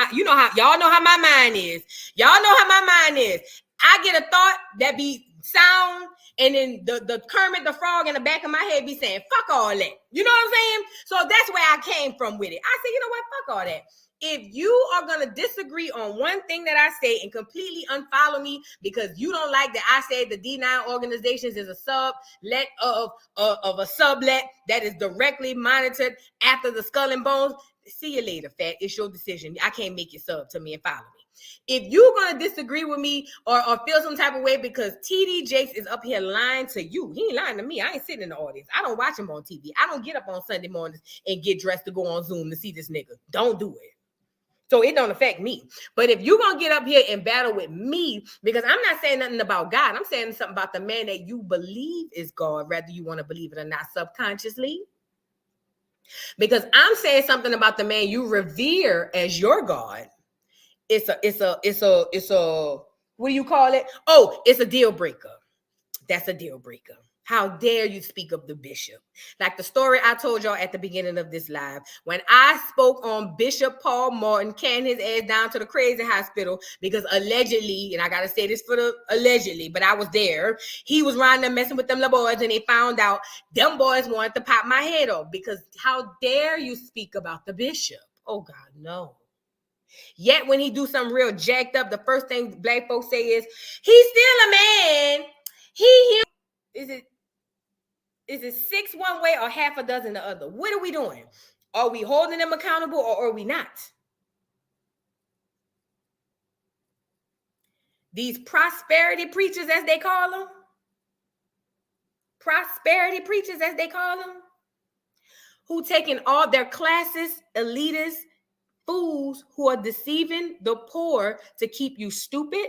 how my mind is. Y'all know how my mind is. I get a thought that be sound, and then the Kermit the Frog in the back of my head be saying, fuck all that. You know what I'm saying? So that's where I came from with it. I said, you know what? Fuck all that. If you are going to disagree on one thing that I say and completely unfollow me because you don't like that I said the D9 organizations is a sublet of a sublet that is directly monitored after the Skull and Bones, see you later, fat. It's your decision. I can't make you sub to me and follow me. If you're going to disagree with me or feel some type of way because TD Jakes is up here lying to you, he ain't lying to me. I ain't sitting in the audience. I don't watch him on TV. I don't get up on Sunday mornings and get dressed to go on Zoom to see this nigga. Don't do it. So it don't affect me. But if you're going to get up here and battle with me, because I'm not saying nothing about God. I'm saying something about the man that you believe is God, whether you want to believe it or not subconsciously. Because I'm saying something about the man you revere as your God. It's a what do you call it? Oh, it's a deal breaker. That's a deal breaker. How dare you speak of the bishop? Like the story I told y'all at the beginning of this live. When I spoke on Bishop Paul Martin carrying his ass down to the crazy hospital because allegedly, and I got to say this for the allegedly, but I was there. He was riding there messing with them little boys and they found out them boys wanted to pop my head off because how dare you speak about the bishop? Oh God, no. Yet when he do something real jacked up, the first thing black folks say is, he's still a man. Is it 6 one way or half a dozen the other? What are we doing? Are we holding them accountable or are we not? These prosperity preachers, as they call them, who taking all their classes, elitists, fools who are deceiving the poor to keep you stupid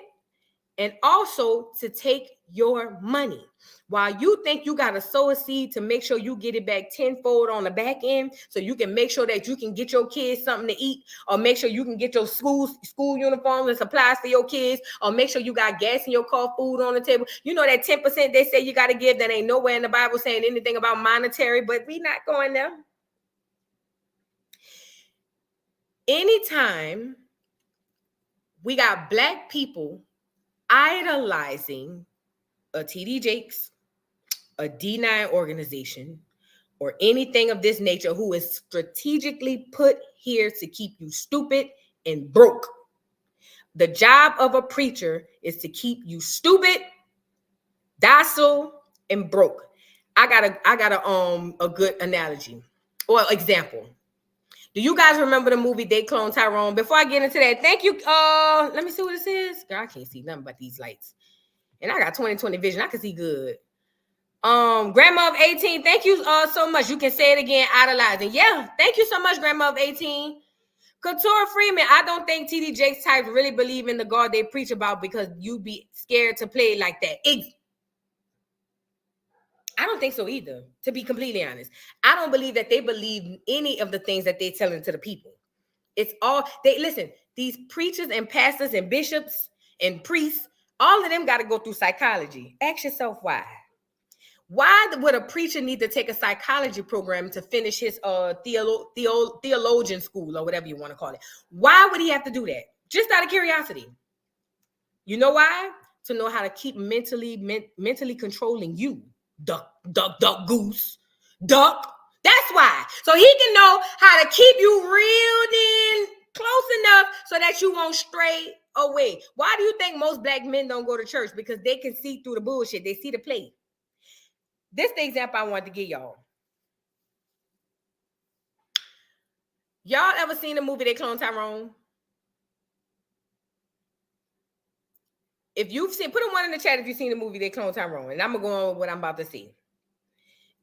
and also to take your money. While you think you got to sow a seed to make sure you get it back tenfold on the back end so you can make sure that you can get your kids something to eat or make sure you can get your school uniforms and supplies for your kids or make sure you got gas in your car, food on the table. You know that 10% they say you got to give, that ain't nowhere in the Bible saying anything about monetary, but we not going there. Anytime we got black people idolizing a TD Jakes, a D9 organization, or anything of this nature who is strategically put here to keep you stupid and broke. The job of a preacher is to keep you stupid, docile, and broke. I got a good analogy or example. Do you guys remember the movie They Clone Tyrone? Before I get into that, thank you. Let me see what it says. Girl, I can't see nothing but these lights. And I got 20/20 vision. I can see good. Grandma of 18, thank you so much. You can say it again, idolizing. Yeah, thank you so much, Grandma of 18. Couture Freeman, I don't think TD Jakes types really believe in the God they preach about because you be scared to play like that. I don't think so either, to be completely honest. I don't believe that they believe any of the things that they're telling to the people. It's all, listen, these preachers and pastors and bishops and priests, all of them got to go through psychology. Ask yourself why. Why would a preacher need to take a psychology program to finish his theologian school or whatever you want to call it? Why would he have to do that? Just out of curiosity. You know why? To know how to keep mentally controlling you. Duck, goose, duck. That's why. So he can know how to keep you reeled in close enough so that you won't stray away. Why do you think most black men don't go to church? Because they can see through the bullshit. They see the play. This is the example I wanted to give y'all. Y'all ever seen the movie They Clone Tyrone? If you've seen, put a 1 in the chat if you've seen the movie They Clone Tyrone. And I'm going to go on with what I'm about to see.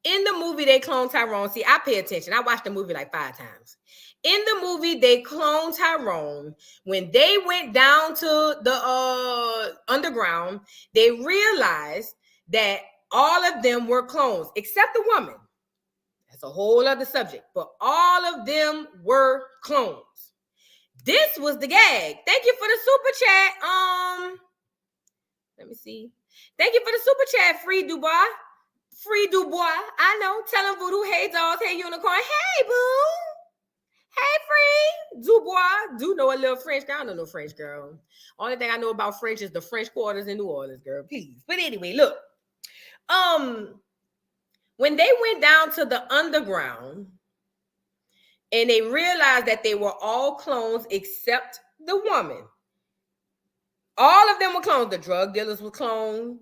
In the movie They Clone Tyrone, see, I pay attention. I watched the movie like 5 times. In the movie They Clone Tyrone, when they went down to the underground, they realized that all of them were clones, except the woman. That's a whole other subject. But all of them were clones. This was the gag. Thank you for the super chat. Let me see. Thank you for the super chat, Free Dubois. Free Dubois. I know. Tell him Voodoo. Hey, dolls. Hey, unicorn. Hey, boo. Hey, Free Dubois. Do know a little French girl. I don't know no French girl. Only thing I know about French is the French quarters in New Orleans, girl. Please. But anyway, look. When they went down to the underground and they realized that they were all clones except the woman. All of them were clones. The drug dealers were cloned.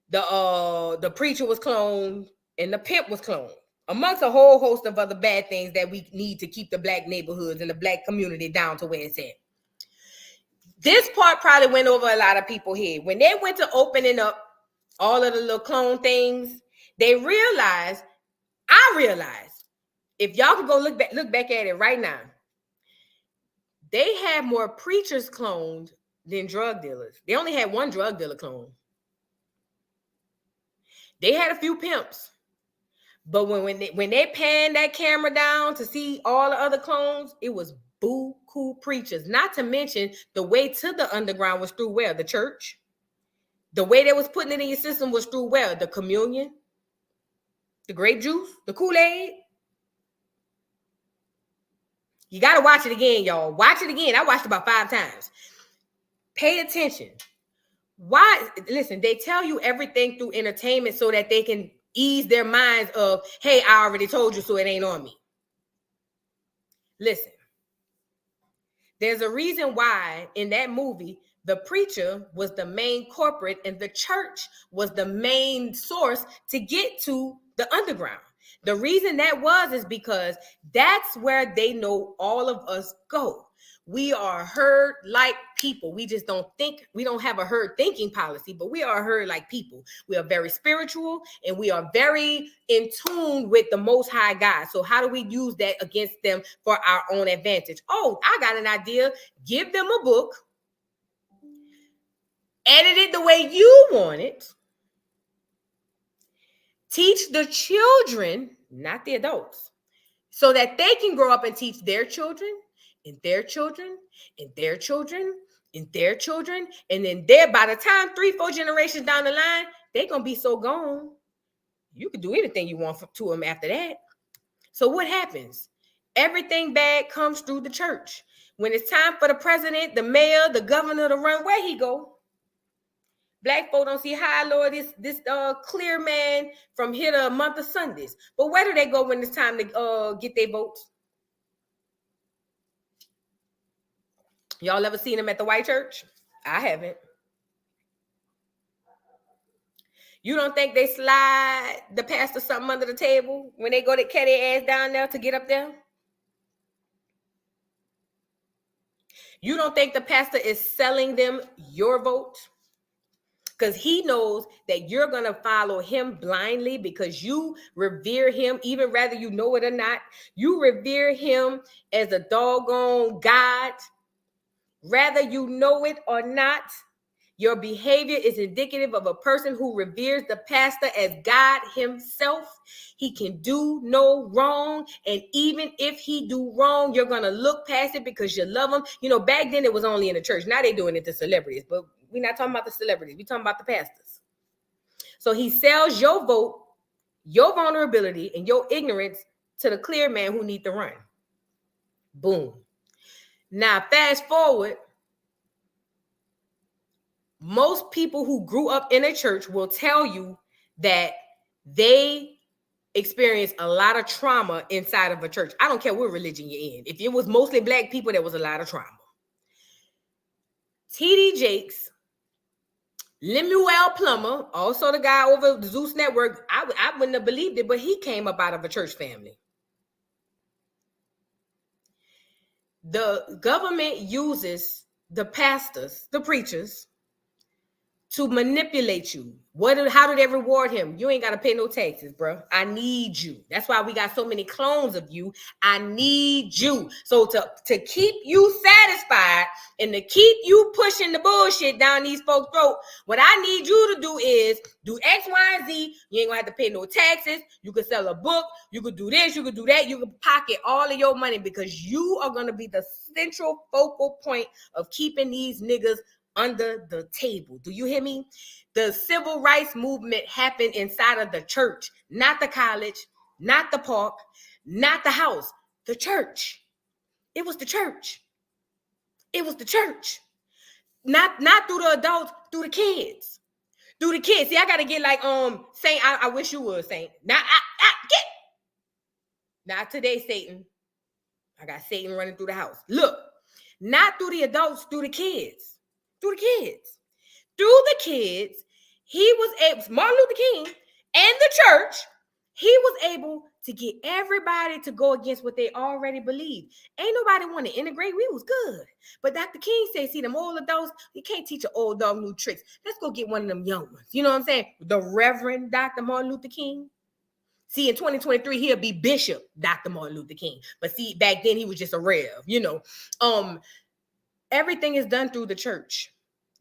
The preacher was cloned. And the pimp was cloned. Amongst a whole host of other bad things that we need to keep the black neighborhoods and the black community down to where it's at. This part probably went over a lot of people's head. When they went to opening up all of the little clone things, I realized, if y'all could go look back at it right now, they had more preachers cloned than drug dealers. They only had 1 drug dealer clone. They had a few pimps, But when they panned that camera down to see all the other clones, it was boo-hoo preachers. Not to mention the way to the underground was through where? The church. The way they was putting it in your system was through where? The communion, the grape juice, the Kool-Aid. You got to watch it again, y'all. Watch it again. I watched it about 5 times. Pay attention. Why? Listen, they tell you everything through entertainment so that they can ease their minds of, hey, I already told you, so it ain't on me. Listen, there's a reason why in that movie, the preacher was the main corporate and the church was the main source to get to the underground. The reason that is because that's where they know all of us go. We are herd like people. We just don't think, we don't have a herd thinking policy, but we are herd like people. We are very spiritual and we are very in tune with the Most High God. So how do we use that against them for our own advantage? Oh, I got an idea. Give them a book, edit it the way you want it. Teach the children, not the adults, so that they can grow up and teach their children and their children and their children and their children. And then by the time 3-4 generations down the line, they're going to be so gone. You can do anything you want to them after that. So what happens? Everything bad comes through the church. When it's time for the president, the mayor, the governor to run, where he go? Black folk don't see how, Lord, this clear man from here to a month of Sundays. But where do they go when it's time to get their votes? Y'all ever seen them at the white church? I haven't. You don't think they slide the pastor something under the table when they go to carry their ass down there to get up there? You don't think the pastor is selling them your vote? Because he knows that you're going to follow him blindly because you revere him, even whether you know it or not. You revere him as a doggone God. Whether you know it or not, your behavior is indicative of a person who reveres the pastor as God himself. He can do no wrong. And even if he do wrong, you're going to look past it because you love him. You know, back then it was only in the church. Now they're doing it to celebrities, but we're not talking about the celebrities. We're talking about the pastors. So he sells your vote, your vulnerability, and your ignorance to the clear man who need to run. Boom. Now, fast forward. Most people who grew up in a church will tell you that they experience a lot of trauma inside of a church. I don't care what religion you're in. If it was mostly black people, there was a lot of trauma. T.D. Jakes, Lemuel Plummer, also the guy over the Zeus Network, I wouldn't have believed it, but he came up out of a church family. The government uses the pastors, the preachers, to manipulate you. How do they reward him? You ain't got to pay no taxes, bro. I need you. That's why we got so many clones of you. I need you. So to keep you satisfied and to keep you pushing the bullshit down these folks' throat, what I need you to do is do X, Y, and Z. You ain't gonna have to pay no taxes. You could sell a book. You could do this. You could do that. You could pocket all of your money because you are gonna be the central focal point of keeping these niggas under the table. Do you hear me? The civil rights movement happened inside of the church, not the college, not the park, not the house, the church. It was the church. It was the church. Not through the adults, through the kids. Through the kids. See, I gotta get like Saint. I wish you would, Saint. Not today, Satan. I got Satan running through the house. Look, not through the adults, through the kids. Through the kids. Through the kids, he was able, Martin Luther King and the church, he was able to get everybody to go against what they already believed. Ain't nobody want to integrate. We was good. But Dr. King said, see, them old adults, you can't teach an old dog new tricks. Let's go get one of them young ones. You know what I'm saying? The Reverend Dr. Martin Luther King. See, in 2023, he'll be Bishop Dr. Martin Luther King. But see, back then he was just a rev, you know. Everything is done through the church.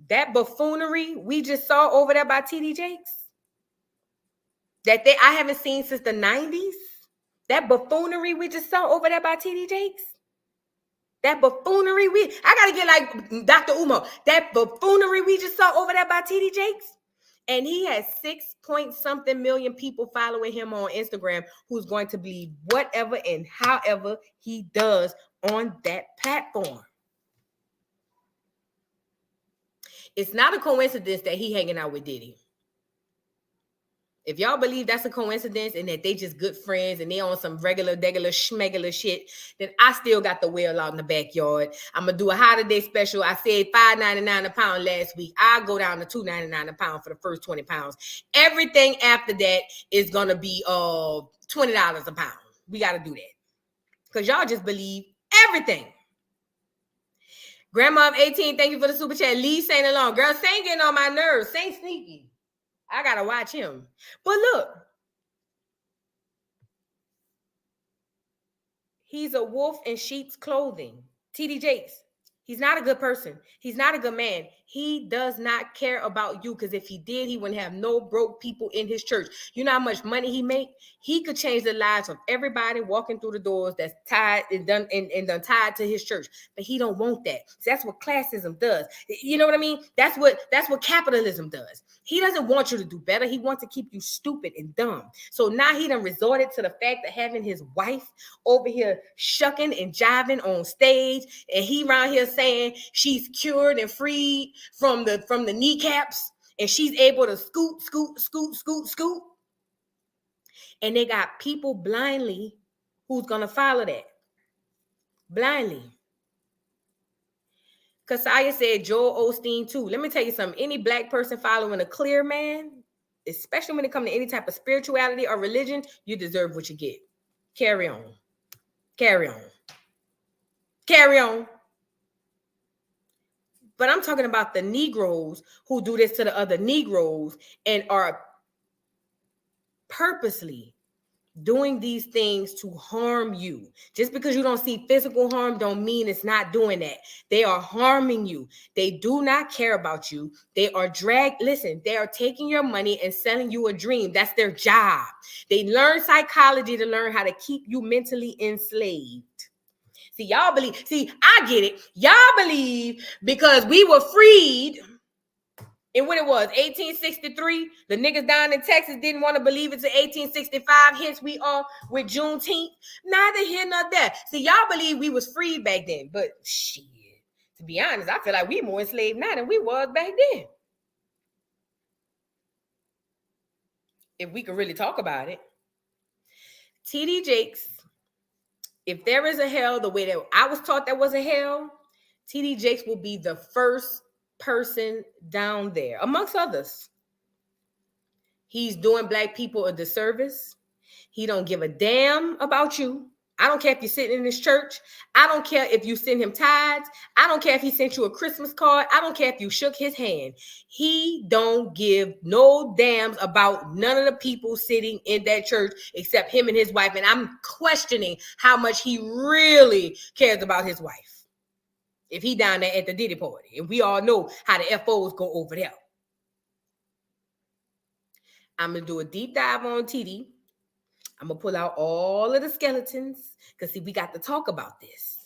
That buffoonery we just saw over there by T.D. Jakes, that I haven't seen since the 90s. That buffoonery we just saw over there by TD Jakes. That buffoonery I gotta get like Dr. Umar. That buffoonery we just saw over there by TD Jakes. And he has 6-point-something million people following him on Instagram who's going to believe whatever and however he does on that platform. It's not a coincidence that he hanging out with Diddy. If y'all believe that's a coincidence and that they just good friends and they on some regular schmegular shit, then I still got the well out in the backyard. I'm gonna do a holiday special. I said $5.99 a pound last week. I'll go down to $2.99 a pound for the first 20 pounds. Everything after that is gonna be $20 a pound. We gotta do that. Because y'all just believe everything. Grandma of 18, thank you for the super chat. Lee Saint along. Girl, Saint getting on my nerves. Saint sneaky. I gotta watch him. But look, he's a wolf in sheep's clothing. TD Jakes. He's not a good person. He's not a good man. He does not care about you, because if he did, he wouldn't have no broke people in his church. You know how much money he make? He could change the lives of everybody walking through the doors that's tied and done tied to his church. But he don't want that. That's what classism does. You know what I mean? That's what capitalism does. He doesn't want you to do better. He wants to keep you stupid and dumb. So now he done resorted to the fact of having his wife over here shucking and jiving on stage, and he around here saying she's cured and freed from the kneecaps, and she's able to scoot. And they got people blindly who's gonna follow that. Blindly. Kasaya said Joel Osteen too. Let me tell you something. Any black person following a clear man, especially when it comes to any type of spirituality or religion, you deserve what you get. Carry on. Carry on. Carry on. But I'm talking about the Negroes who do this to the other Negroes and are purposely doing these things to harm you. Just because you don't see physical harm don't mean it's not doing that. They are harming you. They do not care about you. They are they are taking your money and selling you a dream. That's their job. They learn psychology to learn how to keep you mentally enslaved. See, y'all believe. See, I get it. Y'all believe because we were freed in what it was, 1863. The niggas down in Texas didn't want to believe it's in 1865. Hence, we are with Juneteenth. Neither here nor there. See, y'all believe we was freed back then. But shit, to be honest, I feel like we more enslaved now than we was back then. If we could really talk about it. TD Jakes, if there is a hell the way that I was taught there was a hell, TD Jakes will be the first person down there, amongst others. He's doing black people a disservice. He don't give a damn about you. I don't care if you're sitting in his church. I don't care if you send him tithes. I don't care if he sent you a Christmas card. I don't care if you shook his hand. He don't give no damns about none of the people sitting in that church except him and his wife. And I'm questioning how much he really cares about his wife. If he down there at the Diddy party, and we all know how the FOs go over there. I'm going to do a deep dive on TD. I'm going to pull out all of the skeletons because, see, we got to talk about this.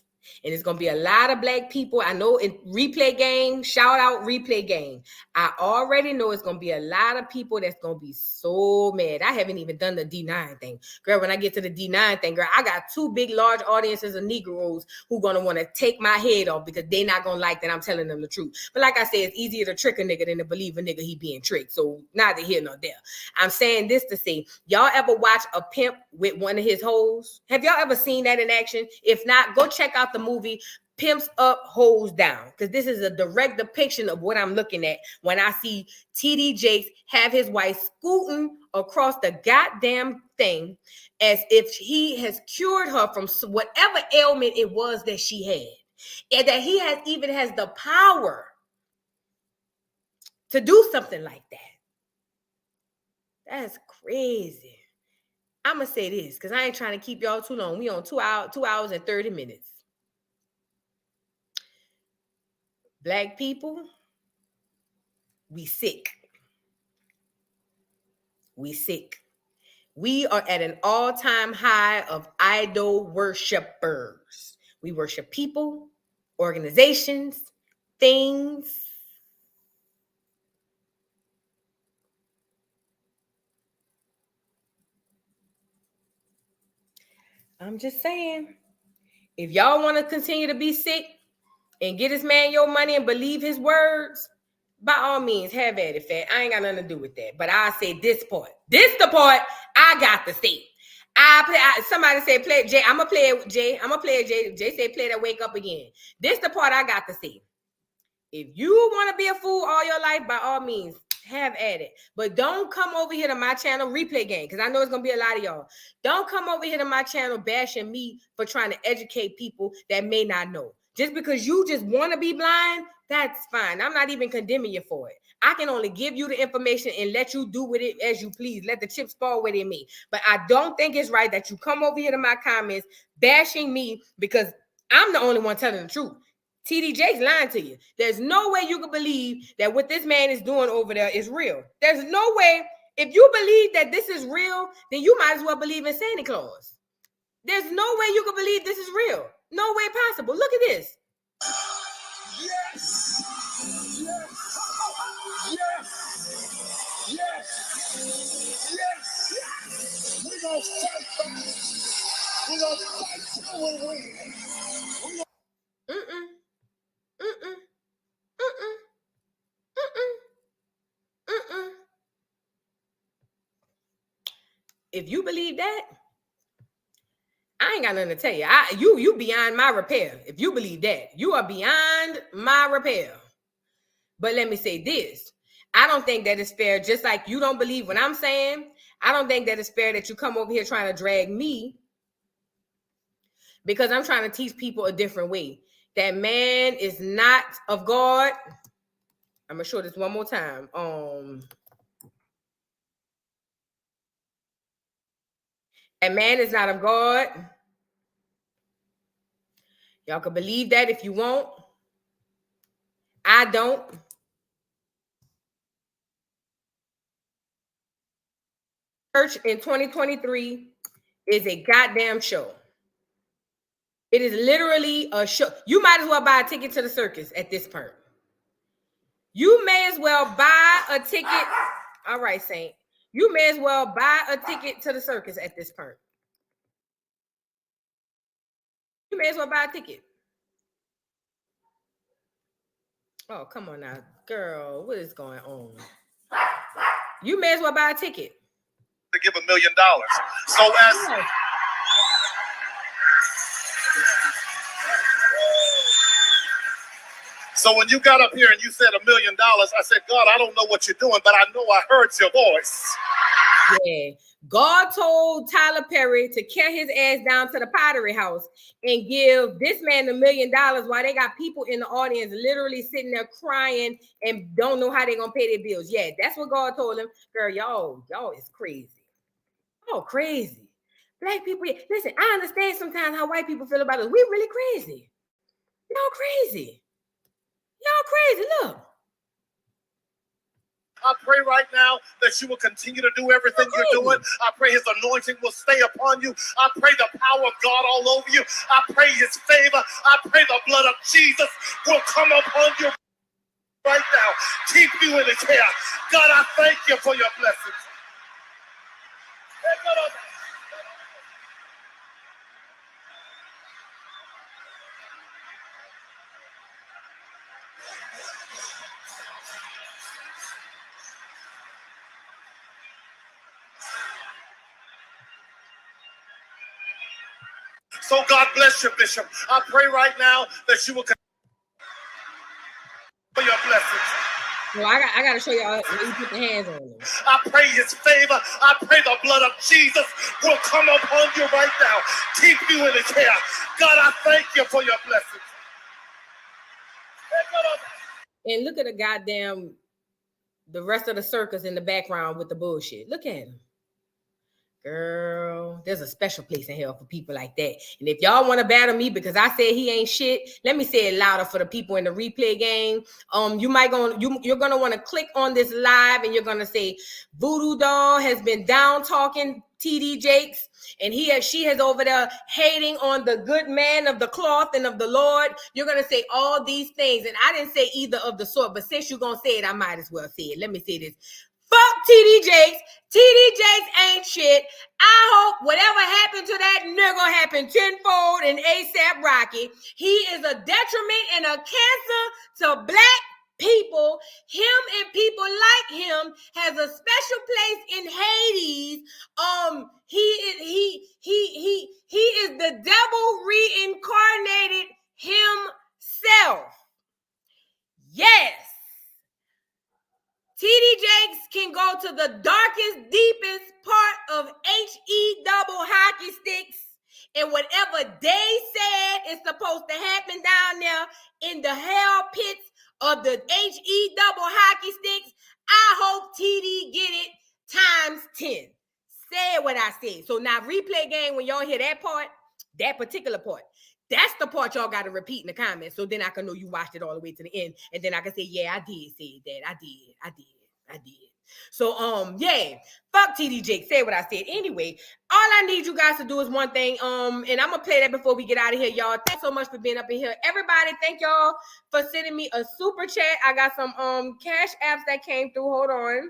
And it's going to be a lot of black people. I know in Replay Gang, shout out Replay Gang. I already know it's going to be a lot of people that's going to be so mad. I haven't even done the D9 thing. Girl, when I get to the D9 thing, girl, I got two big, large audiences of Negroes who going to want to take my head off because they not going to like that I'm telling them the truth. But like I said, it's easier to trick a nigga than to believe a nigga he being tricked. So neither here nor there. I'm saying this to say, y'all ever watch a pimp with one of his hoes? Have y'all ever seen that in action? If not, go check out the movie Pimps Up, Hoes Down, because this is a direct depiction of what I'm looking at when I see TD Jakes have his wife scooting across the goddamn thing as if he has cured her from whatever ailment it was that she had, and that he has the power to do something like that. That's crazy. I'm gonna say this because I ain't trying to keep y'all too long. We on 2 hours and 30 minutes. Black people, we sick. We sick. We are at an all-time high of idol worshipers. We worship people, organizations, things. I'm just saying, if y'all want to continue to be sick and get this man your money and believe his words, by all means, have at it, fat. I ain't got nothing to do with that. But I say this part. This the part I got to say. Somebody said play Jay. I'm gonna play it, Jay. I'm gonna play it, Jay. Jay said play that wake up again. This the part I got to say. If you want to be a fool all your life, by all means, have at it. But don't come over here to my channel, Replay Gang, because I know it's going to be a lot of y'all. Don't come over here to my channel bashing me for trying to educate people that may not know. Just because you just want to be blind, that's fine. I'm not even condemning you for it. I can only give you the information and let you do with it as you please. Let the chips fall where they may. But I don't think it's right that you come over here to my comments bashing me because I'm the only one telling the truth. TDJ's lying to you. There's no way you can believe that what this man is doing over there is real. There's no way. If you believe that this is real, then you might as well believe in Santa Claus. There's no way you can believe this is real. No way possible. Look at this. Yes. We're going to fight back. We're going to fight till we win. If you believe that, I ain't got nothing to tell you. You beyond my repair. If you believe that, you are beyond my repair. But let me say this. I don't think that it's fair. Just like you don't believe what I'm saying, I don't think that it's fair that you come over here trying to drag me because I'm trying to teach people a different way. That man is not of God. I'm going to show this one more time. That man is not of God. Y'all can believe that if you want. I don't. Church in 2023 is a goddamn show. It is literally a show. You might as well buy a ticket to the circus at this point. You may as well buy a ticket. All right, Saint. You may as well buy a ticket to the circus at this point. You may as well buy a ticket. Oh, come on now, girl. What is going on? You may as well buy a ticket. To give $1 million. So when you got up here and you said $1 million, I said, God, I don't know what you're doing, but I know I heard your voice. Yeah. God told Tyler Perry to carry his ass down to the Pottery House and give this man $1 million while they got people in the audience literally sitting there crying and don't know how they're going to pay their bills. Yeah, that's what God told him. Girl, y'all is crazy. Oh, crazy. Black people, listen, I understand sometimes how white people feel about us. We really crazy. Y'all crazy. Y'all crazy. Look. I pray right now that you will continue to do everything you're doing. I pray his anointing will stay upon you. I pray the power of God all over you. I pray his favor. I pray the blood of Jesus will come upon you right now. Keep you in his care. God, I thank you for your blessings. So God bless you, Bishop. I pray right now that you will continue for your blessings. Well, I got to show y'all when you put the hands on them. I pray his favor. I pray the blood of Jesus will come upon you right now. Keep you in his care. God, I thank you for your blessings. And look at the rest of the circus in the background with the bullshit. Look at him. Girl, there's a special place in hell for people like that. And if y'all want to battle me because I said he ain't shit, let me say it louder for the people in the Replay Gang. You're gonna want to click on this live and you're gonna say Voodoo Doll has been down talking TD Jakes, and she has over there hating on the good man of the cloth and of the Lord. You're gonna say all these things, and I didn't say either of the sort, but since you're gonna say it, I might as well say it. Let me say this. Fuck TD Jakes. TD Jakes ain't shit. I hope whatever happened to that nigga happened tenfold in ASAP Rocky. He is a detriment and a cancer to black people. Him and people like him has a special place in Hades. He is the devil reincarnated himself. Yes. TD Jakes can go to the darkest, deepest part of HE double hockey sticks, and whatever they said is supposed to happen down there in the hell pits of the HE double hockey sticks, I hope TD get it times 10. Said what I said. So now replay game, when y'all hear that part, that particular part, that's the part y'all got to repeat in the comments, so then I can know you watched it all the way to the end, and then I can say, yeah, I did say that. I did. So, yeah, fuck TD Jakes. Say what I said. Anyway, all I need you guys to do is one thing, and I'm going to play that before we get out of here, y'all. Thanks so much for being up in here. Everybody, thank y'all for sending me a super chat. I got some cash apps that came through. Hold on.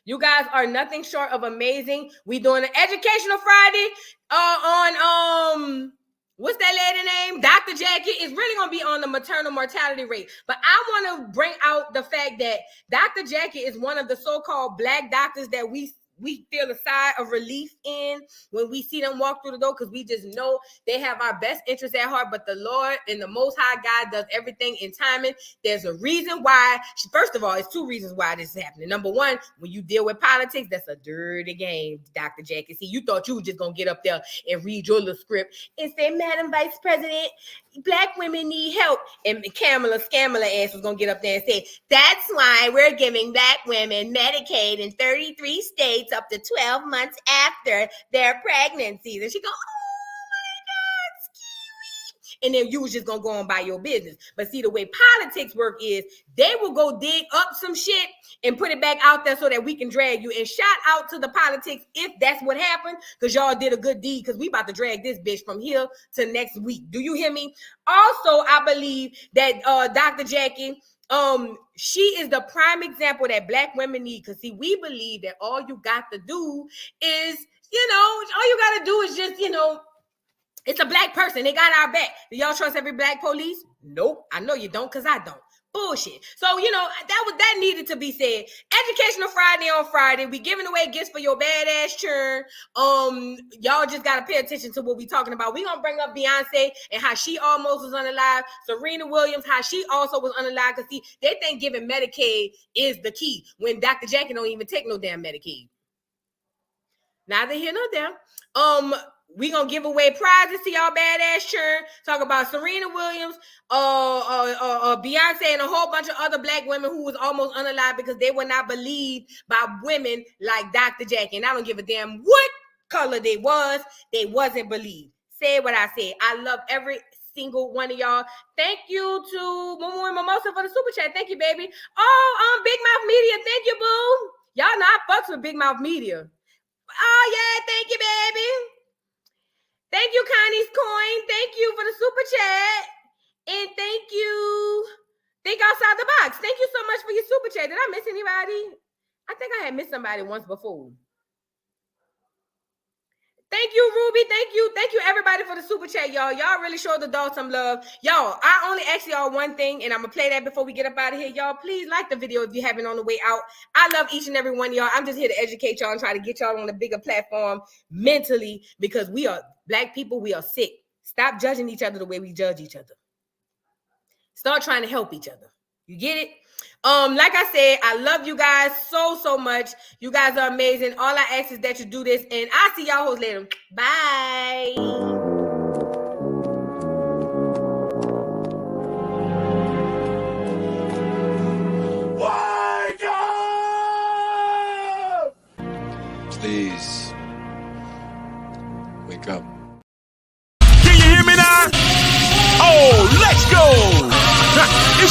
You guys are nothing short of amazing. We doing an Educational Friday on what's that lady name? Dr. Jackie is really going to be on the maternal mortality rate. But I want to bring out the fact that Dr. Jackie is one of the so-called black doctors that we feel a sigh of relief in when we see them walk through the door, because we just know they have our best interests at heart. But the Lord and the Most High God does everything in timing. There's a reason why. First of all, it's two reasons why this is happening. Number one, when you deal with politics, that's a dirty game, Dr. Jackie. See, you thought you were just going to get up there and read your little script and say, Madam Vice President, black women need help. And Kamala ass was going to get up there and say, that's why we're giving black women Medicaid in 33 states up to 12 months after their pregnancies. And she go, oh my God, Skiwi. And then you was just going to go on by your business. But see, the way politics work is they will go dig up some shit and put it back out there so that we can drag you. And shout out to the politics if that's what happened, because y'all did a good deed, because we about to drag this bitch from here to next week. Do you hear me? Also, I believe that Dr. Jackie, she is the prime example that black women need, because see, we believe that all you got to do is, all you got to do is just, it's a black person. They got our back. Do y'all trust every black police? Nope. I know you don't, because I don't. Bullshit. So, that needed to be said. Educational Friday on Friday. We giving away gifts for your badass churn. Y'all just got to pay attention to what we talking about. We going to bring up Beyonce and how she almost was unalive. Serena Williams, how she also was unalive. Because see, they think giving Medicaid is the key when Dr. Jackie don't even take no damn Medicaid. Neither here nor there. We gonna give away prizes to y'all badass churn. Talk about Serena Williams, Beyonce, and a whole bunch of other black women who was almost unalive because they were not believed by women like Dr. Jackie. And I don't give a damn what color they was. They wasn't believed. Say what I said. I love every single one of y'all. Thank you to Momo and Mimosa for the super chat. Thank you, baby. Big Mouth Media. Thank you, boo. Y'all know I fucks with Big Mouth Media. Oh yeah, thank you, baby. Thank you, Connie's Coin. Thank you for the super chat. And thank you. Think outside the box. Thank you so much for your super chat. Did I miss anybody? I think I had missed somebody once before. Thank you, Ruby. Thank you. Thank you, everybody, for the super chat, y'all. Y'all really showed the dog some love. Y'all, I only ask y'all one thing, and I'm going to play that before we get up out of here. Y'all, please like the video if you haven't on the way out. I love each and every one of y'all. I'm just here to educate y'all and try to get y'all on a bigger platform mentally, because we are black people. We are sick. Stop judging each other the way we judge each other. Start trying to help each other. You get it? Like I said, I love you guys so much. You guys are amazing. All I ask is that you do this, and I'll see y'all hoes later. Bye. Wake up! Please wake up. Can you hear me now? Oh, let's go! It's